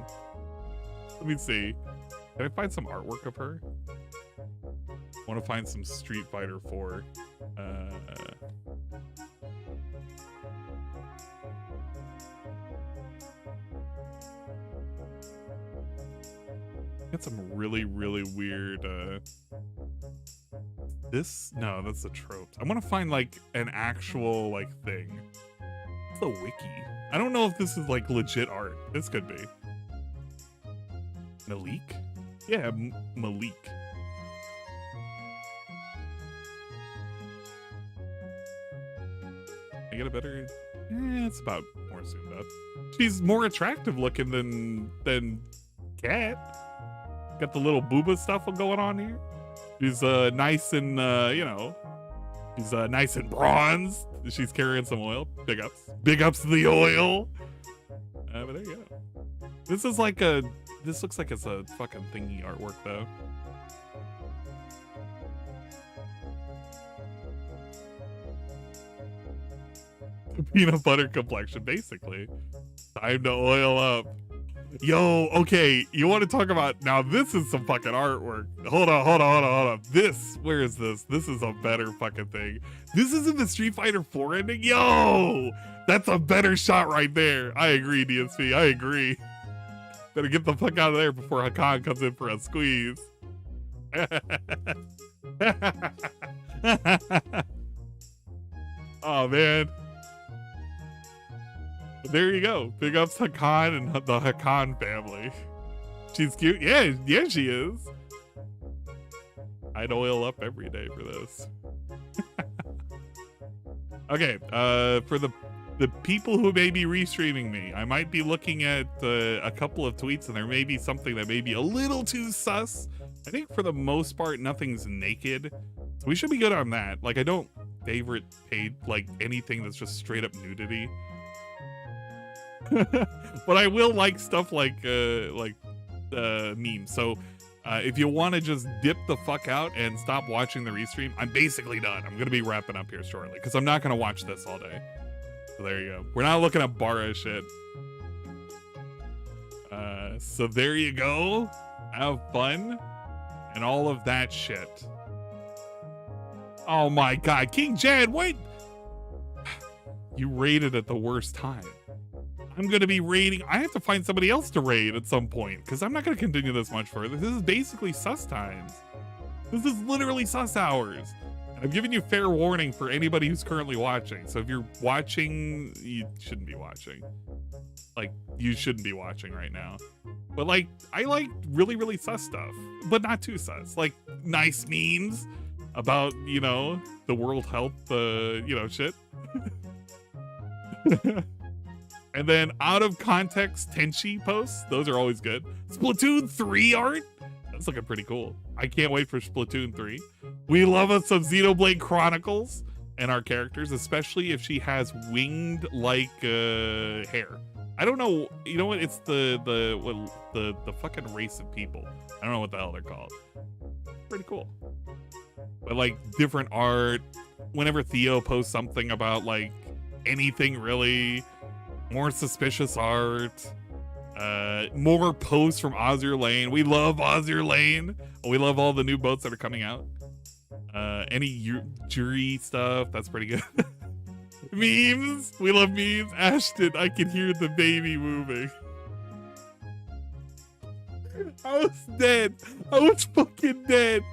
Let me see. Can I find some artwork of her? Want to find some Street Fighter 4. Got some really, really weird, no, that's the tropes. I want to find, like, an actual, like, thing. It's the wiki. I don't know if this is, like, legit art. This could be. Malik? Yeah, Malik. I get a better... it's about more zoomed up. She's more attractive looking than Cat. Got the little booba stuff going on here. She's nice and you know, she's nice and bronzed. She's carrying some oil. Big ups. Big ups to the oil. But there you go. This is like this looks like it's a fucking thingy artwork though. Peanut butter complexion, basically. Time to oil up. Yo, okay, you want to talk about, now this is some fucking artwork. Hold on. This, where is this? This is a better fucking thing. This is in the Street Fighter 4 ending? Yo, that's a better shot right there. I agree, DSP, I agree. Better get the fuck out of there before Hakan comes in for a squeeze. Oh, man. There you go. Big ups Hakan and the Hakan family. She's cute. Yeah, she is. I'd oil up every day for this. Okay, for the people who may be restreaming me, I might be looking at a couple of tweets and there may be something that may be a little too sus. I think for the most part, nothing's naked. So we should be good on that. Like, I don't favorite paid like anything that's just straight up nudity. But I will like stuff like memes. So if you want to just dip the fuck out and stop watching the restream, I'm basically done. I'm gonna be wrapping up here shortly because I'm not gonna watch this all day. So there you go. We're not looking at Bara shit. So there you go. Have fun and all of that shit. Oh my god, King Jed, what? You raided at the worst time. I'm going to be raiding. I have to find somebody else to raid at some point because I'm not going to continue this much further. This is basically sus times. This is literally sus hours. And I'm giving you fair warning for anybody who's currently watching. So if you're watching, you shouldn't be watching. Like, you shouldn't be watching right now. But like, I like really, really sus stuff, but not too sus. Like nice memes about, you know, the World Health, you know, shit. And then out of context Tenchi posts, those are always good. Splatoon 3 art? That's looking pretty cool. I can't wait for Splatoon 3. We love us some Xenoblade Chronicles and our characters, especially if she has winged like hair. I don't know, you know what? It's the fucking race of people. I don't know what the hell they're called. Pretty cool. But like different art. Whenever Theo posts something about like anything really, more suspicious art, more posts from Azure Lane. We love Azure Lane. We love all the new boats that are coming out. Any jury stuff, that's pretty good. Memes, we love memes. Ashton, I can hear the baby moving. I was dead. I was fucking dead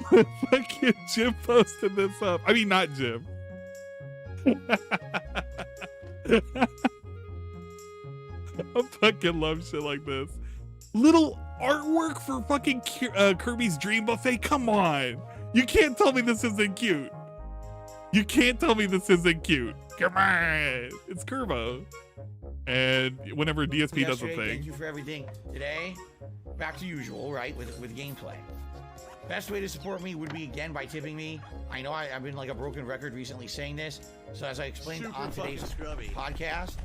when fucking Jim posted this up. I mean, not Jim. I fucking love shit like this. Little artwork for fucking Kirby's Dream Buffet. Come on. You can't tell me this isn't cute. You can't tell me this isn't cute. Come on. It's Kerbo. And whenever DSP does a thing. Thank you for everything. Today, back to usual, right? With gameplay. Best way to support me would be, again, by tipping me. I know I've been like a broken record recently saying this. So as I explained on today's podcast,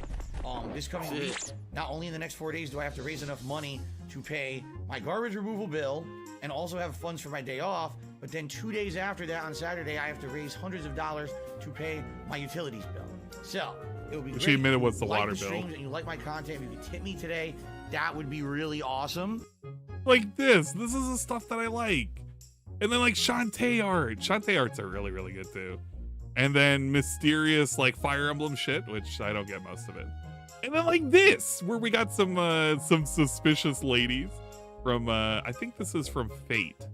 this coming week, not only in the next 4 days do I have to raise enough money to pay my garbage removal bill and also have funds for my day off, but then 2 days after that on Saturday, I have to raise hundreds of dollars to pay my utilities bill. So it would be great. She admitted what's the like water the bill. streams and you like my content, if you could tip me today, that would be really awesome. Like this is the stuff that I like. And then like Shantae arts are really, really good too. And then mysterious like Fire Emblem shit, which I don't get most of it. And then like this, where we got some suspicious ladies from I think this is from Fate.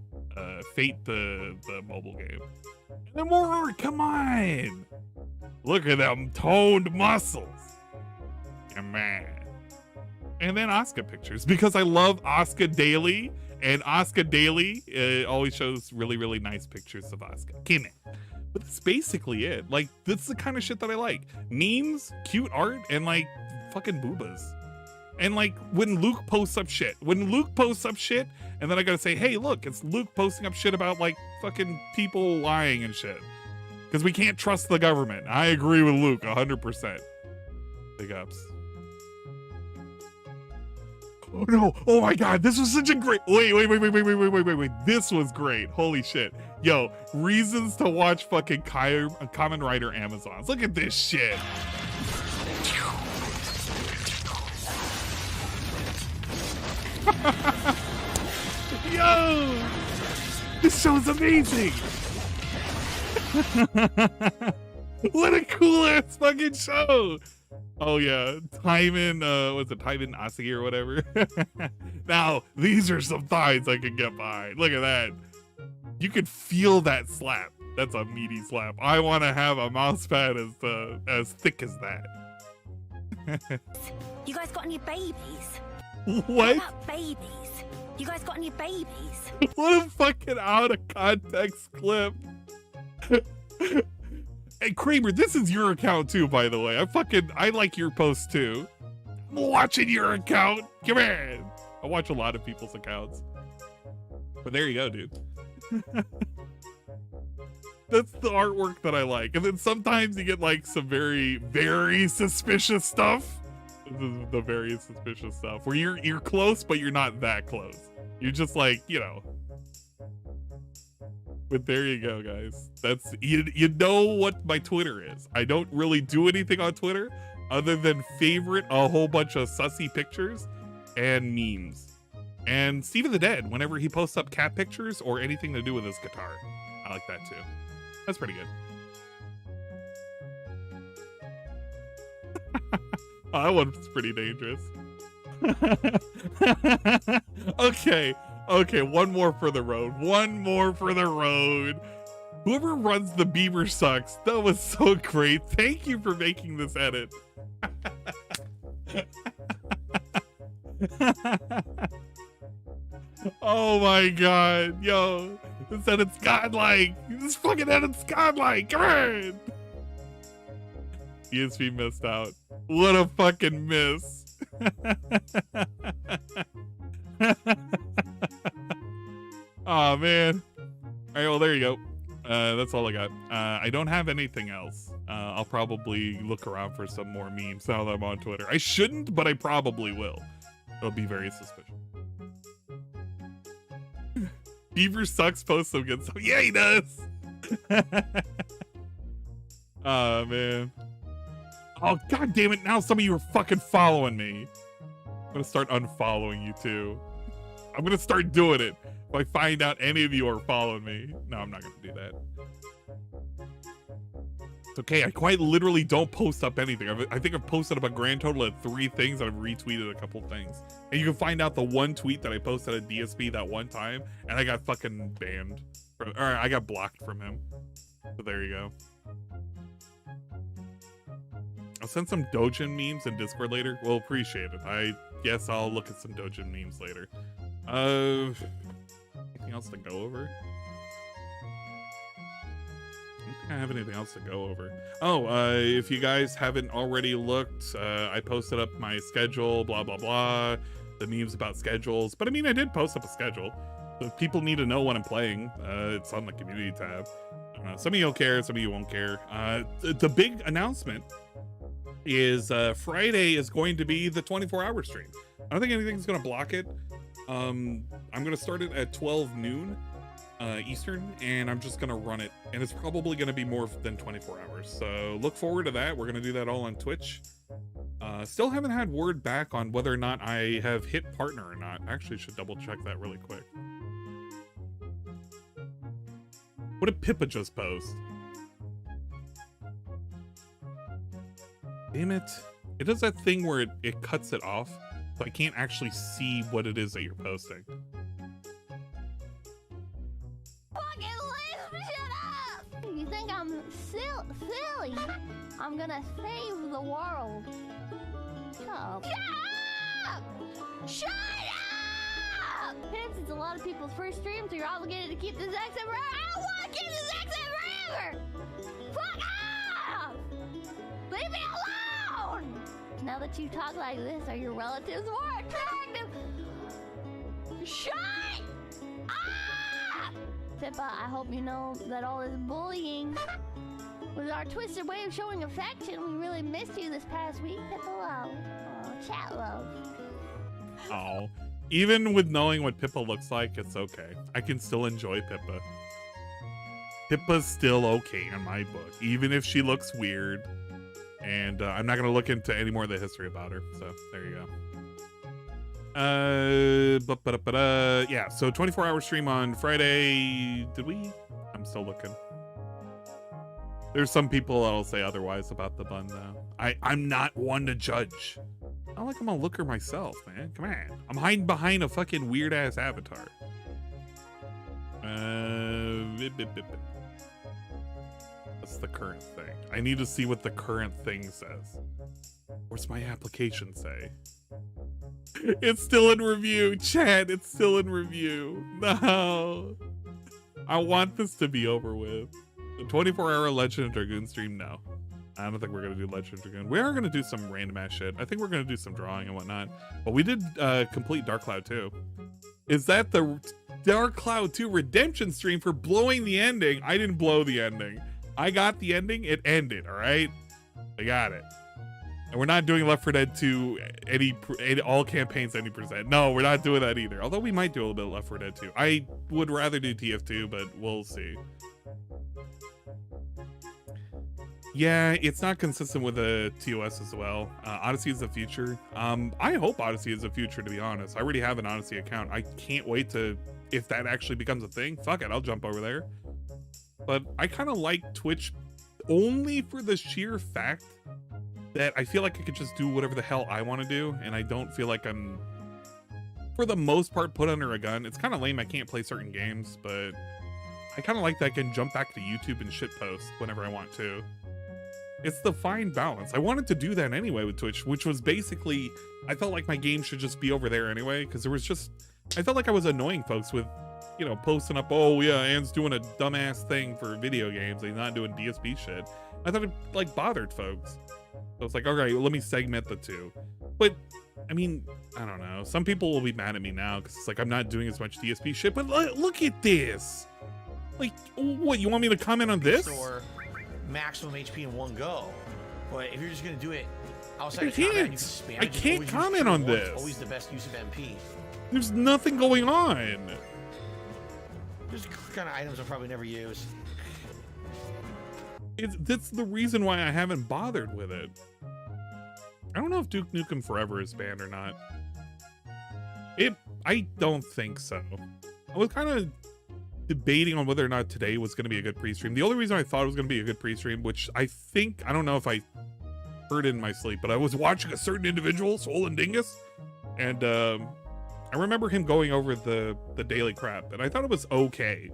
Fate the mobile game. And then more, come on. Look at them toned muscles. Yeah, man. And then Asuka pictures, because I love Asuka Daily, and Asuka Daily always shows really, really nice pictures of Asuka. Kim it. But that's basically it. Like, that's the kind of shit that I like. Memes, cute art, and like fucking boobas. And like when Luke posts up shit, and then I gotta say, hey, look, it's Luke posting up shit about like fucking people lying and shit. Because we can't trust the government. I agree with Luke 100%. Big ups. Oh no, oh my god, this was such a great, wait. This was great, holy shit. Yo, reasons to watch fucking Kamen Rider Amazons. Look at this shit. Yo, this show is amazing. What a cool ass fucking show. Oh yeah, Taiman, what's it, Taiman Asagi or whatever. Now, these are some thighs I can get behind. Look at that. You can feel that slap. That's a meaty slap. I want to have a mouse pad as thick as that. You guys got any babies? What? What about babies? You guys got any babies? What a fucking out of context clip. Hey Kramer, this is your account too, by the way. I like your posts too. I'm watching your account. Come here. I watch a lot of people's accounts. But there you go, dude. That's the artwork that I like. And then sometimes you get like some very, very suspicious stuff. This is the very suspicious stuff where you're close, but you're not that close. You're just like, you know. But there you go, guys. That's you know what my Twitter is. I don't really do anything on Twitter other than favorite a whole bunch of sussy pictures and memes. And Stephen the Dead, whenever he posts up cat pictures or anything to do with his guitar. I like that too. That's pretty good. Oh, that one's pretty dangerous. Okay, one more for the road. Whoever runs the Bieber sucks. That was so great. Thank you for making this edit. Oh my god. Yo, this edit's godlike. This fucking edit's godlike. Come on. DSP missed out. What a fucking miss. Oh man. All right, well there you go. That's all I got. I don't have anything else. I'll probably look around for some more memes now that I'm on Twitter. I shouldn't, but I probably will. It'll be very suspicious. Beaver sucks posts some good stuff. Yeah, he does. Oh man. Oh god damn it, now some of you are fucking following me. I'm gonna start unfollowing you too. I'm gonna start doing it if I find out any of you are following me. No, I'm not gonna do that. It's okay, I quite literally don't post up anything. I think I've posted up a grand total of 3 things. I've retweeted a couple things. And you can find out the one tweet that I posted at DSP that one time, and I got fucking banned. Or I got blocked from him. So there you go. I'll send some Dojin memes in Discord later. We'll appreciate it. I guess I'll look at some Dojin memes later. Anything else to go over? I don't think I have anything else to go over. Oh, if you guys haven't already looked, I posted up my schedule, blah, blah, blah. The memes about schedules. But I mean, I did post up a schedule. So if people need to know when I'm playing, it's on the community tab. Some of you will care, some of you won't care. The big announcement is Friday is going to be the 24-hour stream. I don't think anything's going to block it. I'm going to start it at 12 noon Eastern, and I'm just going to run it. And it's probably going to be more than 24 hours. So look forward to that. We're going to do that all on Twitch. Still haven't had word back on whether or not I have hit partner or not. Actually, should double check that really quick. What did Pippa just post? Damn it. It does that thing where it cuts it off, so I can't actually see what it is that you're posting. Fucking Liz, shut up! You think I'm silly? I'm gonna save the world. Shut up. Shut up! Shut up! Hence, it's a lot of people's first stream, so you're obligated to keep this accent forever. I don't want to keep this accent forever! Fuck off! Leave me alone! Now that you talk like this, are your relatives more attractive? Shut up! Pippa, I hope you know that all this bullying was our twisted way of showing affection. We really missed you this past week, Pippa love. Oh, chat love. Oh, even with knowing what Pippa looks like, it's okay. I can still enjoy Pippa. Pippa's still okay in my book, even if she looks weird. And I'm not gonna look into any more of the history about her. So there you go. Yeah. So 24-hour stream on Friday. Did we? I'm still looking. There's some people that'll say otherwise about the bun though. I'm not one to judge. Not like I'm a looker myself, man. Come on. I'm hiding behind a fucking weird ass avatar. What's the current thing? I need to see what the current thing says. What's my application say? It's still in review, chat. It's still in review. No. I want this to be over with. The 24-hour Legend of Dragoon stream, no. I don't think we're gonna do Legend of Dragoon. We are gonna do some random ass shit. I think we're gonna do some drawing and whatnot. But we did complete Dark Cloud 2. Is that the Dark Cloud 2 redemption stream for blowing the ending? I didn't blow the ending. I got the ending. It ended. All right, I got it. And we're not doing Left 4 Dead 2 all campaigns any %. No, we're not doing that either. Although we might do a little bit of Left 4 Dead 2. I would rather do TF2, but we'll see. Yeah, it's not consistent with the TOS as well. Odyssey is the future. I hope Odyssey is the future, to be honest. I already have an Odyssey account. I can't wait to, if that actually becomes a thing, fuck it, I'll jump over there. But I kind of like Twitch only for the sheer fact that I feel like I could just do whatever the hell I want to do, and I don't feel like I'm, for the most part, put under a gun. It's kind of lame I can't play certain games, but I kind of like that I can jump back to YouTube and shitpost whenever I want to. It's the fine balance. I wanted to do that anyway with Twitch, which was basically, I felt like my game should just be over there anyway, because there was just, I felt like I was annoying folks with, you know, posting up, oh yeah, Anne's doing a dumbass thing for video games, he's not doing DSP shit. I thought it, like, bothered folks. So it's like, okay, let me segment the two. But, I mean, I don't know. Some people will be mad at me now, because it's like, I'm not doing as much DSP shit, but look at this! Like, what, you want me to comment on this? Or maximum HP in one go. But if you're just gonna do it outside of I combat, can't. you can spam I it, can't always comment use on trigger one. this. It's always the best use of MP. There's nothing going on. There's kind of items I probably never use. That's the reason why I haven't bothered with it. I don't know if Duke Nukem Forever is banned or not. I don't think so. I was kind of debating on whether or not today was going to be a good pre-stream. The only reason I thought it was going to be a good pre-stream, which I think, I don't know if I heard it in my sleep, but I was watching a certain individual, Soul and Dingus, and I remember him going over the daily crap, and I thought it was okay.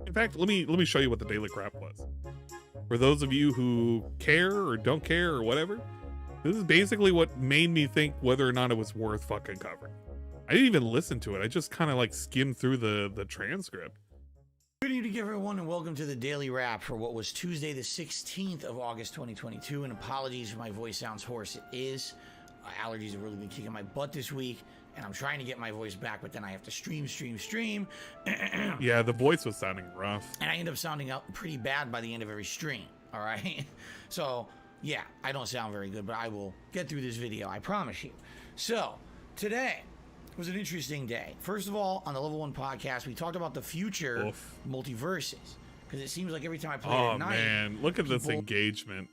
In fact, let me show you what the daily crap was. For those of you who care or don't care or whatever, this is basically what made me think whether or not it was worth fucking covering. I didn't even listen to it. I just kind of like skimmed through the transcript. Good evening to everyone and welcome to the Daily Wrap for what was Tuesday the 16th of August 2022, and apologies if my voice sounds hoarse. It is. Allergies have really been kicking my butt this week, and I'm trying to get my voice back, but then I have to stream. Yeah, the voice was sounding rough. And I end up sounding out pretty bad by the end of every stream, all right? So, yeah, I don't sound very good, but I will get through this video, I promise you. So, today was an interesting day. First of all, on the Level 1 podcast, we talked about the future multiverses, because it seems like every time I play it at night... Oh, man, look at this engagement.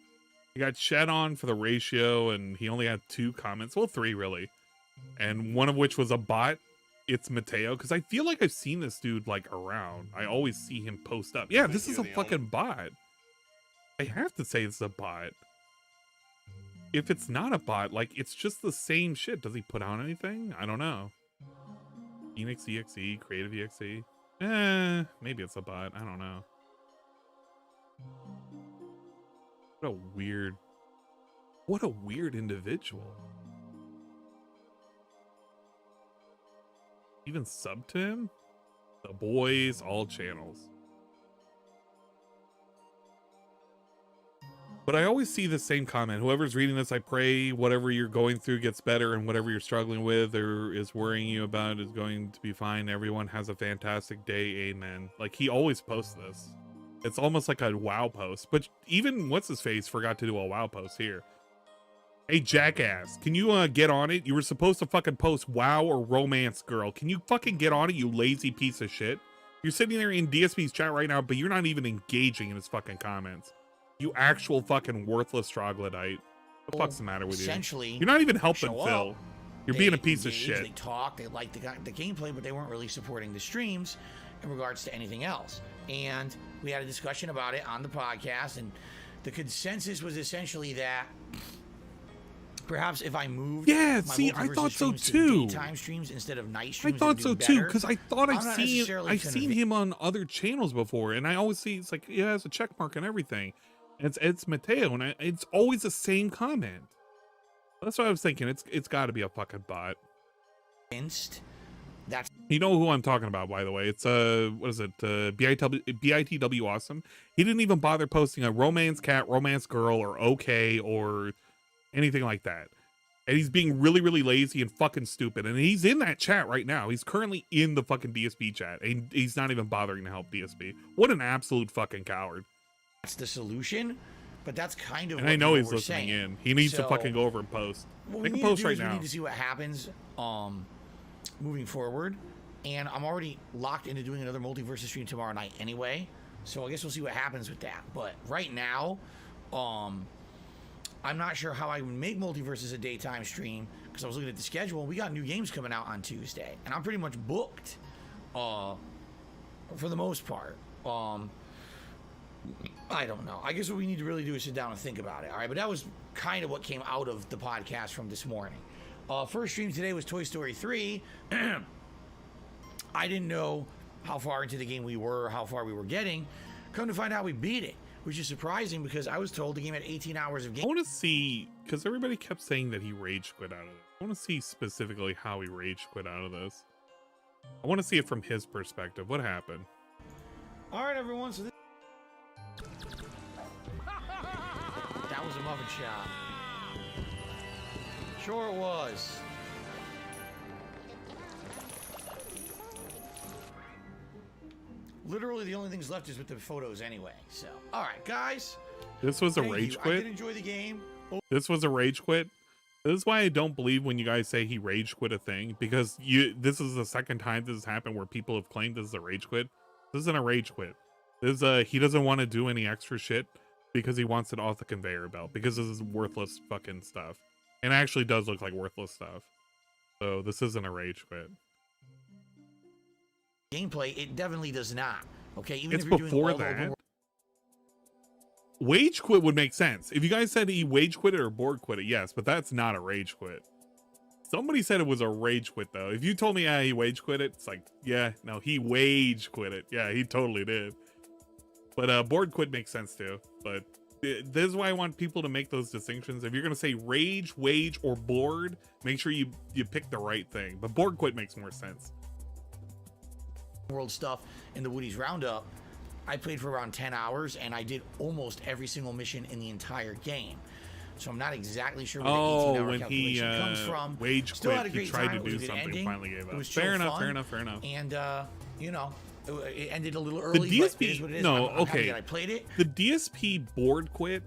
He got shed on for the ratio, and he only had 2 comments. Well, 3 really, and one of which was a bot. It's Mateo, because I feel like I've seen this dude like around. I always see him post up. Yeah, this is a fucking bot. I have to say it's a bot. If it's not a bot, like, it's just the same shit. Does he put out anything? I don't know. Phoenix EXE, Creative EXE. Maybe it's a bot. I don't know. What a weird individual. Even sub to him? The boys, all channels. But I always see the same comment. Whoever's reading this, I pray whatever you're going through gets better, and whatever you're struggling with or is worrying you about is going to be fine. Everyone has a fantastic day. Amen. Like, he always posts this. It's almost like a WoW post. But even what's-his-face forgot to do a WoW post here. Hey, jackass, can you get on it? You were supposed to fucking post WoW or Romance Girl. Can you fucking get on it, you lazy piece of shit? You're sitting there in DSP's chat right now, but you're not even engaging in his fucking comments. You actual fucking worthless troglodyte. What the fuck's the matter with you? Essentially, You're not even helping show Phil. up. You're being a piece of shit. They talk, they like the gameplay, but they weren't really supporting the streams in regards to anything else. And we had a discussion about it on the podcast, and the consensus was essentially that perhaps if I moved, Yeah, my see, I multiverse thought so streams to too. daytime streams instead of night I streams, thought it'd so do too, better. because I thought I'm not necessarily I've seen him on other channels before, and I always see it's like, yeah, it has a check mark and everything. And it's Mateo, and it's always the same comment. That's what I was thinking. It's got to be a fucking bot. That's You know who I'm talking about, by the way. It's what is it? BITW Awesome. He didn't even bother posting a romance cat, romance girl, or okay, or anything like that. And he's being really, really lazy and fucking stupid. And he's in that chat right now. He's currently in the fucking DSP chat. And he's not even bothering to help DSP. What an absolute fucking coward. that's the solution, but that's kind of And what I know people he's were listening saying. in. He needs to So, fucking go over and post. what Make we a need to post do right is we now. need to see what happens moving forward. And I'm already locked into doing another multiverse stream tomorrow night anyway, so I guess we'll see what happens with that. But right now, I'm not sure how I would make multiverses a daytime stream, because I was looking at the schedule. We got new games coming out on Tuesday, and I'm pretty much booked for the most part. I don't know. I guess what we need to really do is sit down and think about it. All right, but that was kind of what came out of the podcast from this morning. First stream today was Toy Story 3. I didn't know how far into the game we were, how far we were getting. Come to find out, we beat it, which is surprising because I was told the game had 18 hours of I game. want to see, because everybody kept saying that he rage quit out of it. I want to see specifically how he rage quit out of this. I want to see it from his perspective. What happened? All right, everyone. So that was a muffin shop. Sure it was. Literally, the only things left is with the photos anyway. So, all right, guys. This was a Thank rage you. I quit. did enjoy the game. This was a rage quit. This is why I don't believe when you guys say he rage quit a thing, because this is the second time this has happened where people have claimed this is a rage quit. This isn't a rage quit. This is he doesn't want to do any extra shit because he wants it off the conveyor belt, because this is worthless fucking stuff. And it actually does look like worthless stuff. So this isn't a rage quit. Gameplay, it definitely does not. Okay, even It's if you're doing before all the that. open world Wage quit would make sense. If you guys said he wage quit it or board quit it, yes, but that's not a rage quit. Somebody said it was a rage quit though. If you told me, yeah, he wage quit it, it's like, yeah, no, he wage quit it. Yeah, he totally did. But board quit makes sense too. But this is why I want people to make those distinctions. If you're gonna say rage, wage, or board, make sure you pick the right thing. But board quit makes more sense. world stuff in the Woody's Roundup, I played for around 10 hours and I did almost every single mission in the entire game. So I'm not exactly sure where the 18-hour when he calculation comes from. wage Still had a quit, he great tried time. to It was do a good something, ending. finally gave It up. was Fair chill enough, fun. fair enough, fair enough. And you know, it ended a little The early, but it DSP, is what it is. no, I'm happy okay. that I played it. The DSP board quit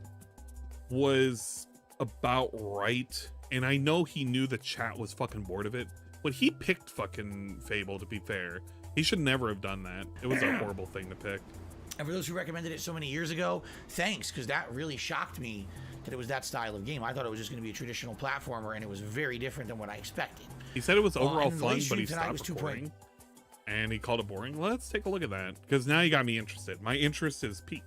was about right, and I know he knew the chat was fucking bored of it, but he picked fucking Fable, to be fair. He should never have done that. It was a horrible thing to pick. And for those who recommended it so many years ago, thanks, because that really shocked me that it was that style of game. I thought it was just going to be a traditional platformer, and it was very different than what I expected. He said it was overall and the fun, late but he stream tonight was stopped 2 recording. And he called it boring. Let's take a look at that, because now you got me interested. My interest is piqued.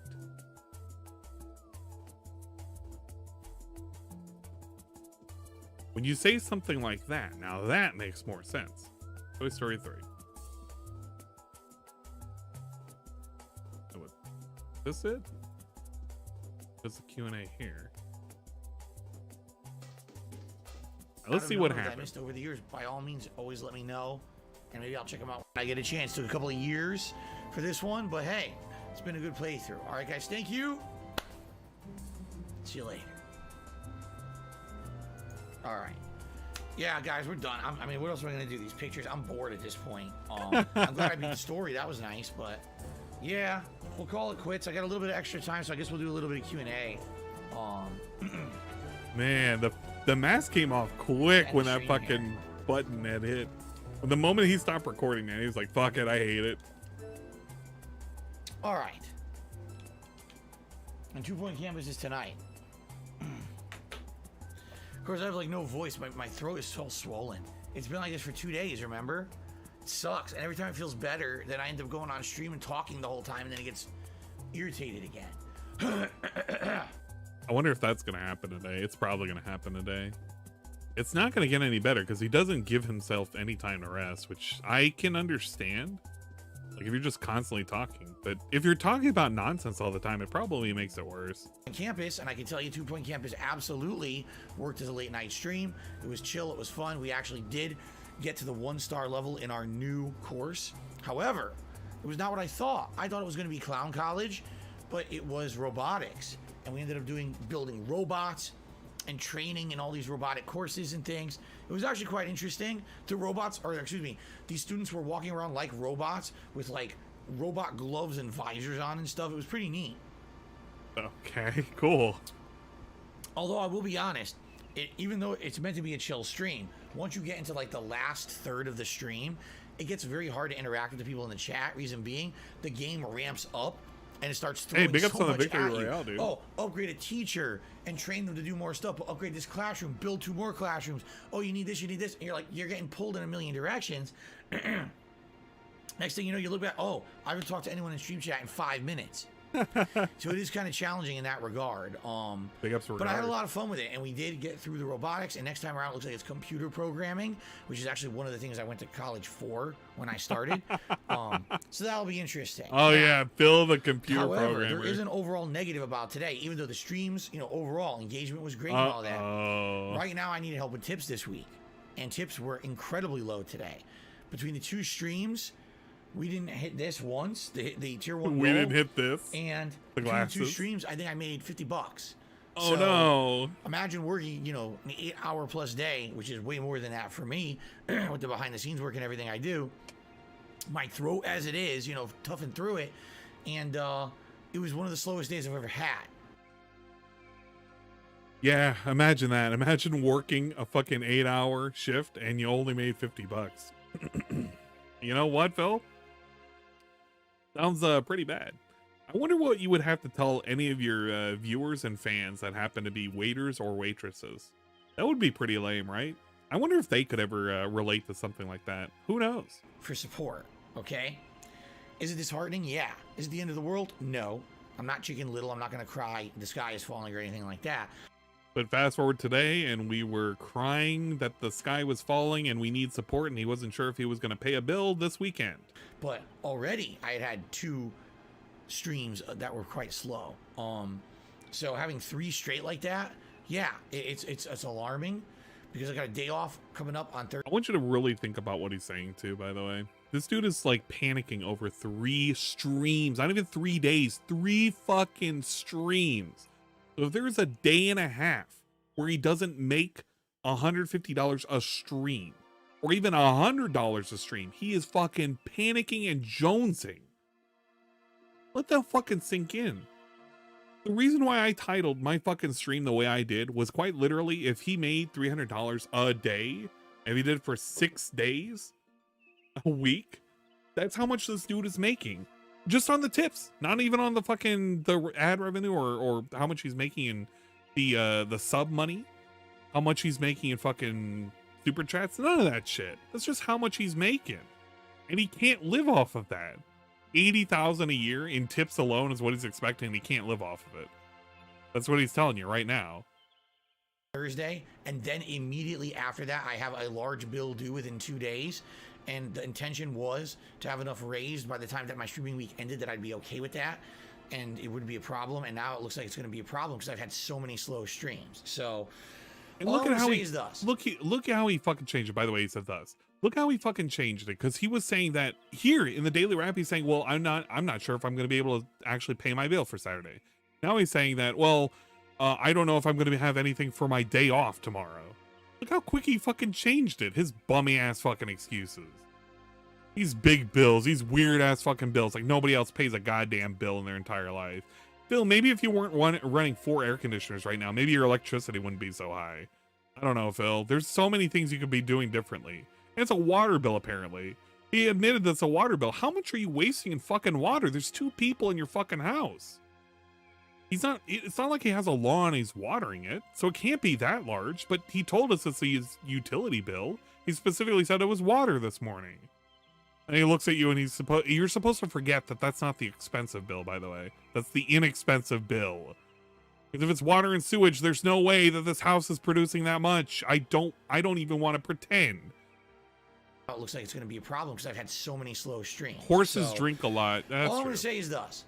When you say something like that, now that makes more sense. Toy Story 3. Oh, is this it? There's a Q&A here. Let's see what I happens. missed over the years. By all means, always let me know, and maybe I'll check them out when I get a chance. Took a couple of years for this one, but hey, it's been a good playthrough. All right, guys, thank you. See you later. All right. Yeah, guys, we're done. I mean, what else am I gonna do? These pictures? I'm bored at this point. I'm glad I beat the story. That was nice, but yeah, we'll call it quits. I got a little bit of extra time, so I guess we'll do a little bit of Q&A. Man, the mask came off quick when that fucking button had hit. The moment he stopped recording, man, he was like, fuck it, I hate it. All right. And 2 Point Campus is tonight. Of course, I have like no voice. My throat is so swollen. It's been like this for 2 days, remember? It sucks. And every time it feels better, then I end up going on stream and talking the whole time, and then it gets irritated again. I wonder if that's going to happen today. It's probably going to happen today. It's not going to get any better because he doesn't give himself any time to rest, which I can understand. Like if you're just constantly talking, but if you're talking about nonsense all the time, it probably makes it worse. Campus, and I can tell you 2 Point Campus absolutely worked as a late night stream. It was chill, it was fun. We actually did get to the 1-star level in our new course. However, it was not what I thought. I thought it was going to be Clown College, but it was robotics. And we ended up building robots and training in all these robotic courses and things. It was actually quite interesting. These students were walking around like robots with like robot gloves and visors on and stuff. It was pretty neat. Okay, cool. Although I will be honest, even though it's meant to be a chill stream, once you get into like the last third of the stream, it gets very hard to interact with the people in the chat. Reason being, the game ramps up and it starts throwing Hey, big ups so on the much victory at you. royale, dude. Oh, upgrade a teacher and train them to do more stuff. Upgrade this classroom, build 2 more classrooms. Oh, you need this, you need this. And you're getting pulled in a million directions. Next thing you know, you look back, oh, I haven't talked to anyone in stream chat in 5 minutes. So it is kind of challenging in that regard. Big ups but I had a lot of fun with it, and we did get through the robotics. And next time around, it looks like it's computer programming, which is actually one of the things I went to college for when I started. So that'll be interesting. Oh yeah, Phil the computer However, programmer. there is an overall negative about today, even though the streams, overall engagement was great and all that. Right now, I needed help with tips this week, and tips were incredibly low today. Between the 2 streams, we didn't hit this once, the tier 1 We goal, didn't hit this. and The between the 2 glasses. streams, I think I made $50. Oh So, no. Imagine working, an 8-hour plus day, which is way more than that for me, with the behind the scenes work and everything I do. My throat as it is, toughing through it, and it was one of the slowest days I've ever had. Yeah, imagine that. Imagine working a fucking 8-hour shift and you only made $50. You know what, Phil? Sounds pretty bad. I wonder what you would have to tell any of your viewers and fans that happen to be waiters or waitresses. That would be pretty lame, right? I wonder if they could ever relate to something like that. Who knows? For support, okay? Is it disheartening? Yeah. Is it the end of the world? No. I'm not Chicken Little. I'm not going to cry the sky is falling or anything like that. But fast forward today, and we were crying that the sky was falling and we need support, and he wasn't sure if he was going to pay a bill this weekend. But already I had 2 streams that were quite slow. So having 3 straight like that, yeah, it's alarming because I got a day off coming up on Thursday. I want you to really think about what he's saying too, by the way. This dude is like panicking over 3 streams, not even 3 days, 3 fucking streams. So if there's a day and a half where he doesn't make $150 a stream or even $100 a stream, he is fucking panicking and jonesing. Let that fucking sink in. The reason why I titled my fucking stream the way I did was quite literally, if he made $300 a day and he did it for 6 days a week, that's how much this dude is making. Just on the tips, not even on the fucking the ad revenue or how much he's making the sub money, how much he's making in fucking super chats, none of that shit. That's just how much he's making. And he can't live off of that. 80,000 a year in tips alone is what he's expecting. He can't live off of it. That's what he's telling you right now. Thursday, and then immediately after that, I have a large bill due within 2 days. And the intention was to have enough raised by the time that my streaming week ended that I'd be okay with that. And it wouldn't be a problem. And now it looks like it's going to be a problem because I've had so many slow streams. So, and look at how he look at how he fucking changed it. By the way, he said thus. Look how he fucking changed it, because he was saying that here in the daily wrap, he's saying, well, I'm not sure if I'm going to be able to actually pay my bill for Saturday. Now he's saying that, well, I don't know if I'm going to have anything for my day off tomorrow. Look how quick he fucking changed it. His bummy ass fucking excuses. These big bills, these weird ass fucking bills, like nobody else pays a goddamn bill in their entire life. Phil, maybe if you weren't running 4 air conditioners right now, maybe your electricity wouldn't be so high. I don't know, Phil. There's so many things you could be doing differently. And it's a water bill, apparently. He admitted that's a water bill. How much are you wasting in fucking water? There's 2 people in your fucking house. It's not like he has a lawn and he's watering it, so it can't be that large, but he told us it's a utility bill. He specifically said it was water this morning. And he looks at you and you're supposed to forget that that's not the expensive bill, by the way. That's the inexpensive bill. Because if it's water and sewage, there's no way that this house is producing that much. I don't even want to pretend. it looks like it's going to be a problem because I've had so many slow streams. Horses drink a lot. That's all I'm true. going to say is this.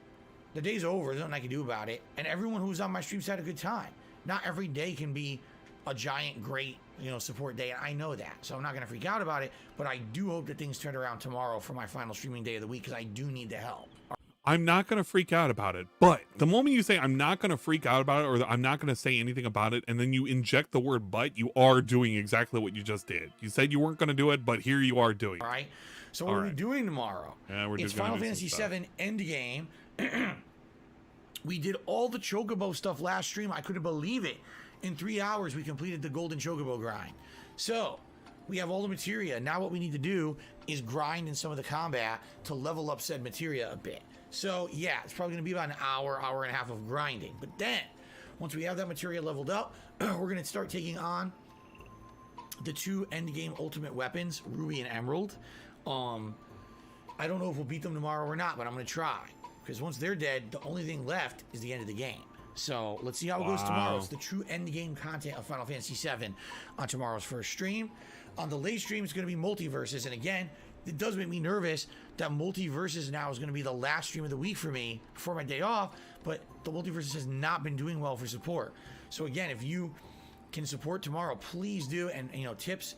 The day's over. There's nothing I can do about it. And everyone who's on my streams had a good time. Not every day can be a giant, great, support day. And I know that. So I'm not going to freak out about it. But I do hope that things turn around tomorrow for my final streaming day of the week because I do need the help. I'm not going to freak out about it. But the moment you say I'm not going to freak out about it, or I'm not going to say anything about it, and then you inject the word but, you are doing exactly what you just did. You said you weren't going to do it, but here you are doing it. All right. So what are we doing tomorrow? Yeah, we're it's just gonna Final do some Fantasy VII Endgame. We did all the Chocobo stuff last stream. I couldn't believe it. In 3 hours, we completed the Golden Chocobo grind. So we have all the materia. Now what we need to do is grind in some of the combat to level up said materia a bit. So yeah, it's probably going to be about an hour, hour and a half of grinding. But then, once we have that materia leveled up, we're going to start taking on the 2 endgame ultimate weapons, Ruby and Emerald. I don't know if we'll beat them tomorrow or not, but I'm going to try. Because once they're dead, the only thing left is the end of the game. So let's see how it goes tomorrow. It's the true end game content of Final Fantasy VII on tomorrow's first stream. On the late stream, it's going to be multiverses. And again, it does make me nervous that multiverses now is going to be the last stream of the week for me before my day off. But the multiverses has not been doing well for support. So again, if you can support tomorrow, please do. And tips.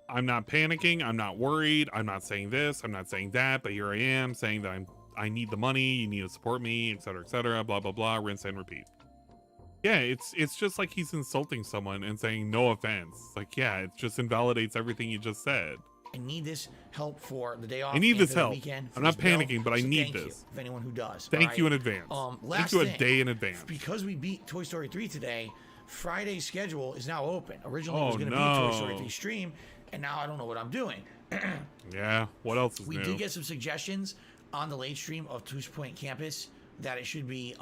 I'm not panicking. I'm not worried. I'm not saying this. I'm not saying that. But here I am saying that I need the money. You need to support me, etc. Blah blah blah. Rinse and repeat. Yeah, it's just like he's insulting someone and saying no offense. Like, yeah, it just invalidates everything you just said. I need this help for the day off. I need this help. Weekend, I'm not panicking, but I need this. If anyone who does. Thank you in advance. Last thank you thing, a day in advance. Because we beat Toy Story 3 today, Friday's schedule is now open. Originally it was going to be Toy Story 3 stream, and now I don't know what I'm doing. Yeah, what else is new? We did get some suggestions on the late stream of Touche Point Campus that it should be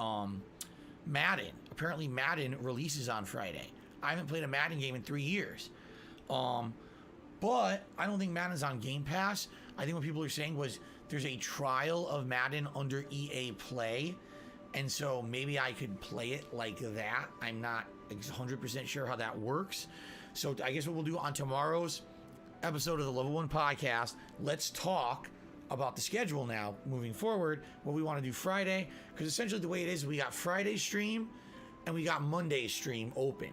Madden. Apparently Madden releases on Friday. I haven't played a Madden game in 3 years. But I don't think Madden's on Game Pass. I think what people are saying was there's a trial of Madden under EA Play. And so maybe I could play it like that. I'm not 100% sure how that works. So I guess what we'll do on tomorrow's episode of the Level 1 podcast, let's talk about the schedule now moving forward, what we want to do Friday. Because essentially the way it is, we got Friday's stream and we got Monday's stream open.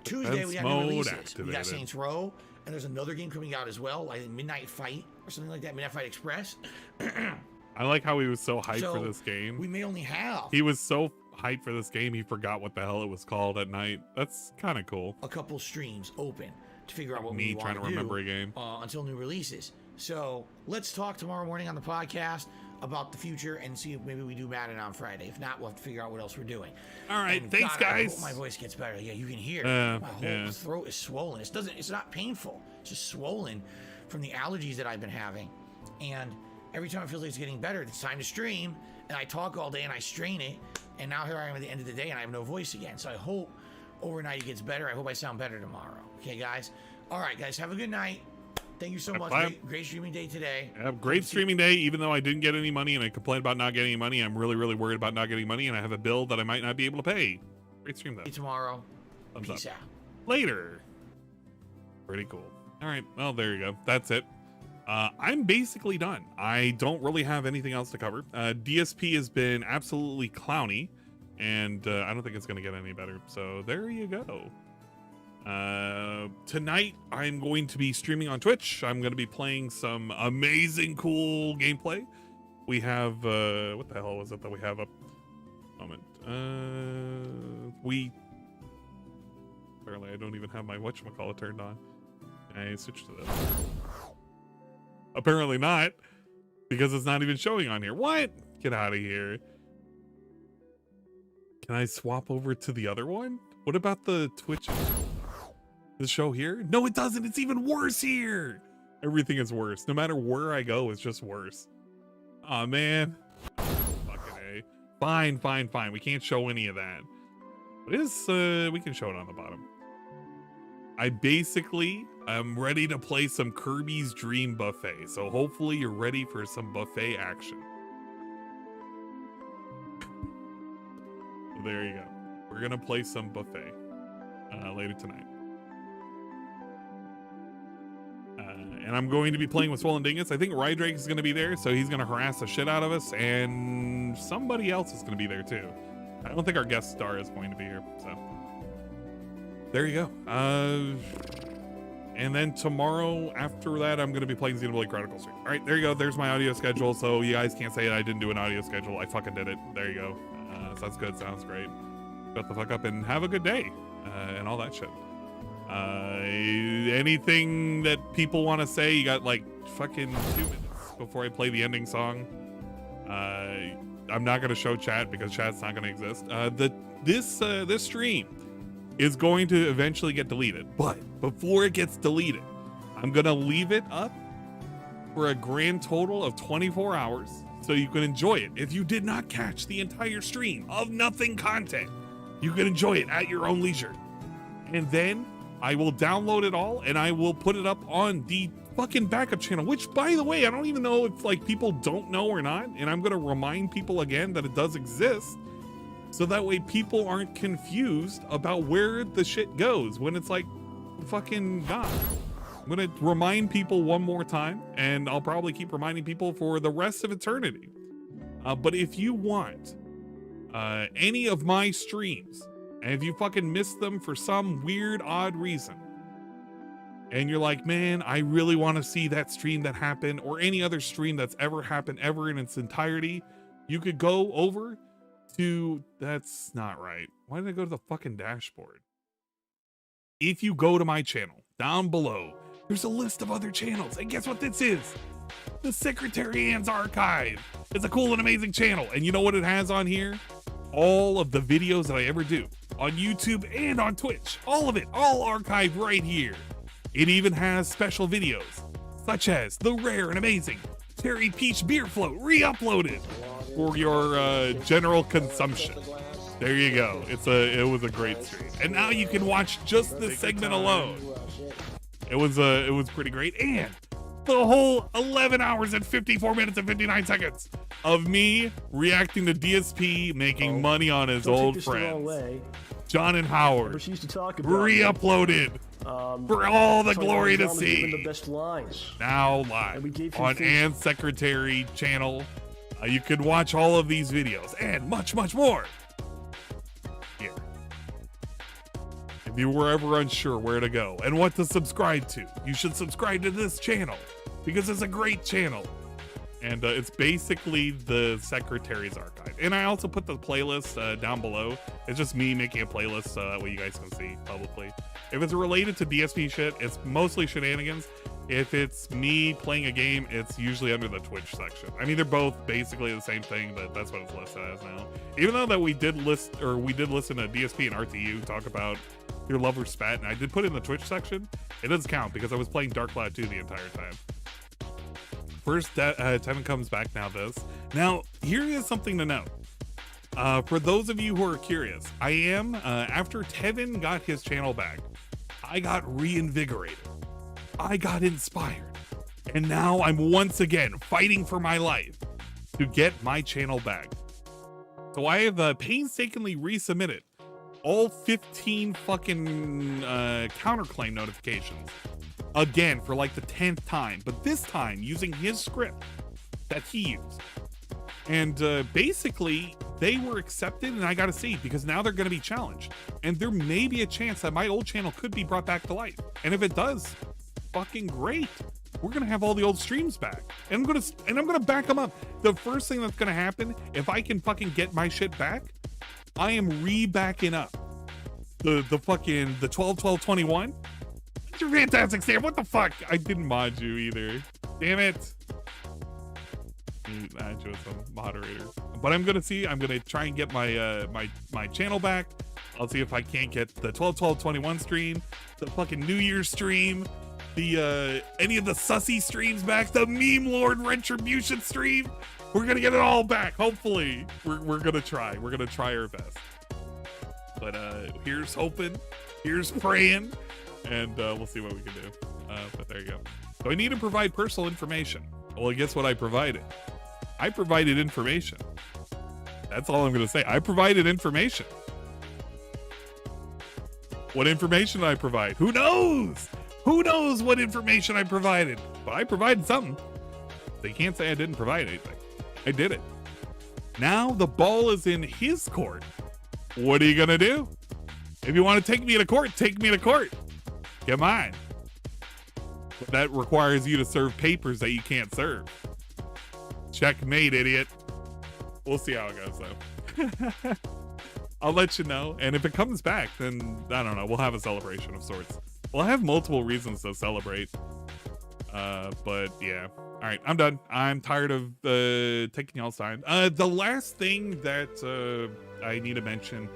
Tuesday we got new releases. Activated. We got Saints Row, and there's another game coming out as well, like Midnight Fight or something like that, Midnight Fight Express. I like how he was so hyped for this game. We may only have. He was so hyped for this game, he forgot what the hell it was called at night. That's kind of cool. A couple streams open to figure out what me we want trying to remember a game until new releases. So let's talk tomorrow morning on the podcast about the future and see if maybe we do Madden on Friday. If not, we'll have to figure out what else we're doing. All right, and thanks, God, guys. I hope my voice gets better. Yeah, you can hear. My whole throat is swollen. It's not painful. It's just swollen from the allergies that I've been having. And every time I feel like it's getting better, it's time to stream. And I talk all day and I strain it. And now here I am at the end of the day and I have no voice again. So I hope overnight it gets better. I hope I sound better tomorrow. Okay, guys? All right, guys, have a good night. Thank you so much. Great streaming day today. Great streaming day, even though I didn't get any money and I complained about not getting any money. I'm really, really worried about not getting money, and I have a bill that I might not be able to pay. Great stream, though. See you tomorrow. Thumbs Peace up. out. Later. Pretty cool. All right, well, there you go. That's it. I'm basically done. I don't really have anything else to cover. DSP has been absolutely clowny, and I don't think it's going to get any better. So there you go. Tonight I'm going to be streaming on Twitch. I'm going to be playing some amazing cool gameplay. We have what the hell was it that we have up? Moment. Apparently I don't even have my whatchamacallit turned on. I switched to this. Apparently not, because it's not even showing on here. What? Get out of here. Can I swap over to the other one? What about the Twitch? The show here? No, it doesn't. It's even worse here. Everything is worse. No matter where I go, it's just worse. Aw, man. Fucking A. Fine. We can't show any of that. But it is, we can show it on the bottom. I basically am ready to play some Kirby's Dream Buffet. So hopefully you're ready for some buffet action. So there you go. We're gonna play some buffet later tonight. And I'm going to be playing with Swollen Dingus. I think Rydrake is going to be there, so he's going to harass the shit out of us, and somebody else is going to be there too. I don't think our guest star is going to be here, so there you go. And then tomorrow after that, I'm going to be playing Xenoblade Chronicles 3. All right, there you go. There's my audio schedule, so you guys can't say I didn't do an audio schedule. I fucking did it. There you go. Sounds good. Sounds great. Shut the fuck up and have a good day, and all that shit. Anything that people want to say? You got like fucking 2 minutes before I play the ending song. I'm not going to show chat because chat's not going to exist. This stream is going to eventually get deleted, but before it gets deleted, I'm going to leave it up for a grand total of 24 hours so you can enjoy it. If you did not catch the entire stream of nothing content, you can enjoy it at your own leisure. And then I will download it all and I will put it up on the fucking backup channel, which, by the way, I don't even know if like people don't know or not. And I'm going to remind people again that it does exist, so that way people aren't confused about where the shit goes when it's like fucking gone. I'm going to remind people one more time, and I'll probably keep reminding people for the rest of eternity. But if you want any of my streams, and if you fucking missed them for some weird, odd reason, and you're like, man, I really want to see that stream that happened, or any other stream that's ever happened ever in its entirety, you could go over to, that's not right. Why did I go to the fucking dashboard? If you go to my channel, down below, there's a list of other channels. And guess what this is? The Secretary Ann's Archive. It's a cool and amazing channel. And you know what it has on here? All of the videos that I ever do on YouTube and on Twitch. All of it, all archived right here. It even has special videos, such as the rare and amazing Cherry Peach Beer Float Reuploaded for your general consumption. There you go. It was a great stream. And now you can watch just this segment alone. It was pretty great. And the whole 11 hours and 54 minutes and 59 seconds of me reacting to DSP making money on his old friends, John and Howard, Reuploaded, for all the glory to see. Now live on Ann's Secretary channel. You can watch all of these videos and much, much more here. If you were ever unsure where to go and what to subscribe to, you should subscribe to this channel because it's a great channel. And it's basically the Secretary's Archive. And I also put the playlist down below. It's just me making a playlist so that way you guys can see publicly. If it's related to DSP shit, it's mostly shenanigans. If it's me playing a game, it's usually under the Twitch section. I mean, they're both basically the same thing, but that's what it's listed as now. Even though that we did listen to DSP and RTU talk about your love or spat, and I did put it in the Twitch section, it doesn't count because I was playing Dark Cloud 2 the entire time. First, Tevin comes back now. Now, here is something to note. For those of you who are curious, I am, after Tevin got his channel back, I got reinvigorated. I got inspired. And now I'm once again fighting for my life to get my channel back. So I have painstakingly resubmitted all 15 fucking counterclaim notifications again for like the 10th time, but this time using his script that he used. And basically they were accepted, and I gotta see, because now they're gonna be challenged. And there may be a chance that my old channel could be brought back to life. And if it does, fucking great. We're gonna have all the old streams back. And I'm gonna back them up. The first thing that's gonna happen, if I can fucking get my shit back, I am re-backing up the 12-12-21. You're fantastic, Sam. What the fuck? I didn't mod you either. Damn it. Add you as a moderator. But I'm gonna try and get my my channel back. I'll see if I can't get the 12-12-21 stream, the fucking New Year's stream, the any of the sussy streams back, the Meme Lord Retribution stream. We're gonna get it all back. Hopefully. We're gonna try. We're gonna try our best. But here's hoping, here's praying, and we'll see what we can do. But there you go. So I need to provide personal information. Well, guess what I provided? I provided information. That's all I'm gonna say. I provided information. What information did I provide? Who knows? Who knows what information I provided? But I provided something. They can't say I didn't provide anything. I did it. Now the ball is in his court. What are you gonna do? If you want to take me to court, take me to court. Come on. But that requires you to serve papers that you can't serve. Checkmate, idiot. We'll see how it goes, though. I'll let you know. And if it comes back, then I don't know. We'll have a celebration of sorts. We'll have multiple reasons to celebrate. But yeah. All right, I'm done. I'm tired of taking y'all's time. The last thing that I need to mention.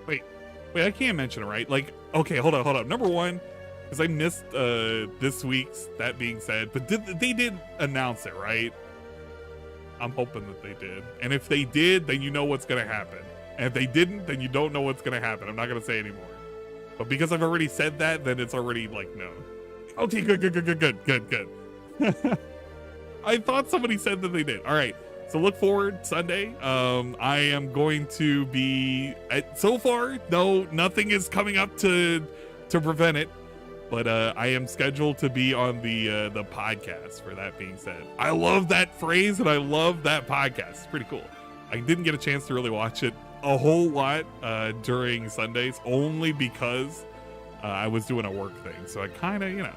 Wait, I can't mention it, right? Like, okay, hold up. Number one, because I missed this week's. That being said, but they did announce it, right? I'm hoping that they did. And if they did, then you know what's gonna happen. And if they didn't, then you don't know what's gonna happen. I'm not gonna say anymore. But because I've already said that, then it's already like known. Okay, good. I thought somebody said that they did. All right, so look forward Sunday. I am going to be so far. No, nothing is coming up to prevent it. But I am scheduled to be on the podcast. For that being said, I love that phrase and I love that podcast. It's pretty cool. I didn't get a chance to really watch it a whole lot during Sundays, only because I was doing a work thing. So I kind of,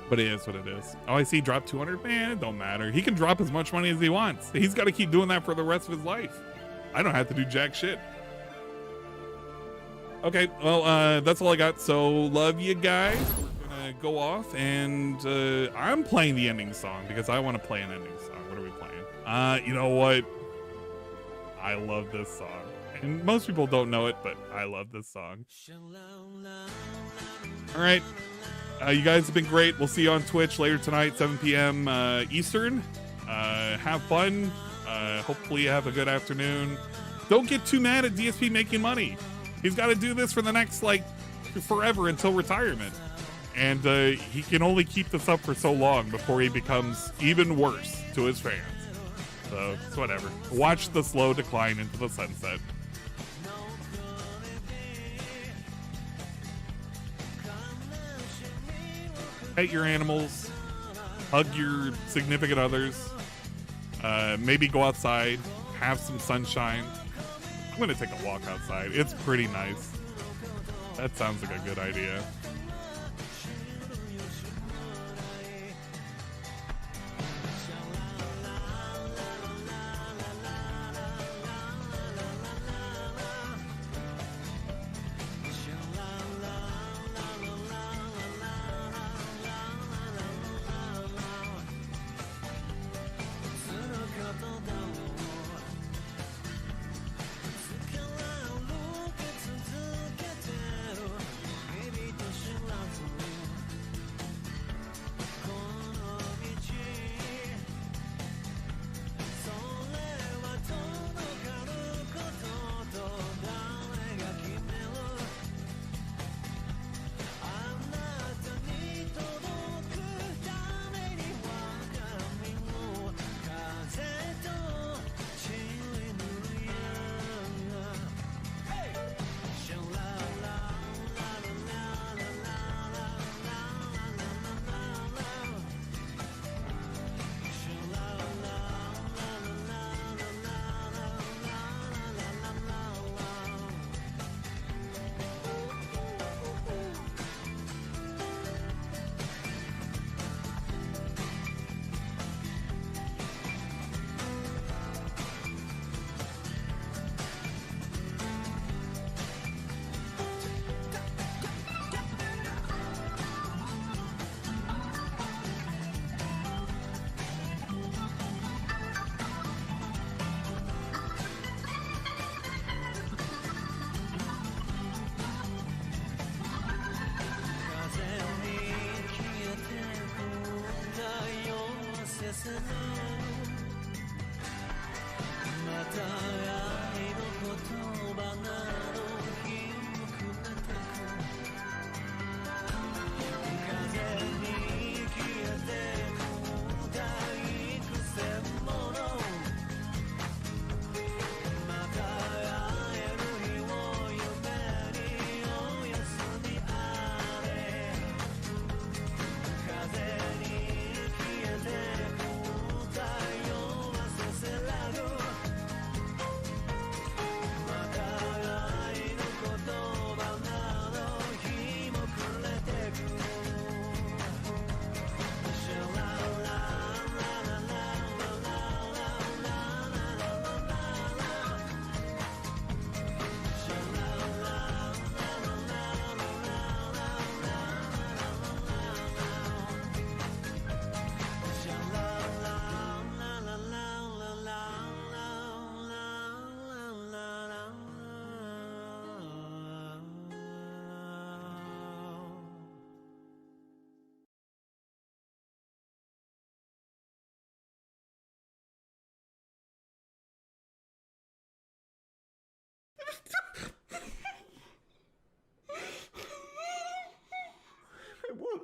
but it is what it is. Oh, I see drop 200. Man, it don't matter. He can drop as much money as he wants. He's got to keep doing that for the rest of his life. I don't have to do jack shit. Okay, well, that's all I got. So love you guys. We're gonna go off, and I'm playing the ending song because I want to play an ending song. What are we playing? You know what? I love this song, and most people don't know it, but I love this song. All right, you guys have been great. We'll see you on Twitch later tonight, 7 p.m. Eastern. Have fun. Hopefully you have a good afternoon. Don't get too mad at DSP making money. He's got to do this for the next, forever until retirement. And he can only keep this up for so long before he becomes even worse to his fans. So, it's whatever. Watch the slow decline into the sunset. Pet your animals. Hug your significant others. Maybe go outside. Have some sunshine. I'm gonna take a walk outside. It's pretty nice. That sounds like a good idea.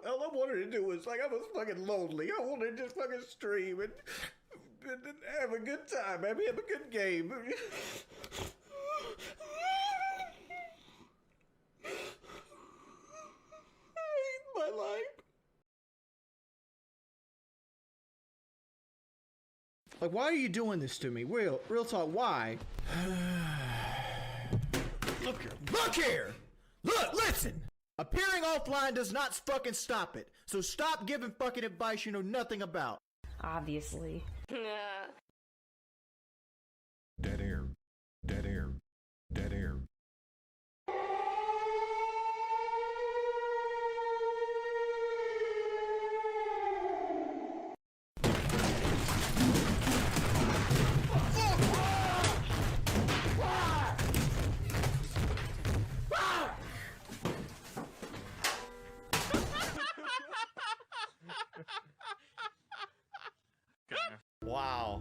All I wanted to do was, like, I was fucking lonely. I wanted to just fucking stream and have a good time, have a good game. I hate my life. Like, why are you doing this to me? Real talk, why? Look here! Look, listen! Appearing offline does not fucking stop it. So stop giving fucking advice you know nothing about. Obviously. Dead air. Dead air. Dead air. Wow.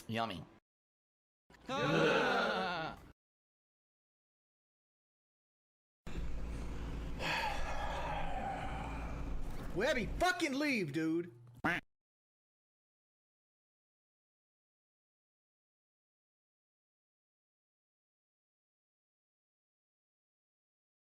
Yummy. Webby, fucking leave, dude.